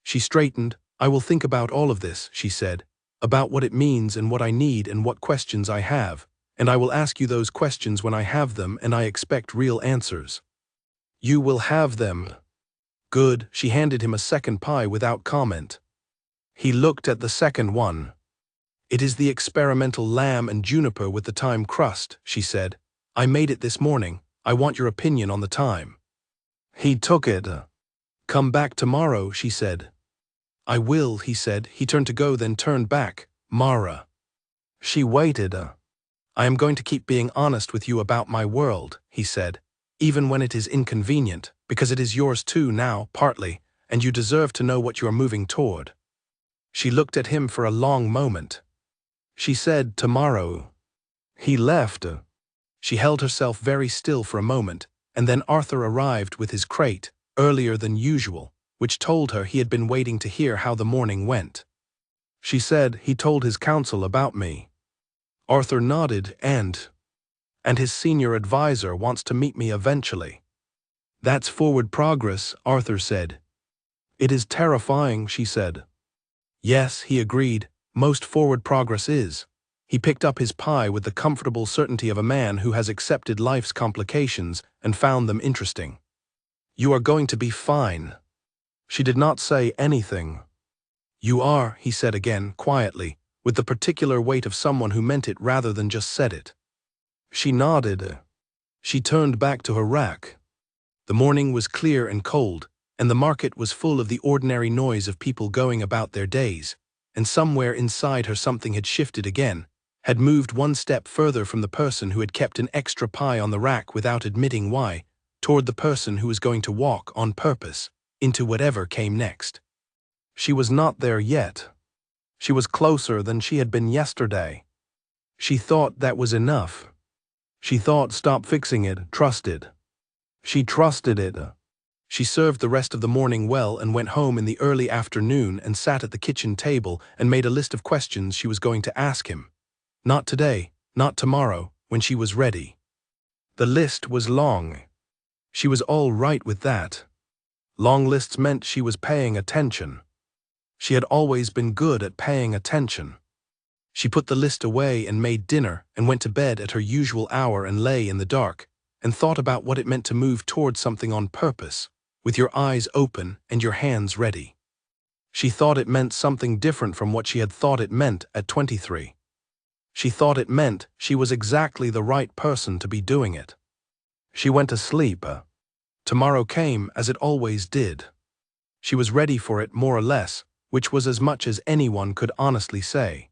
She straightened. "I will think about all of this," she said, "about what it means and what I need and what questions I have, and I will ask you those questions when I have them and I expect real answers." "You will have them." Good, she handed him a second pie without comment. He looked at the second one. It is the experimental lamb and juniper with the thyme crust, she said. I made it this morning. I want your opinion on the thyme. He took it. Come back tomorrow, she said. I will, he said. He turned to go, then turned back. Mara. She waited. I am going to keep being honest with you about my world, he said, even when it is inconvenient, because it is yours too now, partly, and you deserve to know what you are moving toward. She looked at him for a long moment. She said, tomorrow. He left. She held herself very still for a moment, and then Arthur arrived with his crate, earlier than usual, which told her he had been waiting to hear how the morning went. She said, he told his counsel about me. Arthur nodded, and his senior advisor wants to meet me eventually. That's forward progress, Arthur said. It is terrifying, she said. Yes, he agreed, most forward progress is. He picked up his pie with the comfortable certainty of a man who has accepted life's complications and found them interesting. You are going to be fine. She did not say anything. You are, he said again, quietly, with the particular weight of someone who meant it rather than just said it. She nodded. She turned back to her rack. The morning was clear and cold, and the market was full of the ordinary noise of people going about their days, and somewhere inside her something had shifted again, had moved one step further from the person who had kept an extra pie on the rack without admitting why, toward the person who was going to walk on purpose into whatever came next. She was not there yet. She was closer than she had been yesterday. She thought that was enough. She thought, stop fixing it, trust it. She trusted it. She served the rest of the morning well and went home in the early afternoon and sat at the kitchen table and made a list of questions she was going to ask him. Not today, not tomorrow, when she was ready. The list was long. She was all right with that. Long lists meant she was paying attention. She had always been good at paying attention. She put the list away and made dinner and went to bed at her usual hour and lay in the dark and thought about what it meant to move toward something on purpose, with your eyes open and your hands ready. She thought it meant something different from what she had thought it meant at 23. She thought it meant she was exactly the right person to be doing it. She went to sleep. Tomorrow came as it always did. She was ready for it more or less, which was as much as anyone could honestly say.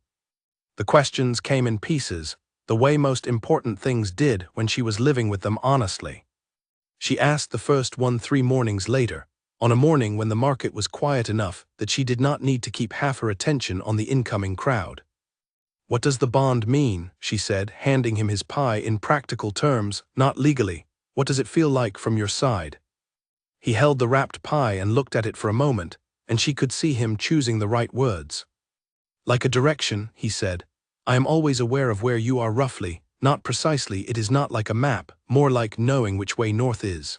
The questions came in pieces, the way most important things did when she was living with them honestly. She asked the first one 3 mornings later, on a morning when the market was quiet enough that she did not need to keep half her attention on the incoming crowd. What does the bond mean, she said, handing him his pie in practical terms, not legally. What does it feel like from your side? He held the wrapped pie and looked at it for a moment, and she could see him choosing the right words. Like a direction, he said. I am always aware of where you are roughly, not precisely. It is not like a map, more like knowing which way north is.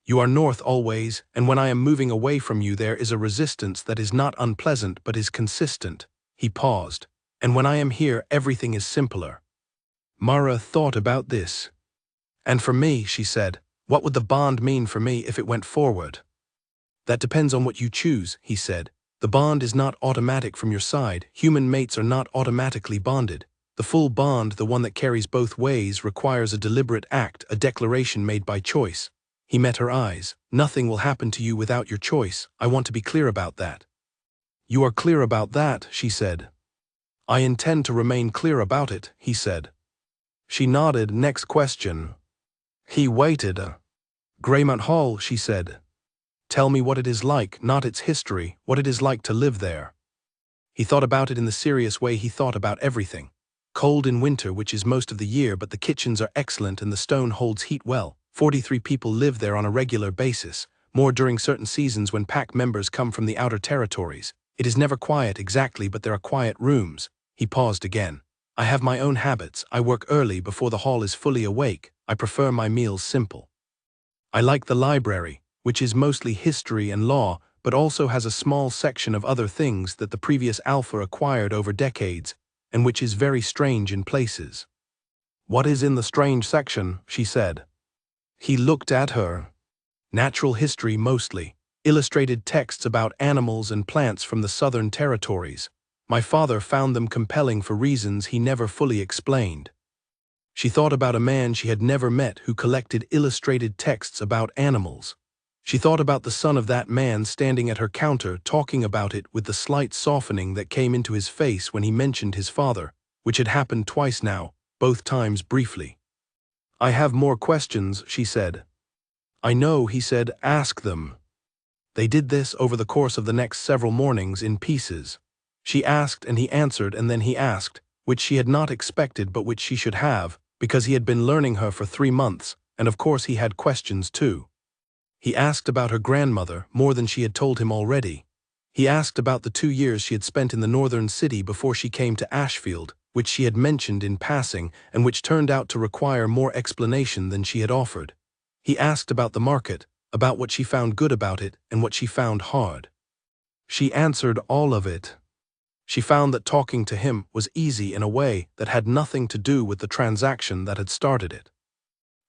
You are north always, and when I am moving away from you there is a resistance that is not unpleasant but is consistent. He paused. And when I am here everything is simpler. Mara thought about this. And for me, she said, what would the bond mean for me if it went forward? That depends on what you choose, he said. The bond is not automatic from your side. Human mates are not automatically bonded. The full bond, the one that carries both ways, requires a deliberate act, a declaration made by choice. He met her eyes. Nothing will happen to you without your choice. I want to be clear about that. You are clear about that, she said. I intend to remain clear about it, he said. She nodded. Next question. He waited. Greymount Hall, she said. Tell me what it is like, not its history, what it is like to live there. He thought about it in the serious way he thought about everything. Cold in winter, which is most of the year, but the kitchens are excellent and the stone holds heat well. 43 people live there on a regular basis, more during certain seasons when pack members come from the outer territories. It is never quiet exactly, but there are quiet rooms. He paused again. I have my own habits. I work early before the hall is fully awake. I prefer my meals simple. I like the library, which is mostly history and law, but also has a small section of other things that the previous Alpha acquired over decades, and which is very strange in places. What is in the strange section? She said. He looked at her. Natural history mostly. illustrated texts about animals and plants from the southern territories. My father found them compelling for reasons he never fully explained. She thought about a man she had never met who collected illustrated texts about animals. She thought about the son of that man standing at her counter talking about it with the slight softening that came into his face when he mentioned his father, which had happened twice now, both times briefly. "I have more questions," she said. "I know," he said, "ask them." They did this over the course of the next several mornings in pieces. She asked and he answered and then he asked, which she had not expected but which she should have, because he had been learning her for 3 months, and of course he had questions too. He asked about her grandmother, more than she had told him already. He asked about the 2 years she had spent in the northern city before she came to Ashfield, which she had mentioned in passing and which turned out to require more explanation than she had offered. He asked about the market, about what she found good about it and what she found hard. She answered all of it. She found that talking to him was easy in a way that had nothing to do with the transaction that had started it.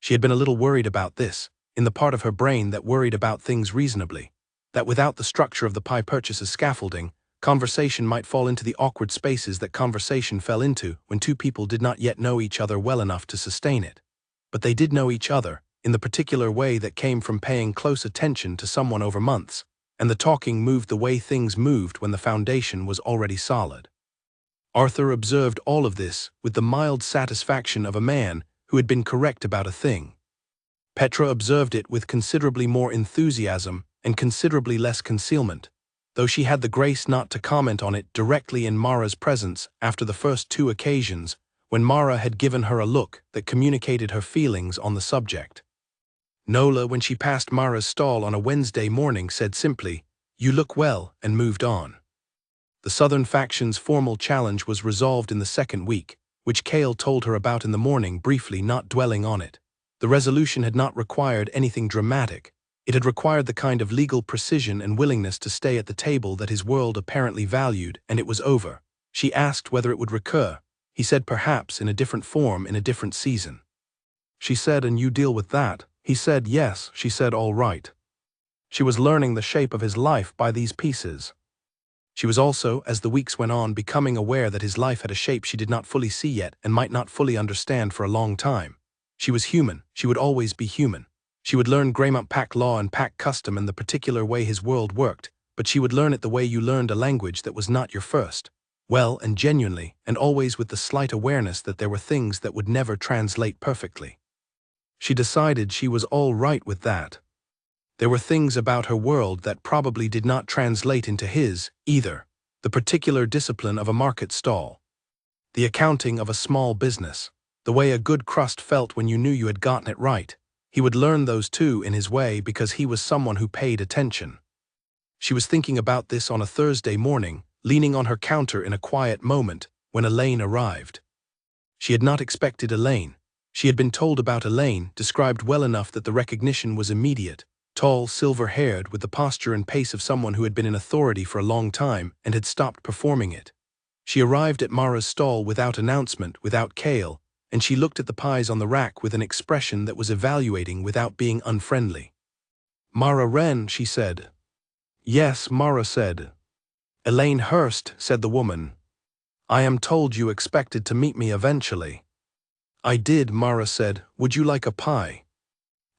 She had been a little worried about this, in the part of her brain that worried about things reasonably, that without the structure of the pie purchases scaffolding, conversation might fall into the awkward spaces that conversation fell into when two people did not yet know each other well enough to sustain it. But they did know each other, in the particular way that came from paying close attention to someone over months, and the talking moved the way things moved when the foundation was already solid. Arthur observed all of this with the mild satisfaction of a man who had been correct about a thing. Petra observed it with considerably more enthusiasm and considerably less concealment, though she had the grace not to comment on it directly in Mara's presence after the first 2 occasions when Mara had given her a look that communicated her feelings on the subject. Nola, when she passed Mara's stall on a Wednesday morning, said simply, "You look well," and moved on. The Southern faction's formal challenge was resolved in the 2nd week, which Cale told her about in the morning, briefly, not dwelling on it. The resolution had not required anything dramatic. It had required the kind of legal precision and willingness to stay at the table that his world apparently valued, and it was over. She asked whether it would recur. He said perhaps in a different form in a different season. She said, "And you deal with that?" He said yes. She said all right. She was learning the shape of his life by these pieces. She was also, as the weeks went on, becoming aware that his life had a shape she did not fully see yet and might not fully understand for a long time. She was human. She would always be human. She would learn Greymount pack law and pack custom and the particular way his world worked, but she would learn it the way you learned a language that was not your first. Well and genuinely, and always with the slight awareness that there were things that would never translate perfectly. She decided she was all right with that. There were things about her world that probably did not translate into his, either. The particular discipline of a market stall. The accounting of a small business. The way a good crust felt when you knew you had gotten it right. He would learn those too in his way because he was someone who paid attention. She was thinking about this on a Thursday morning, leaning on her counter in a quiet moment, when Elaine arrived. She had not expected Elaine. She had been told about Elaine, described well enough that the recognition was immediate. Tall, silver-haired, with the posture and pace of someone who had been in authority for a long time and had stopped performing it. She arrived at Mara's stall without announcement, without Cale, and she looked at the pies on the rack with an expression that was evaluating without being unfriendly. "Mara Wren," she said. "Yes," Mara said. "Elaine Hurst," said the woman. "I am told you expected to meet me eventually." "I did," Mara said. "Would you like a pie?"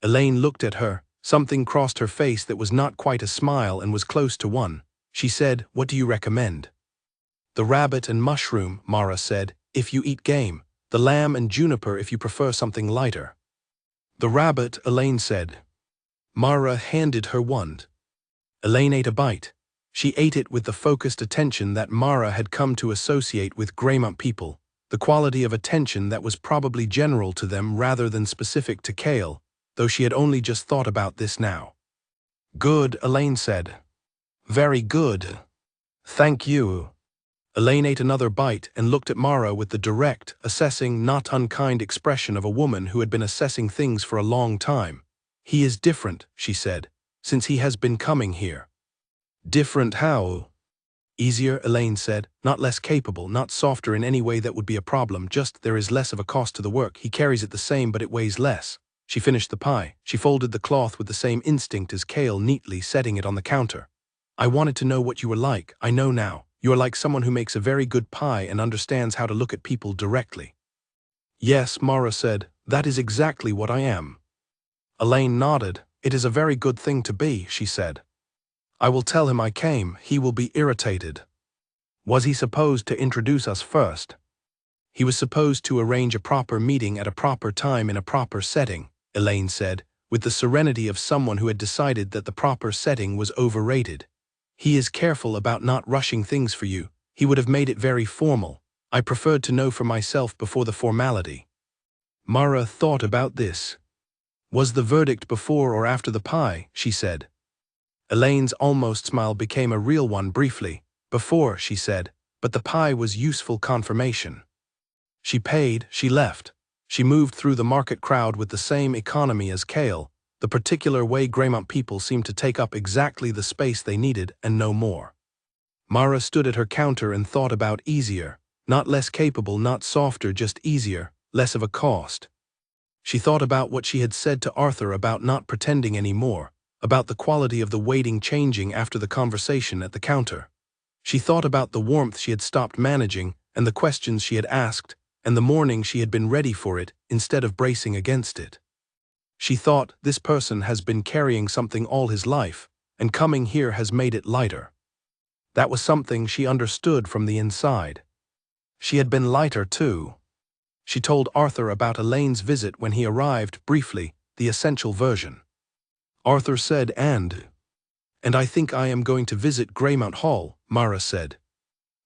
Elaine looked at her. Something crossed her face that was not quite a smile and was close to one. She said, "What do you recommend?" "The rabbit and mushroom," Mara said, "if you eat game. The lamb and juniper if you prefer something lighter." "The rabbit," Elaine said. Mara handed her one. Elaine ate a bite. She ate it with the focused attention that Mara had come to associate with Greymount people, the quality of attention that was probably general to them rather than specific to Cale, though she had only just thought about this now. "Good," Elaine said. "Very good. Thank you." Elaine ate another bite and looked at Mara with the direct, assessing, not unkind expression of a woman who had been assessing things for a long time. "He is different," she said, "since he has been coming here." "Different how?" "Easier," Elaine said, "not less capable, not softer in any way that would be a problem, just there is less of a cost to the work. He carries it the same but it weighs less." She finished the pie. She folded the cloth with the same instinct as Cale, neatly setting it on the counter. I wanted to know what you were like. I know now. You are like someone who makes a very good pie and understands how to look at people directly. Yes, Mara said, that is exactly what I am. Elaine nodded. It is a very good thing to be, she said. I will tell him I came. He will be irritated. Was he supposed to introduce us first? He was supposed to arrange a proper meeting at a proper time in a proper setting, Elaine said, with the serenity of someone who had decided that the proper setting was overrated. He is careful about not rushing things for you. He would have made it very formal. I preferred to know for myself before the formality. Mara thought about this. Was the verdict before or after the pie, she said. Elaine's almost smile became a real one briefly. Before, she said, but the pie was useful confirmation. She paid, she left. She moved through the market crowd with the same economy as Cale, the particular way Greymount people seemed to take up exactly the space they needed and no more. Mara stood at her counter and thought about easier, not less capable, not softer, just easier, less of a cost. She thought about what she had said to Arthur about not pretending anymore, about the quality of the waiting changing after the conversation at the counter. She thought about the warmth she had stopped managing and the questions she had asked, and the morning she had been ready for it instead of bracing against it. She thought, this person has been carrying something all his life, and coming here has made it lighter. That was something she understood from the inside. She had been lighter too. She told Arthur about Elaine's visit when he arrived, briefly, the essential version. Arthur said, and I think I am going to visit Greymount Hall, Mara said.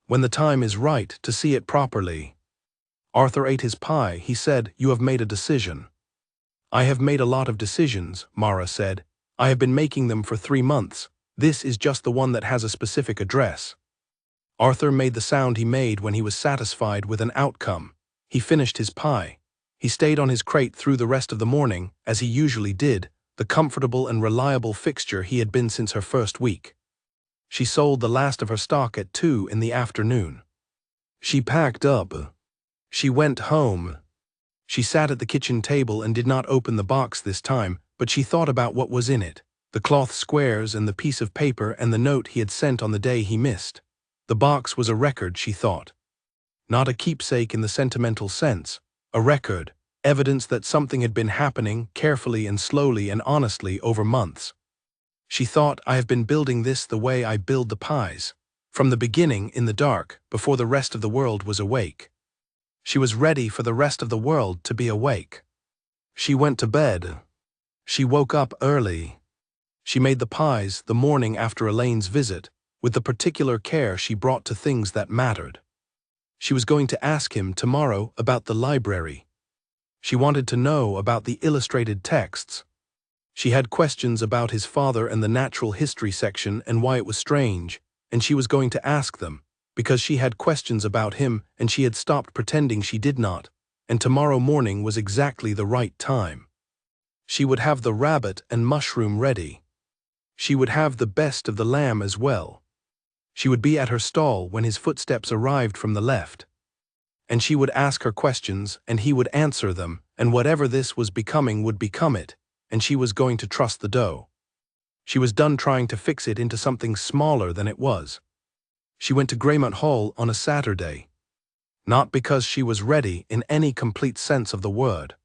When the time is right to see it properly. Arthur ate his pie. He said, you have made a decision. I have made a lot of decisions, Mara said. I have been making them for 3 months. This is just the one that has a specific address. Arthur made the sound he made when he was satisfied with an outcome. He finished his pie. He stayed on his crate through the rest of the morning, as he usually did, the comfortable and reliable fixture he had been since her first week. She sold the last of her stock at 2 in the afternoon. She packed up. She went home. She sat at the kitchen table and did not open the box this time, but she thought about what was in it, the cloth squares and the piece of paper and the note he had sent on the day he missed. The box was a record, she thought. Not a keepsake in the sentimental sense, a record, evidence that something had been happening carefully and slowly and honestly over months. She thought, I have been building this the way I build the pies, from the beginning, in the dark, before the rest of the world was awake. She was ready for the rest of the world to be awake. She went to bed. She woke up early. She made the pies the morning after Elaine's visit, with the particular care she brought to things that mattered. She was going to ask him tomorrow about the library. She wanted to know about the illustrated texts. She had questions about his father and the natural history section and why it was strange, and she was going to ask them, because she had questions about him and she had stopped pretending she did not, and tomorrow morning was exactly the right time. She would have the rabbit and mushroom ready. She would have the best of the lamb as well. She would be at her stall when his footsteps arrived from the left. And she would ask her questions, and he would answer them, and whatever this was becoming would become it, and she was going to trust the dough. She was done trying to fix it into something smaller than it was. She went to Greymount Hall on a Saturday. Not because she was ready in any complete sense of the word.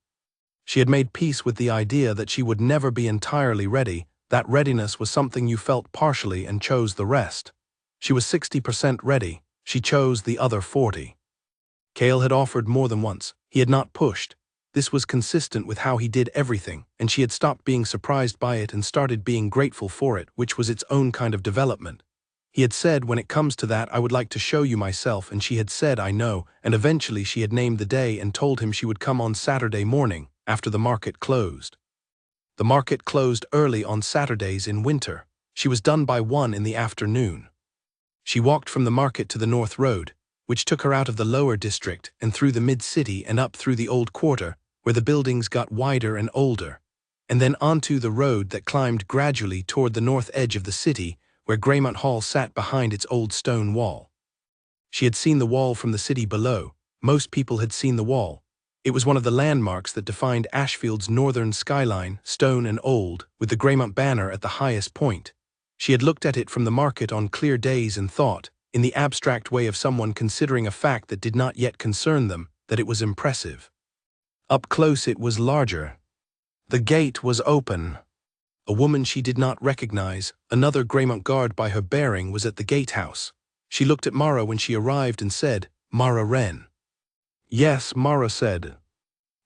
She had made peace with the idea that she would never be entirely ready. That readiness was something you felt partially and chose the rest. She was 60% ready. She chose the other 40. Cale had offered more than once. He had not pushed. This was consistent with how he did everything, and she had stopped being surprised by it and started being grateful for it, which was its own kind of development. He had said, when it comes to that, I would like to show you myself, and she had said, I know, and eventually she had named the day and told him she would come on Saturday morning, after the market closed. The market closed early on Saturdays in winter. She was done by 1 in the afternoon. She walked from the market to the North Road, which took her out of the lower district and through the mid-city and up through the old quarter, where the buildings got wider and older, and then onto the road that climbed gradually toward the north edge of the city, where Greymount Hall sat behind its old stone wall. She had seen the wall from the city below. Most people had seen the wall. It was one of the landmarks that defined Ashfield's northern skyline, stone and old, with the Greymount banner at the highest point. She had looked at it from the market on clear days and thought, in the abstract way of someone considering a fact that did not yet concern them, that it was impressive. Up close it was larger. The gate was open. A woman she did not recognize, another Greymount guard by her bearing, was at the gatehouse. She looked at Mara when she arrived and said, "Mara Wren." "Yes," Mara said.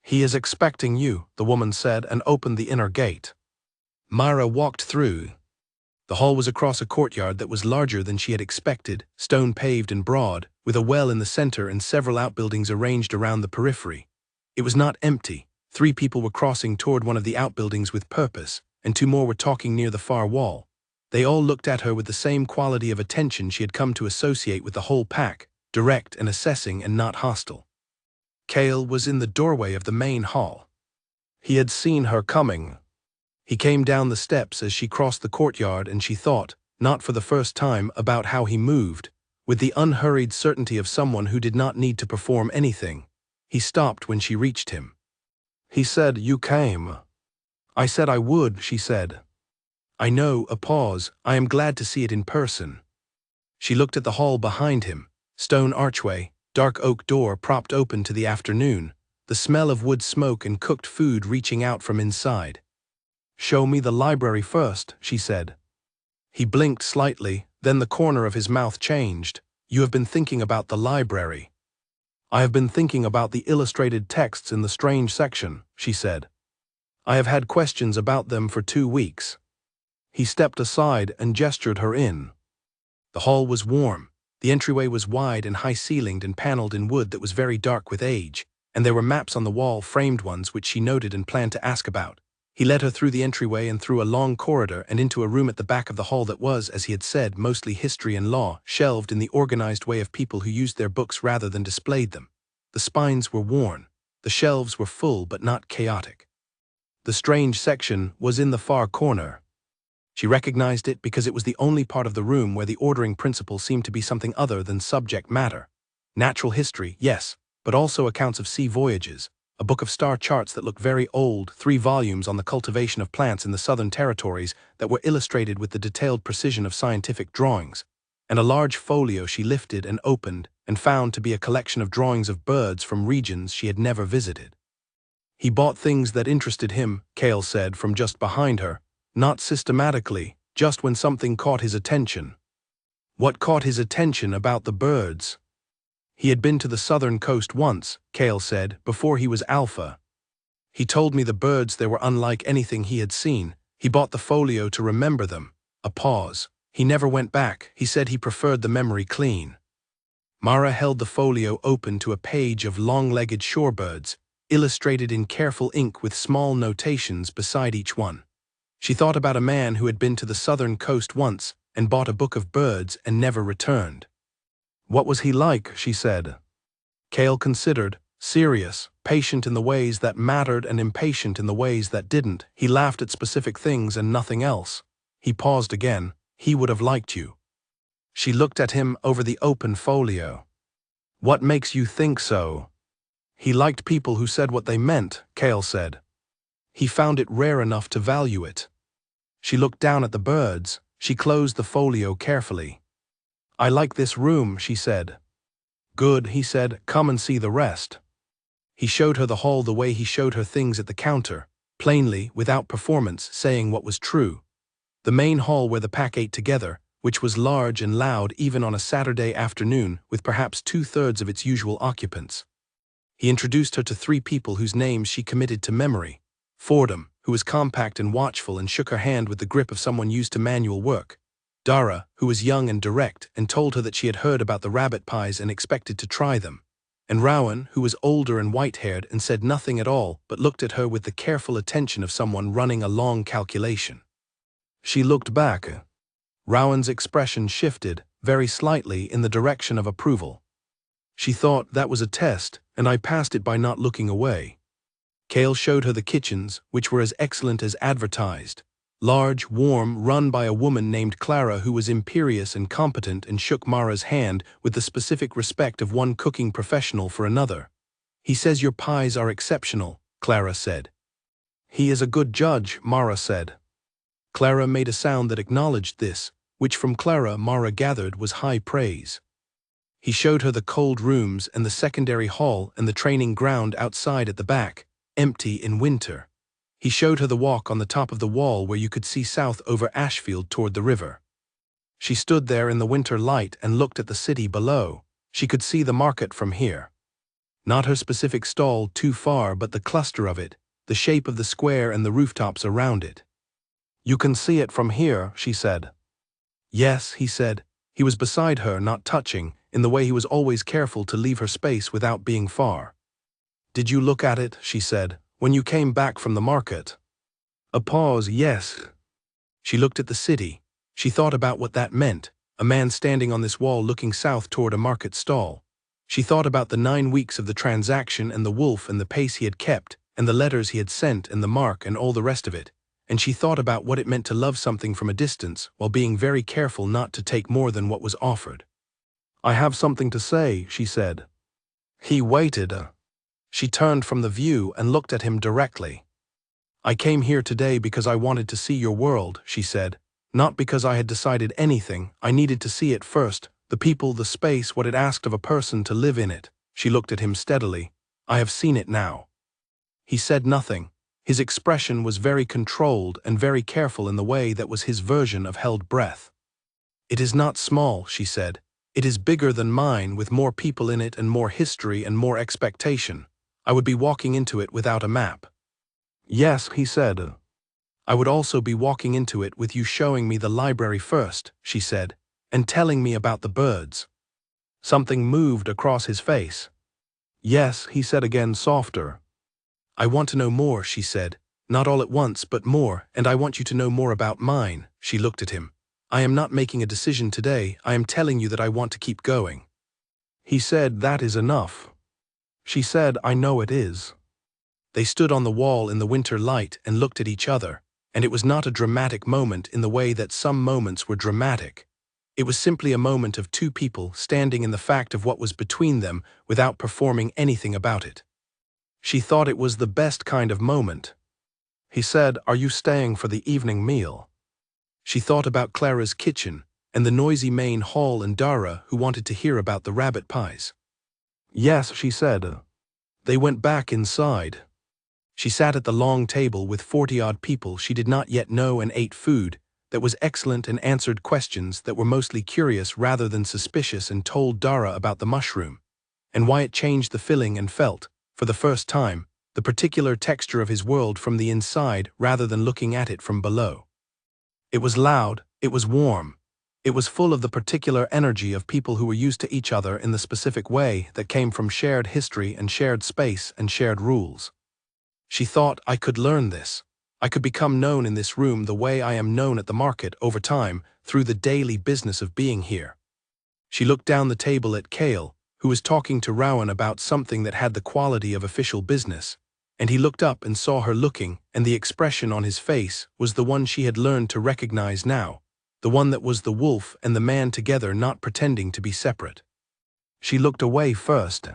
"He is expecting you," the woman said, and opened the inner gate. Mara walked through. The hall was across a courtyard that was larger than she had expected, stone-paved and broad, with a well in the center and several outbuildings arranged around the periphery. It was not empty. 3 people were crossing toward one of the outbuildings with purpose, and 2 more were talking near the far wall. They all looked at her with the same quality of attention she had come to associate with the whole pack, direct and assessing and not hostile. Cale was in the doorway of the main hall. He had seen her coming. He came down the steps as she crossed the courtyard, and she thought, not for the first time, about how he moved, with the unhurried certainty of someone who did not need to perform anything. He stopped when she reached him. He said, "You came." "I said I would," she said. "I know," a pause. "I am glad to see it in person." She looked at the hall behind him. Stone archway, dark oak door propped open to the afternoon, the smell of wood smoke and cooked food reaching out from inside. "Show me the library first," she said. He blinked slightly, then the corner of his mouth changed. "You have been thinking about the library." "I have been thinking about the illustrated texts in the strange section," she said. "I have had questions about them for 2 weeks." He stepped aside and gestured her in. The hall was warm. The entryway was wide and high-ceilinged and paneled in wood that was very dark with age, and there were maps on the wall, framed ones, which she noted and planned to ask about. He led her through the entryway and through a long corridor and into a room at the back of the hall that was, as he had said, mostly history and law, shelved in the organized way of people who used their books rather than displayed them. The spines were worn. The shelves were full but not chaotic. The strange section was in the far corner. She recognized it because it was the only part of the room where the ordering principle seemed to be something other than subject matter. Natural history, yes, but also accounts of sea voyages, a book of star charts that looked very old, 3 volumes on the cultivation of plants in the southern territories that were illustrated with the detailed precision of scientific drawings, and a large folio she lifted and opened and found to be a collection of drawings of birds from regions she had never visited. He bought things that interested him, Cale said from just behind her, not systematically, just when something caught his attention. What caught his attention about the birds? He had been to the southern coast once, Cale said, before he was Alpha. He told me the birds there were unlike anything he had seen. He bought the folio to remember them. A pause. He never went back. He said he preferred the memory clean. Mara held the folio open to a page of long-legged shorebirds, illustrated in careful ink with small notations beside each one. She thought about a man who had been to the southern coast once and bought a book of birds and never returned. "What was he like?" she said. Cale considered. Serious, patient in the ways that mattered and impatient in the ways that didn't. He laughed at specific things and nothing else. He paused again. "He would have liked you." She looked at him over the open folio. "What makes you think so?" "He liked people who said what they meant," Cale said. "He found it rare enough to value it." She looked down at the birds. She closed the folio carefully. "I like this room," she said. "Good," he said. "Come and see the rest." He showed her the hall the way he showed her things at the counter, plainly, without performance, saying what was true. The main hall where the pack ate together, which was large and loud even on a Saturday afternoon, with perhaps 2/3 of its usual occupants. He introduced her to 3 people whose names she committed to memory. Fordham, who was compact and watchful and shook her hand with the grip of someone used to manual work. Dara, who was young and direct and told her that she had heard about the rabbit pies and expected to try them. And Rowan, who was older and white-haired and said nothing at all but looked at her with the careful attention of someone running a long calculation. She looked back. Rowan's expression shifted, very slightly, in the direction of approval. She thought that was a test, and I passed it by not looking away. Cale showed her the kitchens, which were as excellent as advertised. Large, warm, run by a woman named Clara who was imperious and competent and shook Mara's hand with the specific respect of one cooking professional for another. He says your pies are exceptional, Clara said. He is a good judge, Mara said. Clara made a sound that acknowledged this, which from Clara Mara gathered was high praise. He showed her the cold rooms and the secondary hall and the training ground outside at the back, empty in winter. He showed her the walk on the top of the wall where you could see south over Ashfield toward the river. She stood there in the winter light and looked at the city below. She could see the market from here. Not her specific stall too far, but the cluster of it, the shape of the square and the rooftops around it. You can see it from here, she said. Yes, he said. He was beside her, not touching, in the way he was always careful to leave her space without being far. Did you look at it, she said, when you came back from the market? A pause, yes. She looked at the city. She thought about what that meant, a man standing on this wall looking south toward a market stall. She thought about the 9 weeks of the transaction and the wolf and the pace he had kept, and the letters he had sent and the mark and all the rest of it, and she thought about what it meant to love something from a distance while being very careful not to take more than what was offered. I have something to say, she said. He waited. She turned from the view and looked at him directly. I came here today because I wanted to see your world, she said. Not because I had decided anything. I needed to see it first, the people, the space, what it asked of a person to live in it. She looked at him steadily. I have seen it now. He said nothing. His expression was very controlled and very careful in the way that was his version of held breath. It is not small, she said. It is bigger than mine, with more people in it and more history and more expectation. I would be walking into it without a map. Yes, he said. I would also be walking into it with you showing me the library first, she said, and telling me about the birds. Something moved across his face. Yes, he said again, softer. I want to know more, she said, not all at once but more, and I want you to know more about mine. She looked at him. I am not making a decision today, I am telling you that I want to keep going. He said, that is enough. She said, I know it is. They stood on the wall in the winter light and looked at each other, and it was not a dramatic moment in the way that some moments were dramatic. It was simply a moment of two people standing in the fact of what was between them without performing anything about it. She thought it was the best kind of moment. He said, are you staying for the evening meal? She thought about Clara's kitchen and the noisy main hall and Dara, who wanted to hear about the rabbit pies. Yes, she said. They went back inside. She sat at the long table with 40-odd people she did not yet know and ate food that was excellent and answered questions that were mostly curious rather than suspicious and told Dara about the mushroom and why it changed the filling and felt, for the first time, the particular texture of his world from the inside rather than looking at it from below. It was loud, it was warm, it was full of the particular energy of people who were used to each other in the specific way that came from shared history and shared space and shared rules. She thought, I could learn this. I could become known in this room the way I am known at the market over time through the daily business of being here. She looked down the table at Cale, who was talking to Rowan about something that had the quality of official business, and he looked up and saw her looking, and the expression on his face was the one she had learned to recognize now, the one that was the wolf and the man together, not pretending to be separate. She looked away first.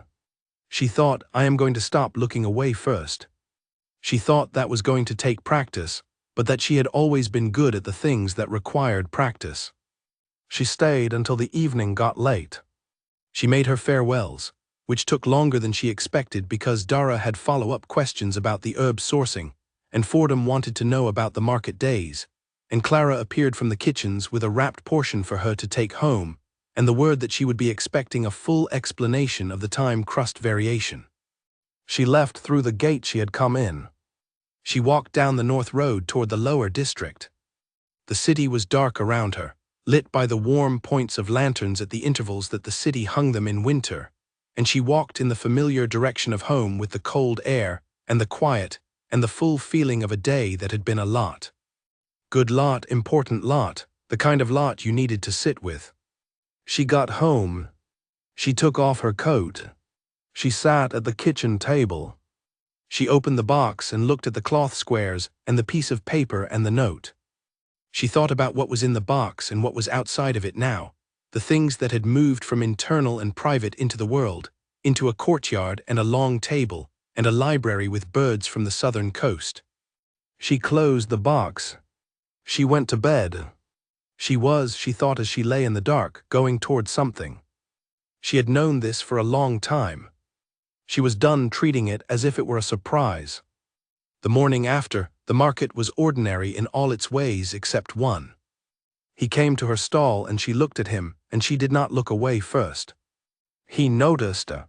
She thought, I am going to stop looking away first. She thought that was going to take practice, but that she had always been good at the things that required practice. She stayed until the evening got late. She made her farewells, which took longer than she expected because Dara had follow-up questions about the herb sourcing, and Fordham wanted to know about the market days, and Clara appeared from the kitchens with a wrapped portion for her to take home, and the word that she would be expecting a full explanation of the time crust variation. She left through the gate she had come in. She walked down the north road toward the lower district. The city was dark around her, lit by the warm points of lanterns at the intervals that the city hung them in winter, and she walked in the familiar direction of home with the cold air and the quiet and the full feeling of a day that had been a lot. Good lot, important lot, the kind of lot you needed to sit with. She got home. She took off her coat. She sat at the kitchen table. She opened the box and looked at the cloth squares and the piece of paper and the note. She thought about what was in the box and what was outside of it now, the things that had moved from internal and private into the world, into a courtyard and a long table, and a library with birds from the southern coast. She closed the box. She went to bed. She thought as she lay in the dark, going towards something. She had known this for a long time. She was done treating it as if it were a surprise. The morning after, the market was ordinary in all its ways except one. He came to her stall and she looked at him, and she did not look away first. He noticed her.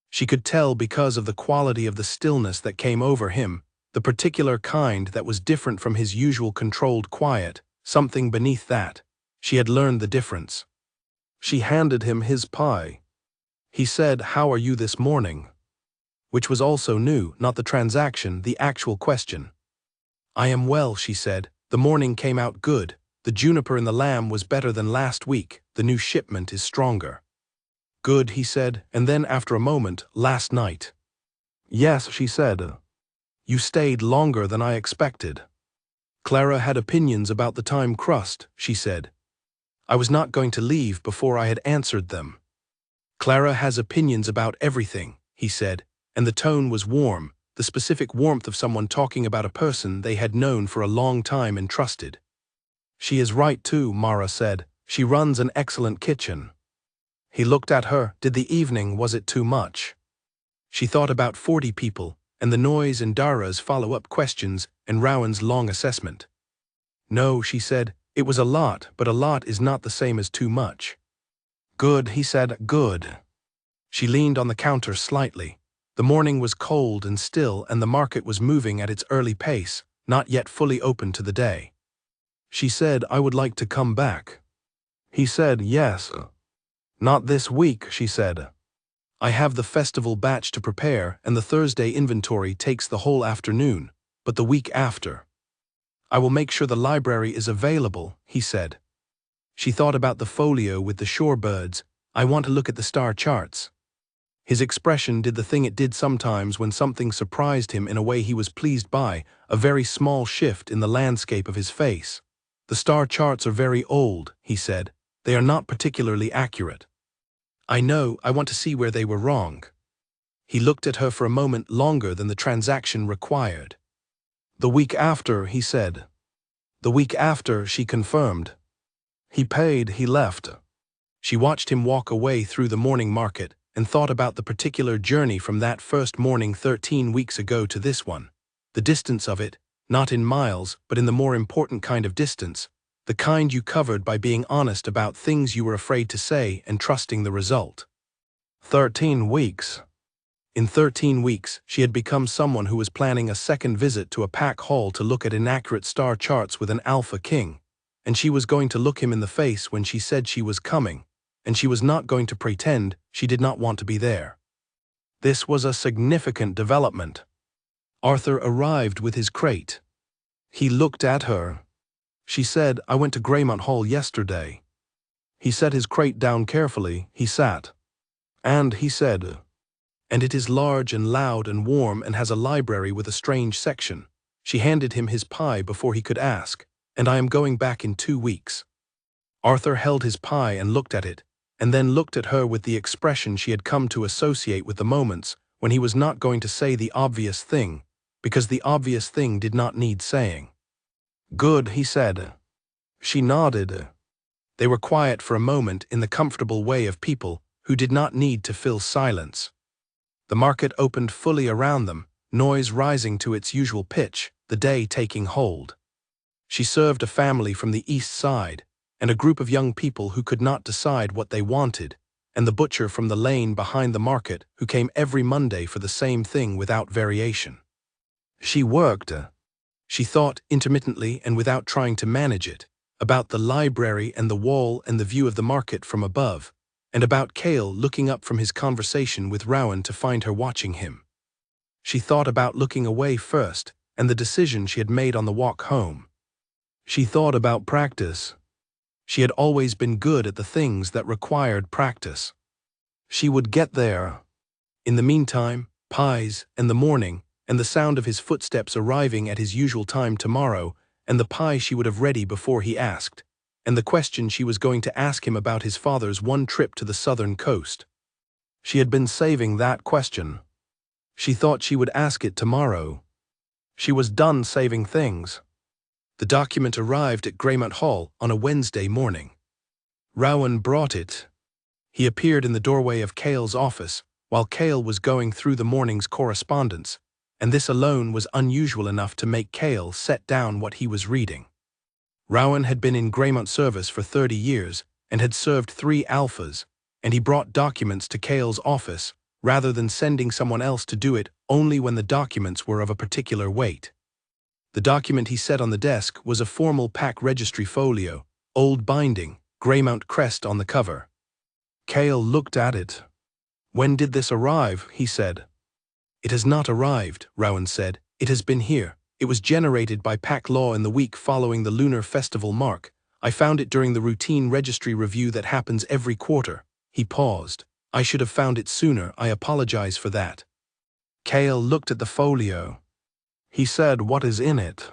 She could tell because of the quality of the stillness that came over him, the particular kind that was different from his usual controlled quiet, something beneath that. She had learned the difference. She handed him his pie. He said, "How are you this morning?" Which was also new, not the transaction, the actual question. "I am well," she said. "The morning came out good. The juniper in the lamb was better than last week. The new shipment is stronger." "Good," he said, and then after a moment, "Last night." "Yes," she said. "You stayed longer than I expected." "Clara had opinions about the time crust," she said. "I was not going to leave before I had answered them." "Clara has opinions about everything," he said, and the tone was warm, the specific warmth of someone talking about a person they had known for a long time and trusted. "She is right too," Mara said. "She runs an excellent kitchen." He looked at her. Did the evening, was it too much? She thought about 40 people, and the noise and Dara's follow-up questions and Rowan's long assessment. "No," she said, "it was a lot, but a lot is not the same as too much." "Good," he said, "good." She leaned on the counter slightly. The morning was cold and still, and the market was moving at its early pace, not yet fully open to the day. She said, "I would like to come back." He said, "Yes." "Not this week," she said. "I have the festival batch to prepare, and the Thursday inventory takes the whole afternoon, but the week after." "I will make sure the library is available," he said. She thought about the folio with the shorebirds. "I want to look at the star charts." His expression did the thing it did sometimes when something surprised him in a way he was pleased by, a very small shift in the landscape of his face. "The star charts are very old," he said. "They are not particularly accurate." "I know, I want to see where they were wrong." He looked at her for a moment longer than the transaction required. "The week after," he said. "The week after," she confirmed. He paid, he left. She watched him walk away through the morning market and thought about the particular journey from that first morning 13 weeks ago to this one. The distance of it, not in miles, but in the more important kind of distance, the kind you covered by being honest about things you were afraid to say and trusting the result. 13 weeks. In 13 weeks, she had become someone who was planning a second visit to a pack hall to look at inaccurate star charts with an Alpha King, and she was going to look him in the face when she said she was coming, and she was not going to pretend she did not want to be there. This was a significant development. Arthur arrived with his crate. He looked at her. She said, "I went to Greymont Hall yesterday." He set his crate down carefully. He sat. And he said, "And it is large and loud and warm and has a library with a strange section." She handed him his pie before he could ask, "And I am going back in 2 weeks." Arthur held his pie and looked at it, and then looked at her with the expression she had come to associate with the moments when he was not going to say the obvious thing, because the obvious thing did not need saying. "Good," he said. She nodded. They were quiet for a moment in the comfortable way of people who did not need to fill silence. The market opened fully around them, noise rising to its usual pitch, the day taking hold. She served a family from the east side, and a group of young people who could not decide what they wanted, and the butcher from the lane behind the market who came every Monday for the same thing without variation. She worked. She thought intermittently and without trying to manage it, about the library and the wall and the view of the market from above, and about Cale looking up from his conversation with Rowan to find her watching him. She thought about looking away first and the decision she had made on the walk home. She thought about practice. She had always been good at the things that required practice. She would get there. In the meantime, pies, and the morning, and the sound of his footsteps arriving at his usual time tomorrow, and the pie she would have ready before he asked, and the question she was going to ask him about his father's one trip to the southern coast. She had been saving that question. She thought she would ask it tomorrow. She was done saving things. The document arrived at Greymount Hall on a Wednesday morning. Rowan brought it. He appeared in the doorway of Cale's office while Cale was going through the morning's correspondence, and this alone was unusual enough to make Cale set down what he was reading. Rowan had been in Greymount service for 30 years and had served 3 alphas, and he brought documents to Cale's office rather than sending someone else to do it only when the documents were of a particular weight. The document he set on the desk was a formal pack registry folio, old binding, Greymount crest on the cover. Cale looked at it. "When did this arrive?" he said. "It has not arrived," Rowan said. "It has been here. It was generated by Pack Law in the week following the Lunar Festival mark. I found it during the routine registry review that happens every quarter." He paused. "I should have found it sooner. I apologize for that." Cale looked at the folio. He said, "What is in it?"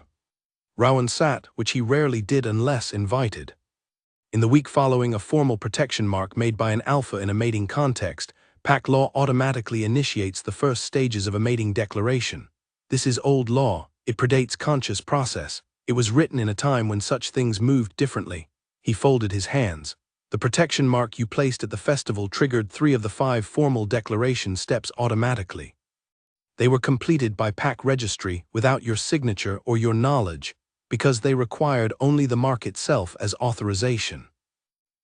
Rowan sat, which he rarely did unless invited. In the week following a formal protection mark made by an alpha in a mating context, Pack Law automatically initiates the first stages of a mating declaration. This is old law. It predates conscious process. It was written in a time when such things moved differently. He folded his hands. The protection mark you placed at the festival triggered 3 of the 5 formal declaration steps automatically. They were completed by Pack Registry without your signature or your knowledge, because they required only the mark itself as authorization.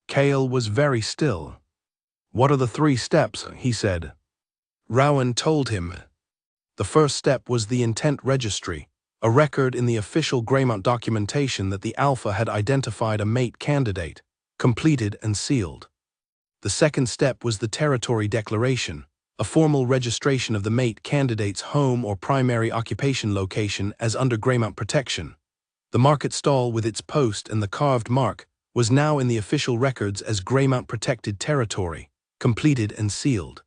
Cale was very still. "What are the 3 steps?" he said. Rowan told him. The first step was the intent registry, a record in the official Greymount documentation that the alpha had identified a mate candidate, completed and sealed. The second step was the territory declaration, a formal registration of the mate candidate's home or primary occupation location as under Greymount protection. The market stall with its post and the carved mark was now in the official records as Greymount protected territory, completed and sealed.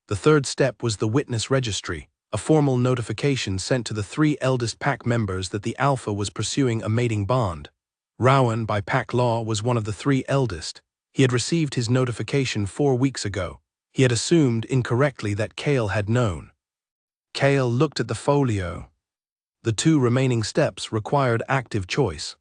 The third step was the witness registry, a formal notification sent to the 3 eldest pack members that the alpha was pursuing a mating bond. Rowan, by Pack Law, was one of the 3 eldest. He had received his notification 4 weeks ago. He had assumed incorrectly that Cale had known. Cale looked at the folio. The 2 remaining steps required active choice.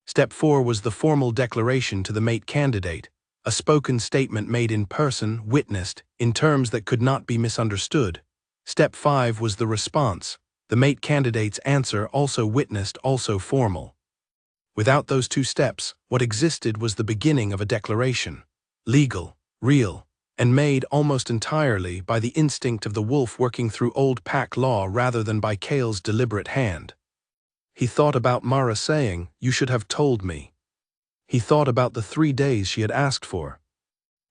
Step 4 was the formal declaration to the mate candidate, a spoken statement made in person, witnessed, in terms that could not be misunderstood. Step 5 was the response, the mate candidate's answer, also witnessed, also formal. Without those 2 steps, what existed was the beginning of a declaration, legal, real, and made almost entirely by the instinct of the wolf working through old Pack Law rather than by Cale's deliberate hand. He thought about Mara saying, "You should have told me." He thought about the 3 days she had asked for.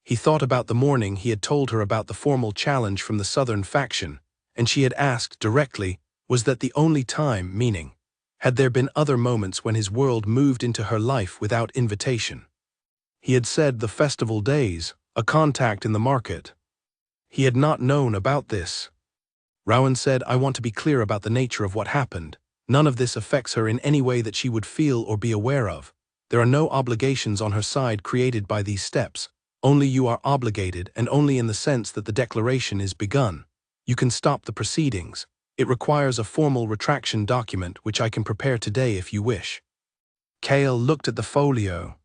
He thought about the morning he had told her about the formal challenge from the Southern faction, and she had asked directly, was that the only time, meaning, had there been other moments when his world moved into her life without invitation? He had said the festival days, a contact in the market. He had not known about this. Rowan said, "I want to be clear about the nature of what happened. None of this affects her in any way that she would feel or be aware of. There are no obligations on her side created by these steps. Only you are obligated, and only in the sense that the declaration is begun. You can stop the proceedings. It requires a formal retraction document which I can prepare today if you wish." Cale looked at the folio.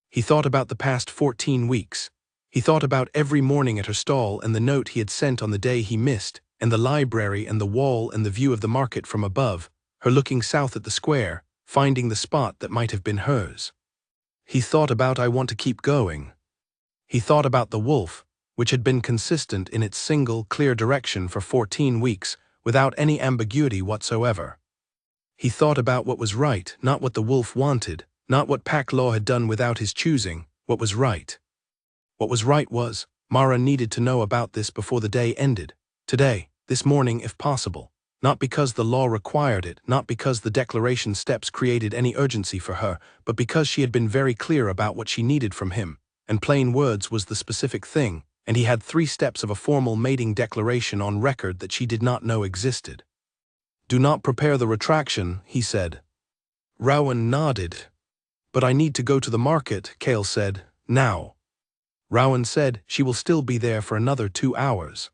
He thought about the past 14 weeks. He thought about every morning at her stall and the note he had sent on the day he missed, and the library and the wall and the view of the market from above, her looking south at the square, finding the spot that might have been hers. He thought about "I want to keep going." He thought about the wolf, which had been consistent in its single, clear direction for 14 weeks, without any ambiguity whatsoever. He thought about what was right, not what the wolf wanted, not what Pack Law had done without his choosing, what was right. What was right was, Mara needed to know about this before the day ended. Today, this morning if possible. Not because the law required it, not because the declaration steps created any urgency for her, but because she had been very clear about what she needed from him, and plain words was the specific thing, and he had 3 steps of a formal mating declaration on record that she did not know existed. "Do not prepare the retraction," he said. Rowan nodded. "But I need to go to the market," Cale said. "Now." Rowan said she will still be there for another 2 hours.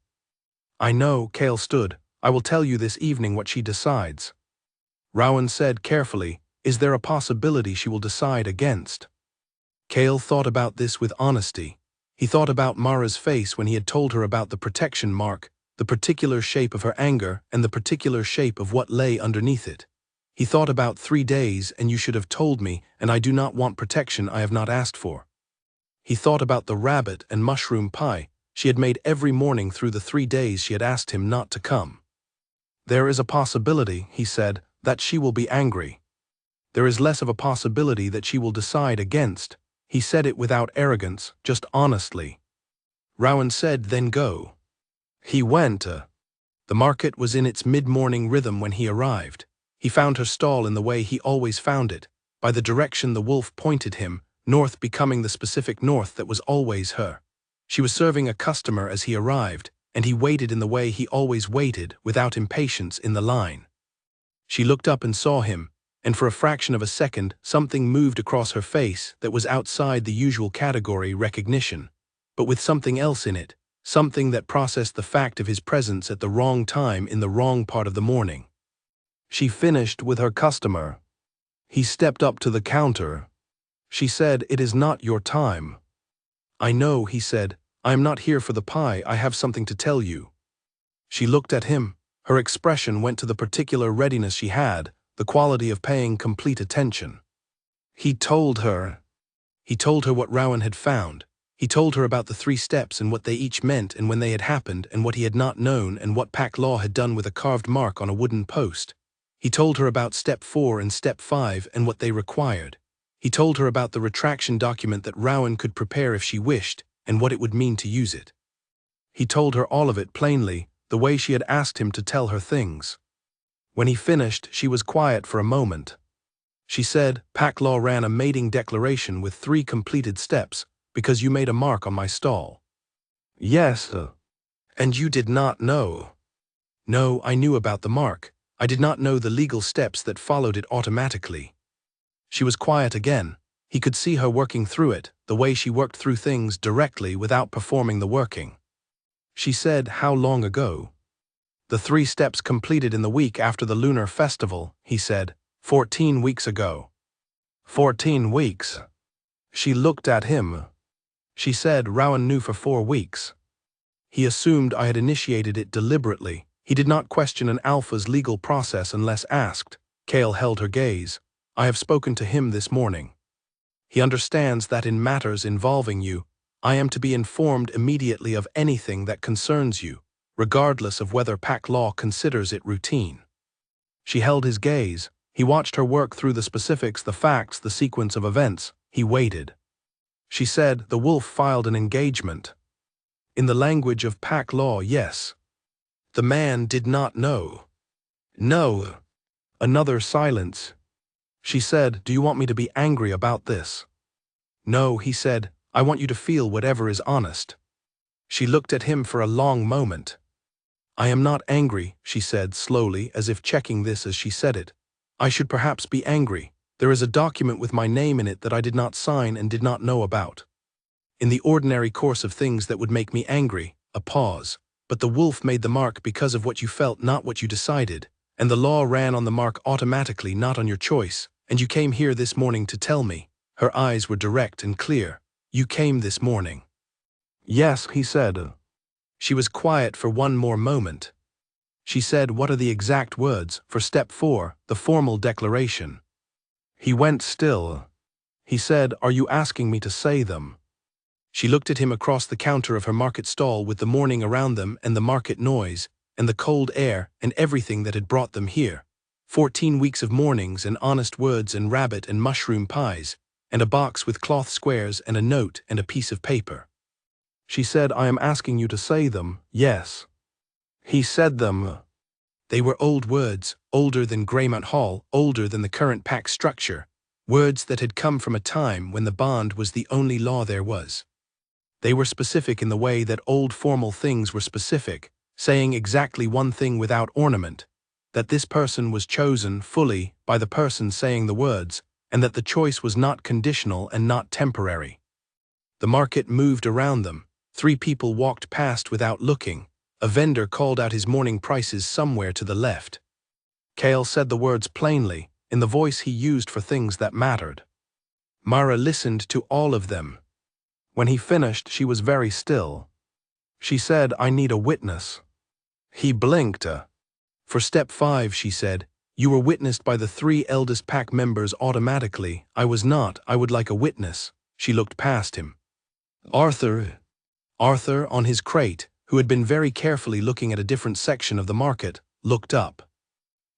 I know, Cale stood. I will tell you this evening what she decides. Rowan said carefully, is there a possibility she will decide against? Cale thought about this with honesty. He thought about Mara's face when he had told her about the protection mark, the particular shape of her anger, and the particular shape of what lay underneath it. He thought about 3 days, and you should have told me, and I do not want protection I have not asked for. He thought about the rabbit and mushroom pie she had made every morning through the 3 days she had asked him not to come. There is a possibility, he said, that she will be angry. There is less of a possibility that she will decide against. He said it without arrogance, just honestly. Rowan said, then go. He went. The market was in its mid-morning rhythm when he arrived. He found her stall in the way he always found it, by the direction the wolf pointed him, north becoming the specific north that was always her. She was serving a customer as he arrived, and he waited in the way he always waited, without impatience in the line. She looked up and saw him, and for a fraction of a second something moved across her face that was outside the usual category recognition, but with something else in it, something that processed the fact of his presence at the wrong time in the wrong part of the morning. She finished with her customer. He stepped up to the counter. She said, it is not your time. I know, he said, I am not here for the pie, I have something to tell you. She looked at him. Her expression went to the particular readiness she had, the quality of paying complete attention. He told her what Rowan had found. He told her about the 3 steps and what they each meant and when they had happened and what he had not known and what Pack Law had done with a carved mark on a wooden post. He told her about Step 4 and Step 5 and what they required. He told her about the retraction document that Rowan could prepare if she wished and what it would mean to use it. He told her all of it plainly, the way she had asked him to tell her things. When he finished, she was quiet for a moment. She said, Pack Law ran a mating declaration with 3 completed steps, because you made a mark on my stall. Yes. And you did not know. No, I knew about the mark. I did not know the legal steps that followed it automatically. She was quiet again. He could see her working through it, the way she worked through things directly without performing the working. She said, how long ago? The 3 steps completed in the week after the lunar festival, he said, 14 weeks ago. 14 weeks. She looked at him. She said Rowan knew for 4 weeks. He assumed I had initiated it deliberately. He did not question an alpha's legal process unless asked. Cale held her gaze. I have spoken to him this morning. He understands that in matters involving you, I am to be informed immediately of anything that concerns you, regardless of whether Pack Law considers it routine. She held his gaze. He watched her work through the specifics, the facts, the sequence of events. He waited. She said, the wolf filed an engagement. In the language of Pack Law, yes. The man did not know. No. Another silence. She said, do you want me to be angry about this? No, he said, I want you to feel whatever is honest. She looked at him for a long moment. I am not angry, she said slowly, as if checking this as she said it. I should perhaps be angry. There is a document with my name in it that I did not sign and did not know about. In the ordinary course of things that would make me angry, a pause. But the wolf made the mark because of what you felt, not what you decided, and the law ran on the mark automatically, not on your choice, and you came here this morning to tell me. Her eyes were direct and clear. You came this morning. Yes, he said. She was quiet for one more moment. She said, what are the exact words for Step 4, the formal declaration? He went still. He said, are you asking me to say them? She looked at him across the counter of her market stall with the morning around them and the market noise, and the cold air and everything that had brought them here. 14 weeks of mornings and honest words and rabbit and mushroom pies, and a box with cloth squares and a note and a piece of paper. She said, I am asking you to say them, yes. He said them. They were old words, older than Greymount Hall, older than the current pack structure, words that had come from a time when the bond was the only law there was. They were specific in the way that old formal things were specific, saying exactly one thing without ornament, that this person was chosen fully by the person saying the words, and that the choice was not conditional and not temporary. The market moved around them. 3 people walked past without looking. A vendor called out his morning prices somewhere to the left. Cale said the words plainly, in the voice he used for things that mattered. Mara listened to all of them. When he finished, she was very still. She said, "I need a witness." He blinked. "For step 5, she said, "you were witnessed by the 3 eldest pack members automatically. I was not. I would like a witness." She looked past him. Arthur on his crate, who had been very carefully looking at a different section of the market, looked up.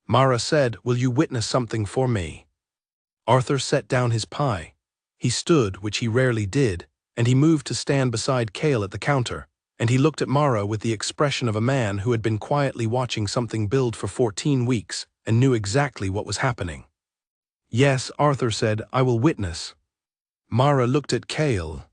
Mara said, "Will you witness something for me?" Arthur set down his pie. He stood, which he rarely did, and he moved to stand beside Cale at the counter, and he looked at Mara with the expression of a man who had been quietly watching something build for 14 weeks and knew exactly what was happening. "Yes," Arthur said, "I will witness." Mara looked at Cale.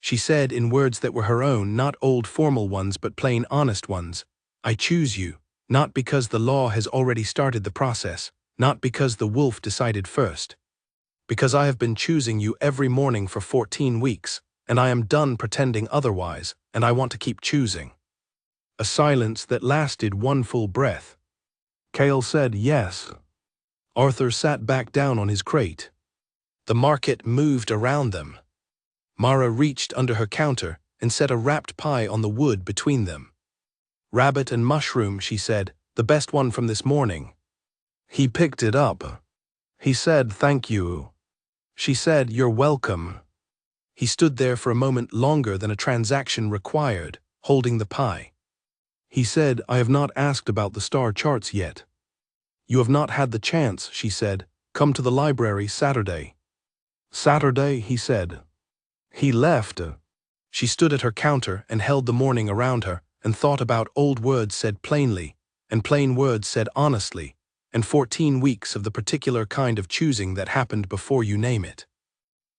She said in words that were her own, not old formal ones but plain honest ones, "I choose you, not because the law has already started the process, not because the wolf decided first. Because I have been choosing you every morning for 14 weeks, and I am done pretending otherwise, and I want to keep choosing." A silence that lasted 1 full breath. Cale said, "Yes." Arthur sat back down on his crate. The market moved around them. Mara reached under her counter and set a wrapped pie on the wood between them. "Rabbit and mushroom," she said, "the best one from this morning." He picked it up. He said, "Thank you." She said, "You're welcome." He stood there for a moment longer than a transaction required, holding the pie. He said, "I have not asked about the star charts yet." "You have not had the chance," she said. "Come to the library Saturday." "Saturday," he said. He left. She stood at her counter and held the morning around her and thought about old words said plainly, and plain words said honestly, and 14 weeks of the particular kind of choosing that happened before you name it.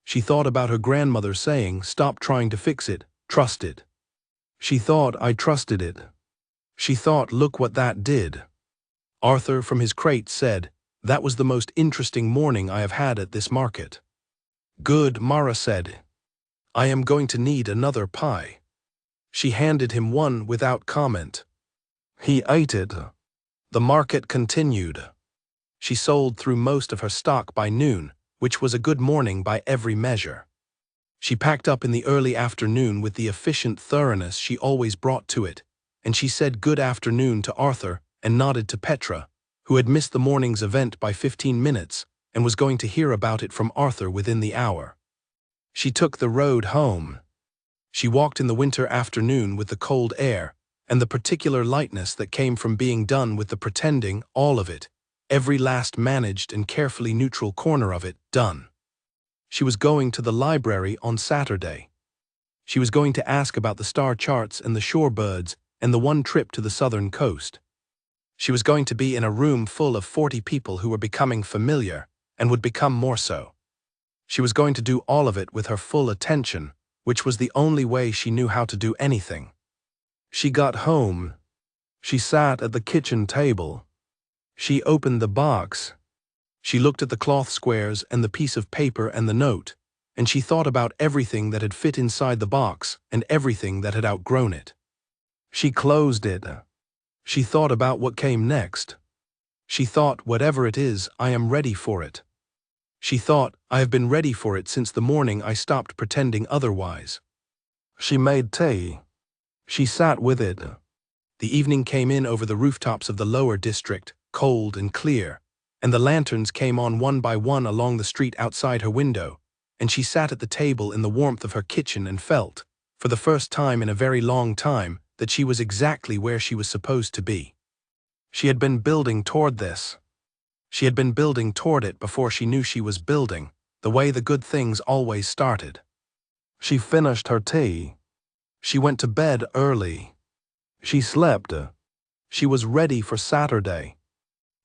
She thought about her grandmother saying, "Stop trying to fix it, trust it." She thought, "I trusted it." She thought, "Look what that did." Arthur from his crate said, "That was the most interesting morning I have had at this market." "Good," Mara said. "I am going to need another pie." She handed him one without comment. He ate it. The market continued. She sold through most of her stock by noon, which was a good morning by every measure. She packed up in the early afternoon with the efficient thoroughness she always brought to it, and she said good afternoon to Arthur and nodded to Petra, who had missed the morning's event by 15 minutes and was going to hear about it from Arthur within the hour. She took the road home. She walked in the winter afternoon with the cold air and the particular lightness that came from being done with the pretending, all of it, every last managed and carefully neutral corner of it, done. She was going to the library on Saturday. She was going to ask about the star charts and the shorebirds and the one trip to the southern coast. She was going to be in a room full of 40 people who were becoming familiar and would become more so. She was going to do all of it with her full attention, which was the only way she knew how to do anything. She got home. She sat at the kitchen table. She opened the box. She looked at the cloth squares and the piece of paper and the note, and she thought about everything that had fit inside the box and everything that had outgrown it. She closed it. She thought about what came next. She thought, whatever it is, I am ready for it. She thought, I have been ready for it since the morning I stopped pretending otherwise. She made tea. She sat with it. The evening came in over the rooftops of the lower district, cold and clear, and the lanterns came on one by one along the street outside her window, and she sat at the table in the warmth of her kitchen and felt, for the first time in a very long time, that she was exactly where she was supposed to be. She had been building toward this. She had been building toward it before she knew she was building, the way the good things always started. She finished her tea. She went to bed early. She slept. She was ready for Saturday.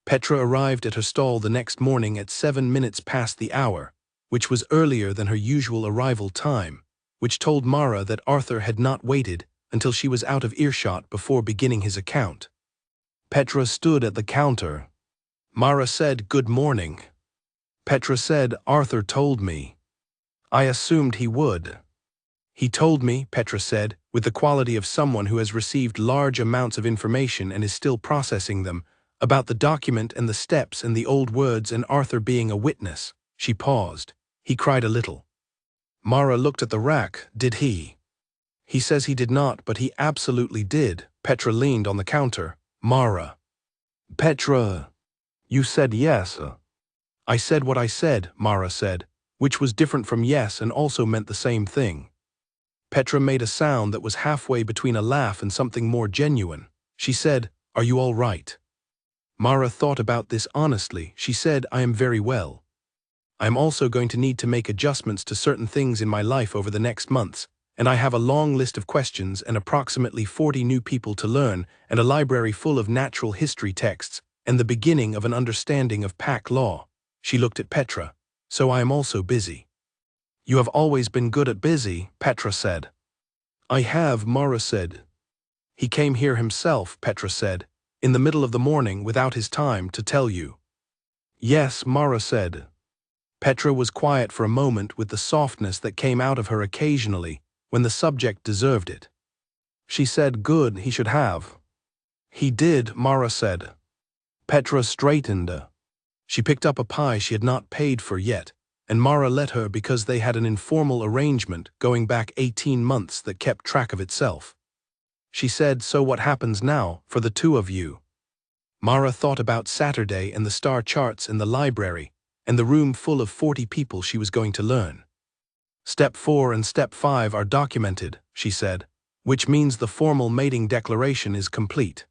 Petra arrived at her stall the next morning at 7 minutes past the hour, which was earlier than her usual arrival time, which told Mara that Arthur had not waited until she was out of earshot before beginning his account. Petra stood at the counter. Mara said, "Good morning." Petra said, "Arthur told me. I assumed he would." He told me, Petra said, with the quality of someone who has received large amounts of information and is still processing them, about the document and the steps and the old words and Arthur being a witness. She paused. He cried a little. Mara looked at the rack. Did he? He says he did not, but he absolutely did. Petra leaned on the counter. Mara. Petra. You said yes. I said what I said, Mara said, which was different from yes and also meant the same thing. Petra made a sound that was halfway between a laugh and something more genuine. She said, "Are you all right?" Mara thought about this honestly. She said, "I am very well. I am also going to need to make adjustments to certain things in my life over the next months, and I have a long list of questions and approximately 40 new people to learn and a library full of natural history texts and the beginning of an understanding of Pack law." She looked at Petra. "So I am also busy." "You have always been good at busy," Petra said. "I have," Mara said. "He came here himself," Petra said, "in the middle of the morning without his time to tell you." "Yes," Mara said. Petra was quiet for a moment with the softness that came out of her occasionally when the subject deserved it. She said, "Good, he should have." "He did," Mara said. Petra straightened. She picked up a pie she had not paid for yet, and Mara let her because they had an informal arrangement going back 18 months that kept track of itself. She said, "So what happens now, for the two of you?" Mara thought about Saturday and the star charts in the library, and the room full of 40 people she was going to learn. "Step 4 and Step 5 are documented," she said, "which means the formal mating declaration is complete.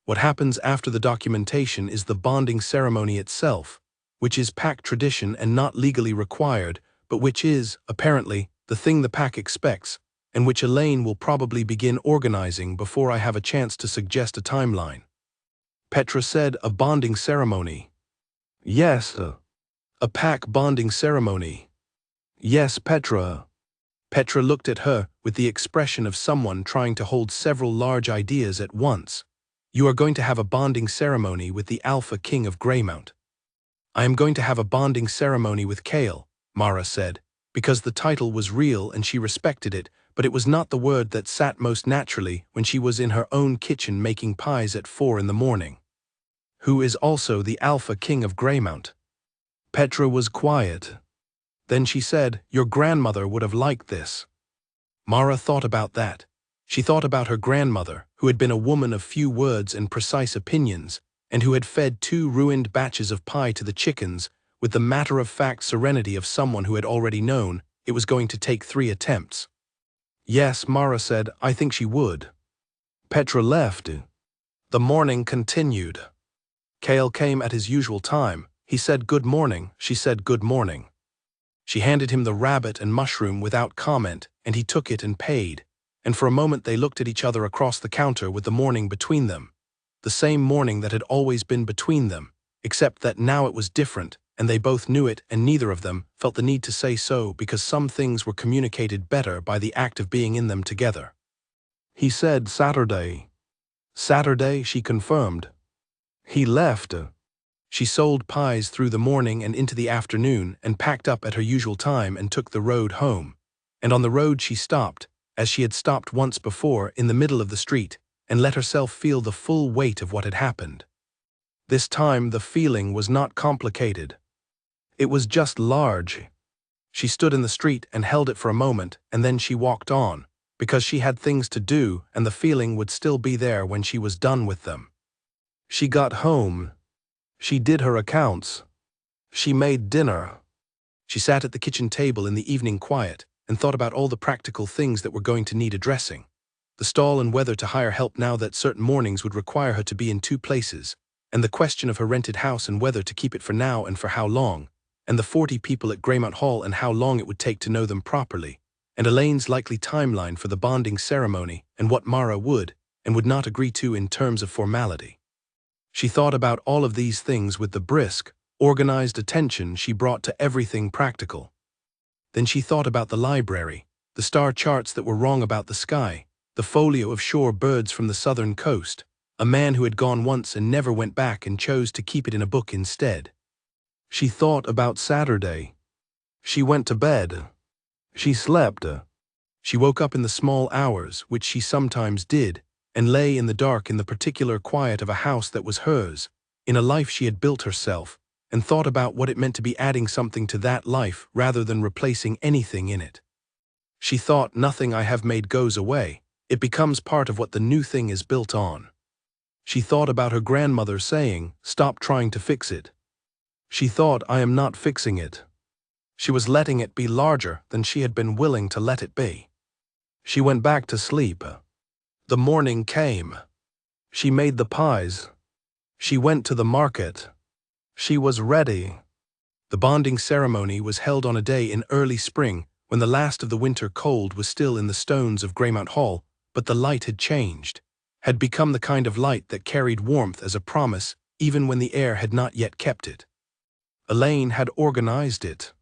What happens after the documentation is the bonding ceremony itself, which is Pack tradition and not legally required, but which is, apparently, the thing the Pack expects, and which Elaine will probably begin organizing before I have a chance to suggest a timeline." Petra said, "A bonding ceremony?" "Yes, a Pack bonding ceremony." "Yes, Petra." Petra looked at her with the expression of someone trying to hold several large ideas at once. "You are going to have a bonding ceremony with the Alpha King of Greymount." "I am going to have a bonding ceremony with Chaol," Mara said, because the title was real and she respected it, but it was not the word that sat most naturally when she was in her own kitchen making pies at 4 in the morning. "Who is also the Alpha King of Greymount?" Petra was quiet. Then she said, "Your grandmother would have liked this." Mara thought about that. She thought about her grandmother, who had been a woman of few words and precise opinions, and who had fed 2 ruined batches of pie to the chickens with the matter-of-fact serenity of someone who had already known it was going to take 3 attempts. "Yes," Mara said, "I think she would." Petra left. The morning continued. Chaol came at his usual time. He said good morning. She said good morning. She handed him the rabbit and mushroom without comment, and he took it and paid. And for a moment they looked at each other across the counter with the morning between them. The same morning that had always been between them, except that now it was different, and they both knew it, and neither of them felt the need to say so because some things were communicated better by the act of being in them together. He said Saturday. Saturday, she confirmed. He left. She sold pies through the morning and into the afternoon and packed up at her usual time and took the road home. And on the road she stopped, as she had stopped once before, in the middle of the street, and let herself feel the full weight of what had happened. This time the feeling was not complicated. It was just large. She stood in the street and held it for a moment, and then she walked on, because she had things to do and the feeling would still be there when she was done with them. She got home. She did her accounts. She made dinner. She sat at the kitchen table in the evening quiet and thought about all the practical things that were going to need addressing. The stall and whether to hire help now that certain mornings would require her to be in 2 places, and the question of her rented house and whether to keep it for now and for how long, and the 40 people at Greymount Hall and how long it would take to know them properly, and Elaine's likely timeline for the bonding ceremony and what Mara would and would not agree to in terms of formality. She thought about all of these things with the brisk, organized attention she brought to everything practical. Then she thought about the library, the star charts that were wrong about the sky, the folio of shore birds from the southern coast, a man who had gone once and never went back and chose to keep it in a book instead. She thought about Saturday. She went to bed. She slept. She woke up in the small hours, which she sometimes did, and lay in the dark in the particular quiet of a house that was hers, in a life she had built herself, and thought about what it meant to be adding something to that life rather than replacing anything in it. She thought, nothing I have made goes away, it becomes part of what the new thing is built on. She thought about her grandmother saying, stop trying to fix it. She thought, I am not fixing it. She was letting it be larger than she had been willing to let it be. She went back to sleep. The morning came. She made the pies. She went to the market. She was ready. The bonding ceremony was held on a day in early spring when the last of the winter cold was still in the stones of Greymount Hall, but the light had changed, had become the kind of light that carried warmth as a promise even when the air had not yet kept it. Elaine had organized it.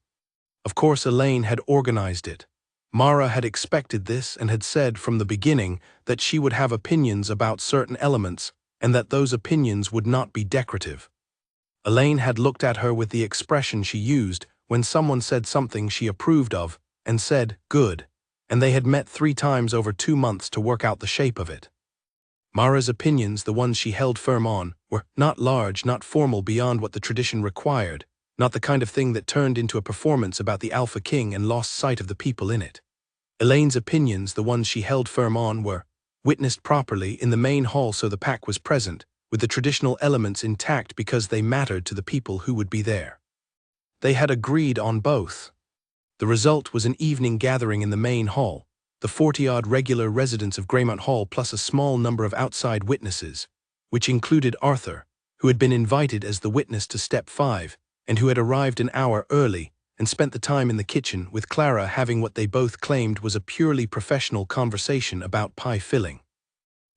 Of course Elaine had organized it. Mara had expected this and had said from the beginning that she would have opinions about certain elements and that those opinions would not be decorative. Elaine had looked at her with the expression she used when someone said something she approved of and said, good, and they had met 3 times over 2 months to work out the shape of it. Mara's opinions, the ones she held firm on, were not large, not formal beyond what the tradition required, not the kind of thing that turned into a performance about the Alpha King and lost sight of the people in it. Elaine's opinions, the ones she held firm on, were witnessed properly in the main hall so the pack was present, with the traditional elements intact because they mattered to the people who would be there. They had agreed on both. The result was an evening gathering in the main hall, the 40-odd regular residents of Greymount Hall plus a small number of outside witnesses, which included Arthur, who had been invited as the witness to Step 5, and who had arrived an hour early and spent the time in the kitchen with Clara having what they both claimed was a purely professional conversation about pie filling.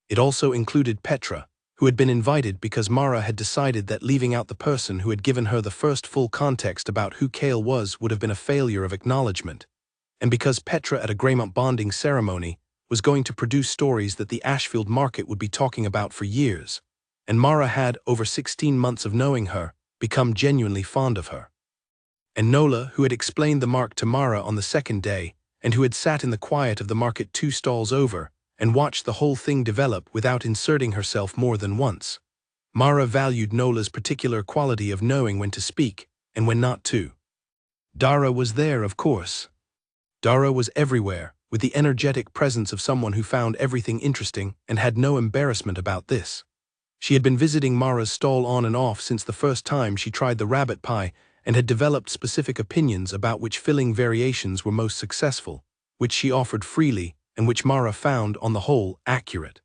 It also included Petra, who had been invited because Mara had decided that leaving out the person who had given her the first full context about who Cale was would have been a failure of acknowledgement, and because Petra at a Greymount bonding ceremony was going to produce stories that the Ashfield market would be talking about for years, and Mara had, over 16 months of knowing her, become genuinely fond of her. And Nola, who had explained the mark to Mara on the second day, and who had sat in the quiet of the market 2 stalls over, and watched the whole thing develop without inserting herself more than once. Mara valued Nola's particular quality of knowing when to speak and when not to. Dara was there, of course. Dara was everywhere, with the energetic presence of someone who found everything interesting and had no embarrassment about this. She had been visiting Mara's stall on and off since the first time she tried the rabbit pie and had developed specific opinions about which filling variations were most successful, which she offered freely and which Mara found, on the whole, accurate.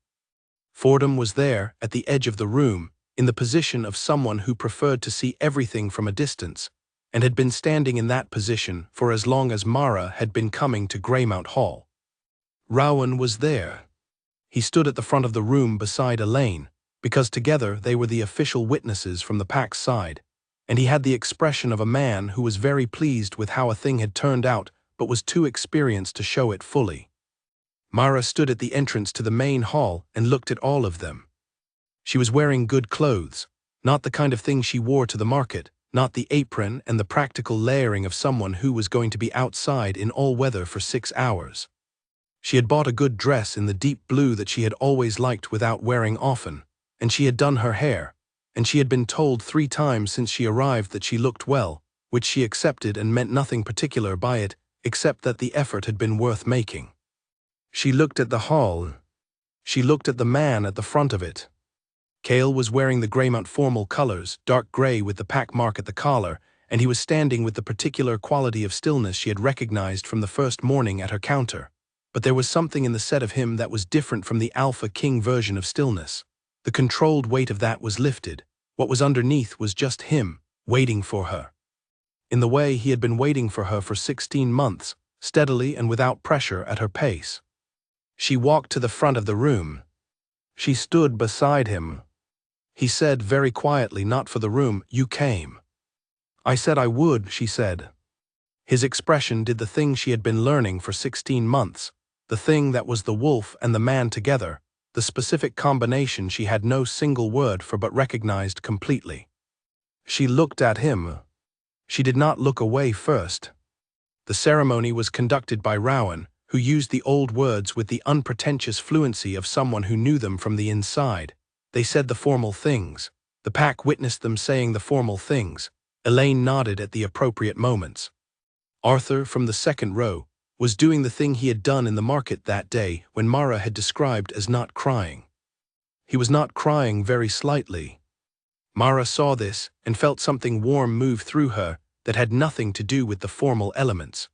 Fordham was there, at the edge of the room, in the position of someone who preferred to see everything from a distance, and had been standing in that position for as long as Mara had been coming to Greymount Hall. Rowan was there. He stood at the front of the room beside Elaine, because together they were the official witnesses from the pack's side, and he had the expression of a man who was very pleased with how a thing had turned out but was too experienced to show it fully. Mara stood at the entrance to the main hall and looked at all of them. She was wearing good clothes, not the kind of thing she wore to the market, not the apron and the practical layering of someone who was going to be outside in all weather for 6 hours. She had bought a good dress in the deep blue that she had always liked without wearing often, and she had done her hair, and she had been told 3 times since she arrived that she looked well, which she accepted and meant nothing particular by it except that the effort had been worth making. She looked at the hall. She looked at the man at the front of it. Cale was wearing the Greymount formal colors, dark gray with the pack mark at the collar, and he was standing with the particular quality of stillness she had recognized from the first morning at her counter. But there was something in the set of him that was different from the Alpha King version of stillness. The controlled weight of that was lifted. What was underneath was just him, waiting for her. In the way he had been waiting for her for 16 months, steadily and without pressure at her pace. She walked to the front of the room. She stood beside him. He said very quietly, not for the room, "You came." "I said I would," she said. His expression did the thing she had been learning for 16 months, the thing that was the wolf and the man together, the specific combination she had no single word for but recognized completely. She looked at him. She did not look away first. The ceremony was conducted by Rowan, who used the old words with the unpretentious fluency of someone who knew them from the inside. They said the formal things. The pack witnessed them saying the formal things. Elaine nodded at the appropriate moments. Arthur, from the second row, was doing the thing he had done in the market that day when Mara had described as not crying. He was not crying very slightly. Mara saw this and felt something warm move through her that had nothing to do with the formal elements.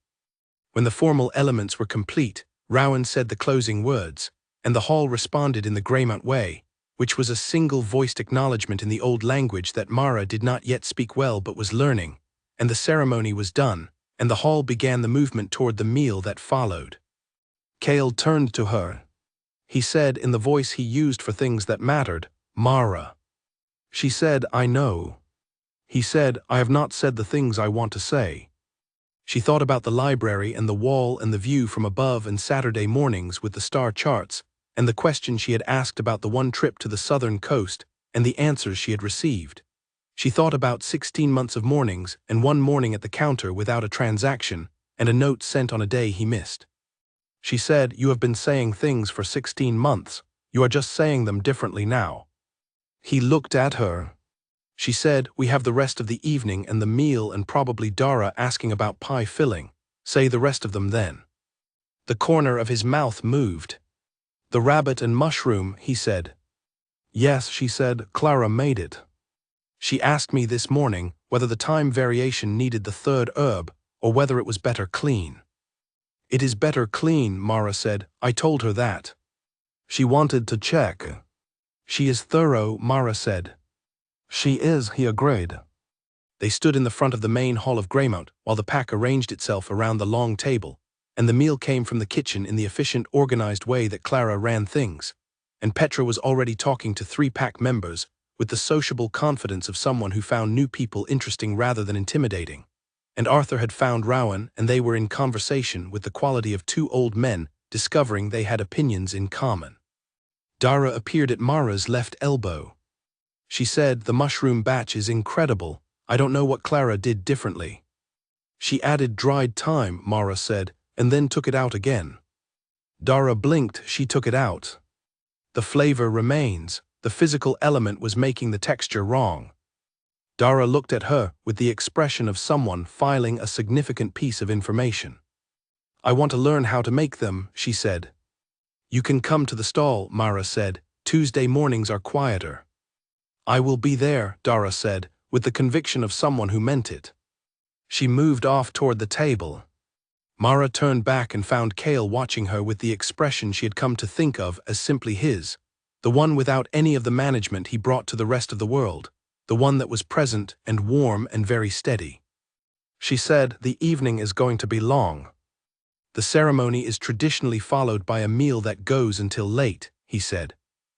When the formal elements were complete, Rowan said the closing words, and the hall responded in the Greymount way, which was a single-voiced acknowledgement in the old language that Mara did not yet speak well but was learning, and the ceremony was done, and the hall began the movement toward the meal that followed. Cale turned to her. He said in the voice he used for things that mattered, "Mara." She said, "I know." He said, "I have not said the things I want to say." She thought about the library and the wall and the view from above and Saturday mornings with the star charts, and the question she had asked about the one trip to the southern coast and the answers she had received. She thought about 16 months of mornings and one morning at the counter without a transaction and a note sent on a day he missed. She said, "You have been saying things for 16 months. You are just saying them differently now." He looked at her. She said, "We have the rest of the evening and the meal and probably Dara asking about pie filling. Say the rest of them then." The corner of his mouth moved. "The rabbit and mushroom," he said. "Yes," she said, "Clara made it. She asked me this morning whether the time variation needed the third herb or whether it was better clean." "It is better clean," Mara said. "I told her that." She wanted to check. "She is thorough," Mara said. "She is," he agreed. They stood in the front of the main hall of Greymount while the pack arranged itself around the long table, and the meal came from the kitchen in the efficient, organized way that Clara ran things, and Petra was already talking to 3 pack members with the sociable confidence of someone who found new people interesting rather than intimidating. And Arthur had found Rowan, and they were in conversation with the quality of 2 old men discovering they had opinions in common. Dara appeared at Mara's left elbow. She said, "The mushroom batch is incredible. I don't know what Clara did differently." "She added dried thyme," Mara said, "and then took it out again." Dara blinked. She took it out. "The flavor remains. The physical element was making the texture wrong." Dara looked at her with the expression of someone filing a significant piece of information. "I want to learn how to make them," she said. "You can come to the stall," Mara said. "Tuesday mornings are quieter." "I will be there," Dara said, with the conviction of someone who meant it. She moved off toward the table. Mara turned back and found Cale watching her with the expression she had come to think of as simply his, the one without any of the management he brought to the rest of the world, the one that was present and warm and very steady. She said, "The evening is going to be long." "The ceremony is traditionally followed by a meal that goes until late," he said.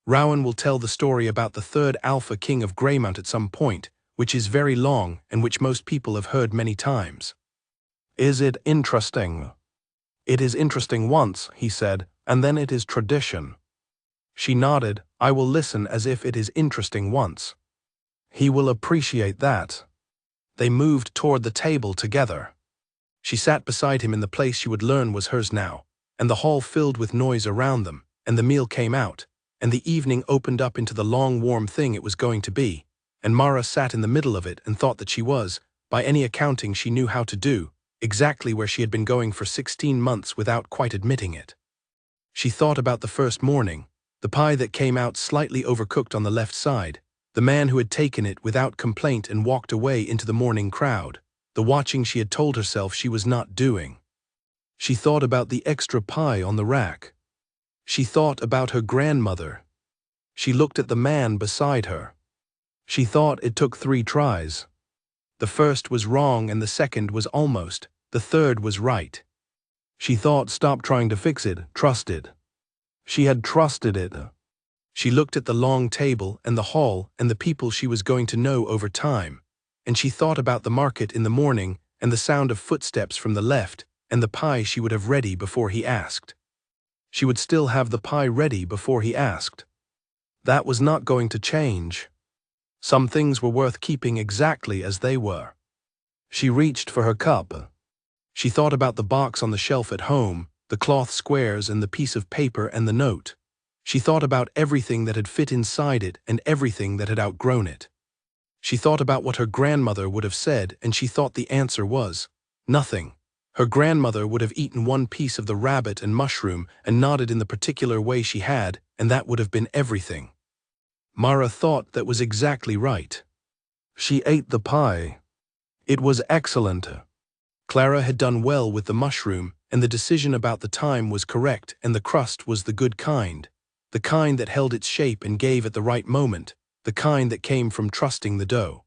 "Rowan will tell the story about the 3rd Alpha King of Greymount at some point, which is very long and which most people have heard many times." "Is it interesting?" "It is interesting once," he said, "and then it is tradition." She nodded. "I will listen as if it is interesting once." "He will appreciate that." They moved toward the table together. She sat beside him in the place she would learn was hers now, and the hall filled with noise around them, and the meal came out, and the evening opened up into the long warm thing it was going to be, and Mara sat in the middle of it and thought that she was, by any accounting she knew how to do, exactly where she had been going for 16 months without quite admitting it. She thought about the first morning, the pie that came out slightly overcooked on the left side, the man who had taken it without complaint and walked away into the morning crowd, the watching she had told herself she was not doing. She thought about the extra pie on the rack. She thought about her grandmother. She looked at the man beside her. She thought it took 3 tries. The first was wrong and the second was almost, the third was right. She thought, stop trying to fix it, trust it. She had trusted it. She looked at the long table and the hall and the people she was going to know over time, and she thought about the market in the morning and the sound of footsteps from the left and the pie she would have ready before he asked. She would still have the pie ready before he asked. That was not going to change. Some things were worth keeping exactly as they were. She reached for her cup. She thought about the box on the shelf at home, the cloth squares and the piece of paper and the note. She thought about everything that had fit inside it and everything that had outgrown it. She thought about what her grandmother would have said, and she thought the answer was nothing. Her grandmother would have eaten one piece of the rabbit and mushroom and nodded in the particular way she had, and that would have been everything. Mara thought that was exactly right. She ate the pie. It was excellent. Clara had done well with the mushroom, and the decision about the time was correct, and the crust was the good kind. The kind that held its shape and gave at the right moment, the kind that came from trusting the dough.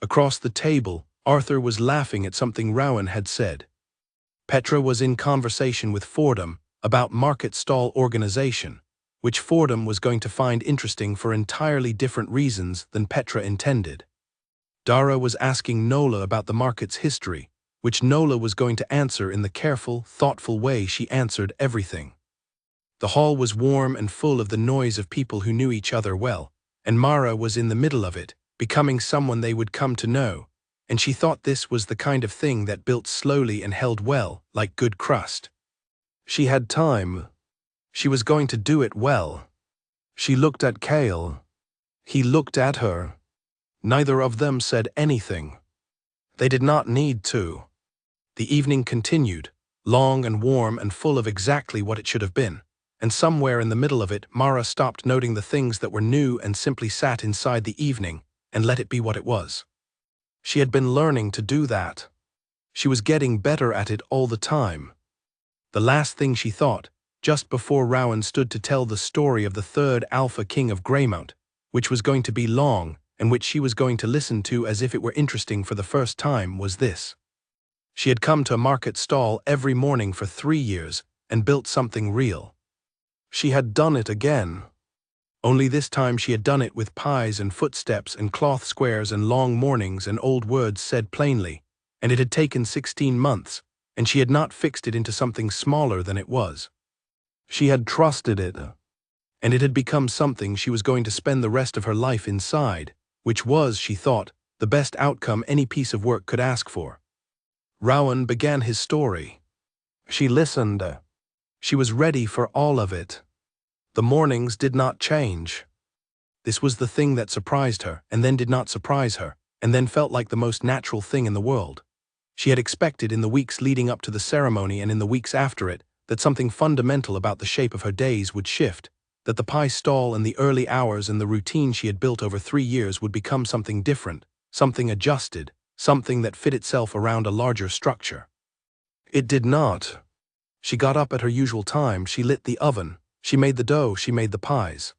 Across the table, Arthur was laughing at something Rowan had said. Petra was in conversation with Fordham about market stall organization, which Fordham was going to find interesting for entirely different reasons than Petra intended. Dara was asking Nola about the market's history, which Nola was going to answer in the careful, thoughtful way she answered everything. The hall was warm and full of the noise of people who knew each other well, and Mara was in the middle of it, becoming someone they would come to know, and she thought this was the kind of thing that built slowly and held well, like good crust. She had time. She was going to do it well. She looked at Cale. He looked at her. Neither of them said anything. They did not need to. The evening continued, long and warm and full of exactly what it should have been, and somewhere in the middle of it Mara stopped noting the things that were new and simply sat inside the evening and let it be what it was. She had been learning to do that. She was getting better at it all the time. The last thing she thought, just before Rowan stood to tell the story of the third Alpha King of Greymount, which was going to be long and which she was going to listen to as if it were interesting for the first time, was this. She had come to a market stall every morning for 3 years and built something real. She had done it again. Only this time she had done it with pies and footsteps and cloth squares and long mornings and old words said plainly, and it had taken 16 months, and she had not fixed it into something smaller than it was. She had trusted it, and it had become something she was going to spend the rest of her life inside, which was, she thought, the best outcome any piece of work could ask for. Rowan began his story. She listened. She was ready for all of it. The mornings did not change. This was the thing that surprised her, and then did not surprise her, and then felt like the most natural thing in the world. She had expected in the weeks leading up to the ceremony and in the weeks after it that something fundamental about the shape of her days would shift, that the pie stall and the early hours and the routine she had built over 3 years would become something different, something adjusted, something that fit itself around a larger structure. It did not. She got up at her usual time, she lit the oven, she made the dough, she made the pies.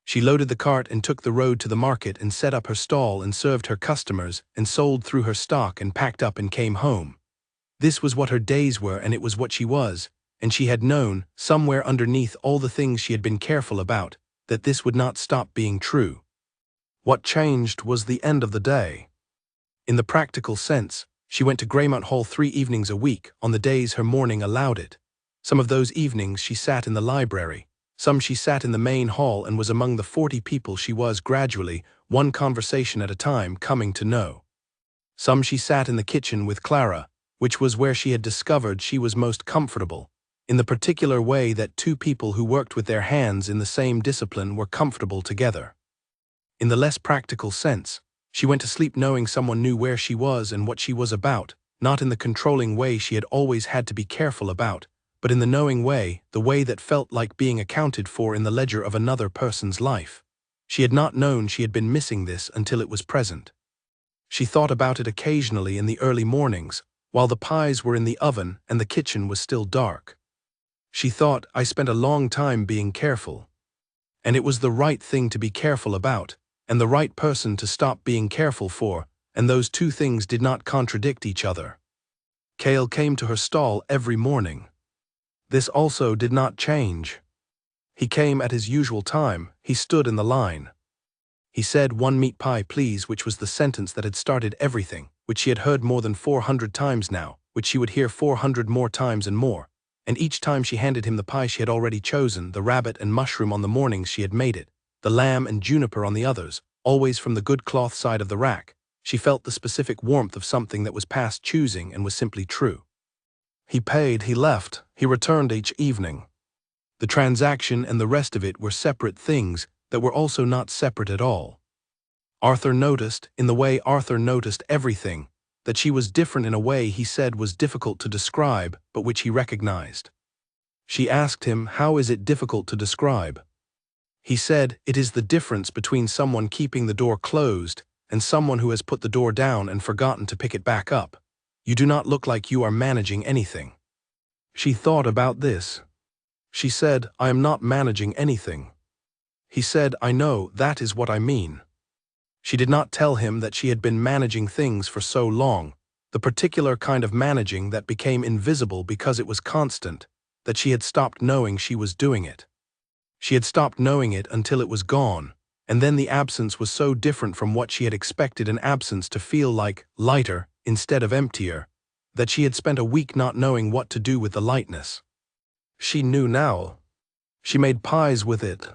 She loaded the cart and took the road to the market and set up her stall and served her customers and sold through her stock and packed up and came home. This was what her days were, and it was what she was, and she had known, somewhere underneath all the things she had been careful about, that this would not stop being true. What changed was the end of the day. In the practical sense, she went to Greymount Hall 3 evenings a week on the days her morning allowed it. Some of those evenings she sat in the library, some she sat in the main hall and was among the 40 people she was gradually, one conversation at a time, coming to know. Some she sat in the kitchen with Clara, which was where she had discovered she was most comfortable, in the particular way that 2 people who worked with their hands in the same discipline were comfortable together. In the less practical sense, she went to sleep knowing someone knew where she was and what she was about, not in the controlling way she had always had to be careful about, but in the knowing way, the way that felt like being accounted for in the ledger of another person's life. She had not known she had been missing this until it was present. She thought about it occasionally in the early mornings, while the pies were in the oven and the kitchen was still dark. She thought, I spent a long time being careful. And it was the right thing to be careful about, and the right person to stop being careful for, and those 2 things did not contradict each other. Cale came to her stall every morning. This also did not change. He came at his usual time, he stood in the line. He said 1 meat pie please, which was the sentence that had started everything, which she had heard more than 400 times now, which she would hear 400 more times and more, and each time she handed him the pie she had already chosen, the rabbit and mushroom on the mornings she had made it, the lamb and juniper on the others, always from the good cloth side of the rack, she felt the specific warmth of something that was past choosing and was simply true. He paid, he left, he returned each evening. The transaction and the rest of it were separate things that were also not separate at all. Arthur noticed, in the way Arthur noticed everything, that she was different in a way he said was difficult to describe, but which he recognized. She asked him, how is it difficult to describe? He said, it is the difference between someone keeping the door closed and someone who has put the door down and forgotten to pick it back up. You do not look like you are managing anything. She thought about this. She said, I am not managing anything. He said, I know, that is what I mean. She did not tell him that she had been managing things for so long, the particular kind of managing that became invisible because it was constant, that she had stopped knowing she was doing it. She had stopped knowing it until it was gone, and then the absence was so different from what she had expected an absence to feel like, lighter, instead of emptier, that she had spent a week not knowing what to do with the lightness. She knew now. She made pies with it.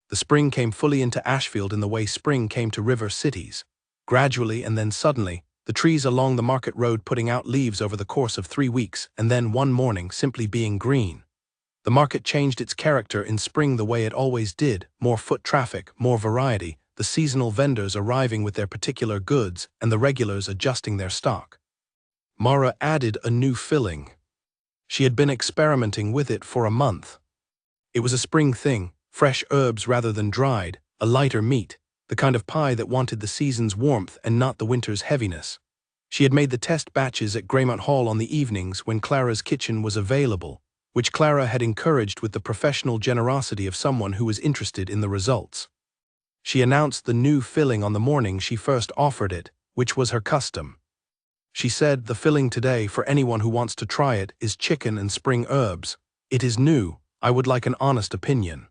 The spring came fully into Ashfield in the way spring came to river cities, gradually and then suddenly, the trees along the market road putting out leaves over the course of 3 weeks, and then one morning simply being green. The market changed its character in spring the way it always did, more foot traffic, more variety, the seasonal vendors arriving with their particular goods and the regulars adjusting their stock. Mara added a new filling. She had been experimenting with it for a month. It was a spring thing, fresh herbs rather than dried, a lighter meat, the kind of pie that wanted the season's warmth and not the winter's heaviness. She had made the test batches at Greymount Hall on the evenings when Clara's kitchen was available, which Clara had encouraged with the professional generosity of someone who was interested in the results. She announced the new filling on the morning she first offered it, which was her custom. She said, the filling today for anyone who wants to try it is chicken and spring herbs. It is new, I would like an honest opinion.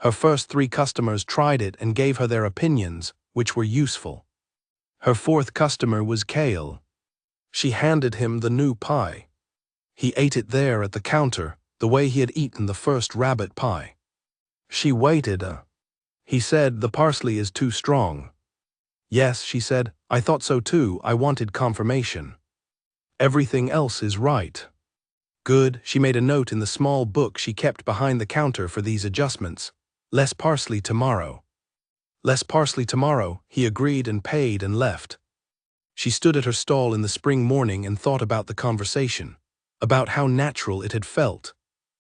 Her first 3 customers tried it and gave her their opinions, which were useful. Her 4th customer was Cale. She handed him the new pie. He ate it there at the counter, the way he had eaten the first rabbit pie. She waited. He said, the parsley is too strong. Yes, she said, I thought so too, I wanted confirmation. Everything else is right. Good, she made a note in the small book she kept behind the counter for these adjustments. Less parsley tomorrow. Less parsley tomorrow, he agreed and paid and left. She stood at her stall in the spring morning and thought about the conversation, about how natural it had felt,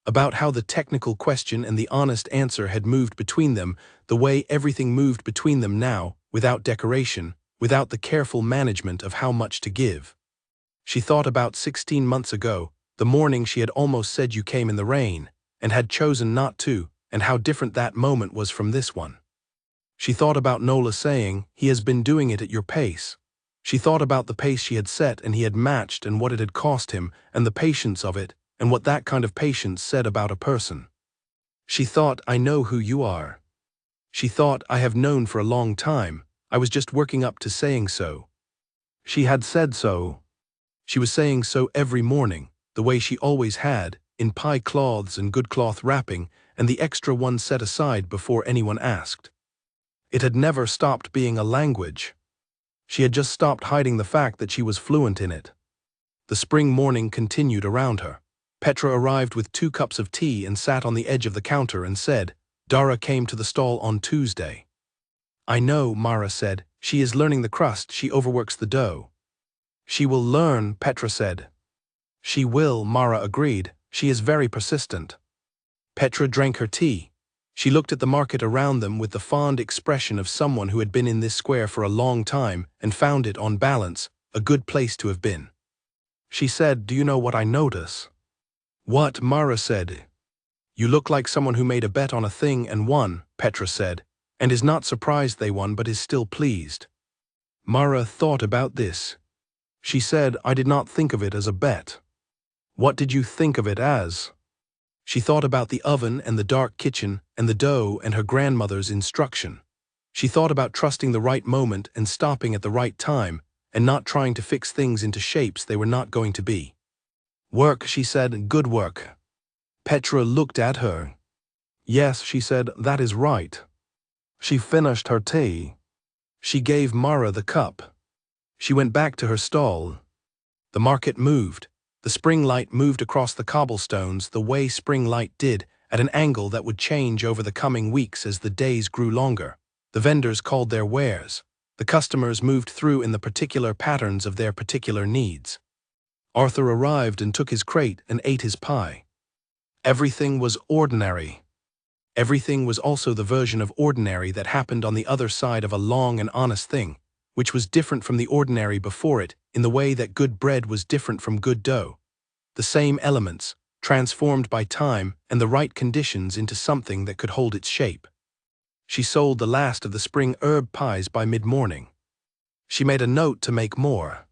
about how the technical question and the honest answer had moved between them, the way everything moved between them now, without decoration, without the careful management of how much to give. She thought about 16 months ago, the morning she had almost said you came in the rain, and had chosen not to, and how different that moment was from this one. She thought about Nola saying, he has been doing it at your pace. She thought about the pace she had set and he had matched and what it had cost him, and the patience of it, and what that kind of patience said about a person. She thought, I know who you are. She thought, I have known for a long time, I was just working up to saying so. She had said so. She was saying so every morning, the way she always had, in pie cloths and good cloth wrapping, and the extra one set aside before anyone asked. It had never stopped being a language. She had just stopped hiding the fact that she was fluent in it. The spring morning continued around her. Petra arrived with 2 cups of tea and sat on the edge of the counter and said, Dara came to the stall on Tuesday. I know, Mara said, she is learning the crust, she overworks the dough. She will learn, Petra said. She will, Mara agreed, she is very persistent. Petra drank her tea. She looked at the market around them with the fond expression of someone who had been in this square for a long time and found it, on balance, a good place to have been. She said, do you know what I notice? What? Mara said. You look like someone who made a bet on a thing and won, Petra said, and is not surprised they won but is still pleased. Mara thought about this. She said, I did not think of it as a bet. What did you think of it as? She thought about the oven and the dark kitchen and the dough and her grandmother's instruction. She thought about trusting the right moment and stopping at the right time and not trying to fix things into shapes they were not going to be. Work, she said, good work. Petra looked at her. Yes, she said, that is right. She finished her tea. She gave Mara the cup. She went back to her stall. The market moved. The spring light moved across the cobblestones the way spring light did, at an angle that would change over the coming weeks as the days grew longer. The vendors called their wares. The customers moved through in the particular patterns of their particular needs. Arthur arrived and took his crate and ate his pie. Everything was ordinary. Everything was also the version of ordinary that happened on the other side of a long and honest thing, which was different from the ordinary before it in the way that good bread was different from good dough. The same elements, transformed by time and the right conditions into something that could hold its shape. She sold the last of the spring herb pies by mid-morning. She made a note to make more.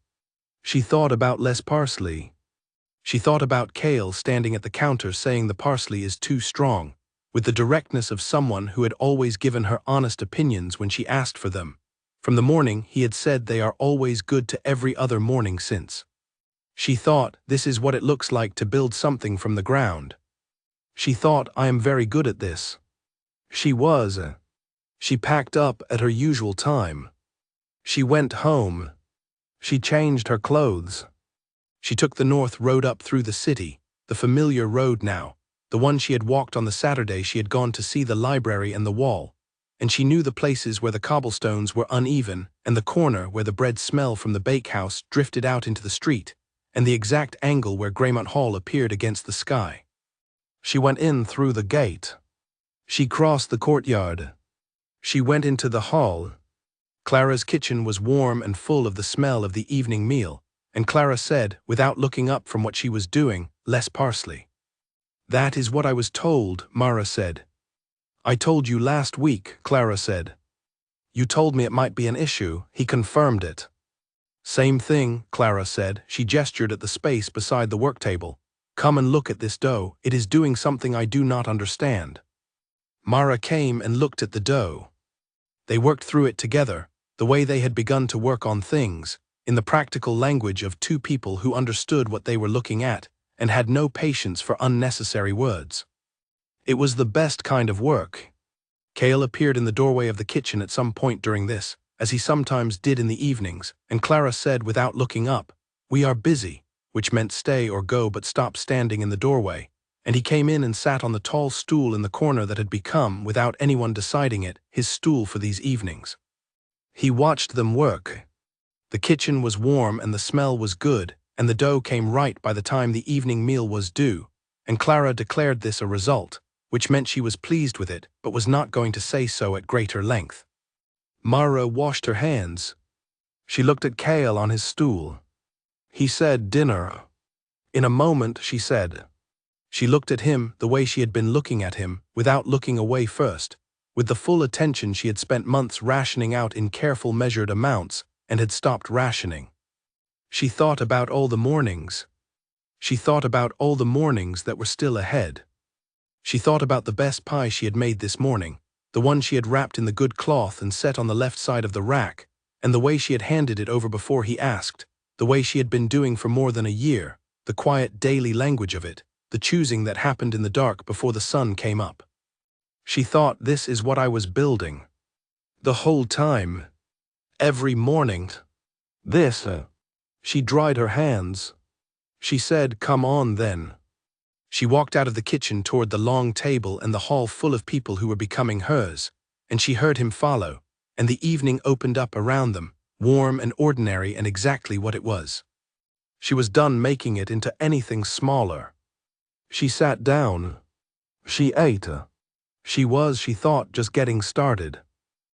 She thought about less parsley. She thought about Cale standing at the counter saying the parsley is too strong, with the directness of someone who had always given her honest opinions when she asked for them. From the morning he had said they are always good to every other morning since. She thought, this is what it looks like to build something from the ground. She thought, I am very good at this. She was. She packed up at her usual time. She went home. She changed her clothes. She took the north road up through the city, the familiar road now, the one she had walked on the Saturday she had gone to see the library and the wall, and she knew the places where the cobblestones were uneven and the corner where the bread smell from the bakehouse drifted out into the street, and the exact angle where Greymount Hall appeared against the sky. She went in through the gate. She crossed the courtyard. She went into the hall. Clara's kitchen was warm and full of the smell of the evening meal, and Clara said, without looking up from what she was doing, less parsley. That is what I was told, Mara said. I told you last week, Clara said. You told me it might be an issue, he confirmed it. Same thing, Clara said. She gestured at the space beside the work table. Come and look at this dough, it is doing something I do not understand. Mara came and looked at the dough. They worked through it together, the way they had begun to work on things, in the practical language of two people who understood what they were looking at and had no patience for unnecessary words. It was the best kind of work. Cale appeared in the doorway of the kitchen at some point during this, as he sometimes did in the evenings, and Clara said without looking up, "We are busy," which meant stay or go but stop standing in the doorway, and he came in and sat on the tall stool in the corner that had become, without anyone deciding it, his stool for these evenings. He watched them work. The kitchen was warm and the smell was good, and the dough came right by the time the evening meal was due, and Clara declared this a result, which meant she was pleased with it but was not going to say so at greater length. Mara washed her hands. She looked at Cale on his stool. He said, "Dinner." In a moment, she said. She looked at him the way she had been looking at him, without looking away first, with the full attention she had spent months rationing out in careful measured amounts and had stopped rationing. She thought about all the mornings. She thought about all the mornings that were still ahead. She thought about the best pie she had made this morning, the one she had wrapped in the good cloth and set on the left side of the rack, and the way she had handed it over before he asked, the way she had been doing for more than a year, the quiet daily language of it, the choosing that happened in the dark before the sun came up. She thought, this is what I was building. The whole time. Every morning. This. She dried her hands. She said, "Come on then." She walked out of the kitchen toward the long table and the hall full of people who were becoming hers, and she heard him follow, and the evening opened up around them, warm and ordinary and exactly what it was. She was done making it into anything smaller. She sat down. She ate. She thought, just getting started.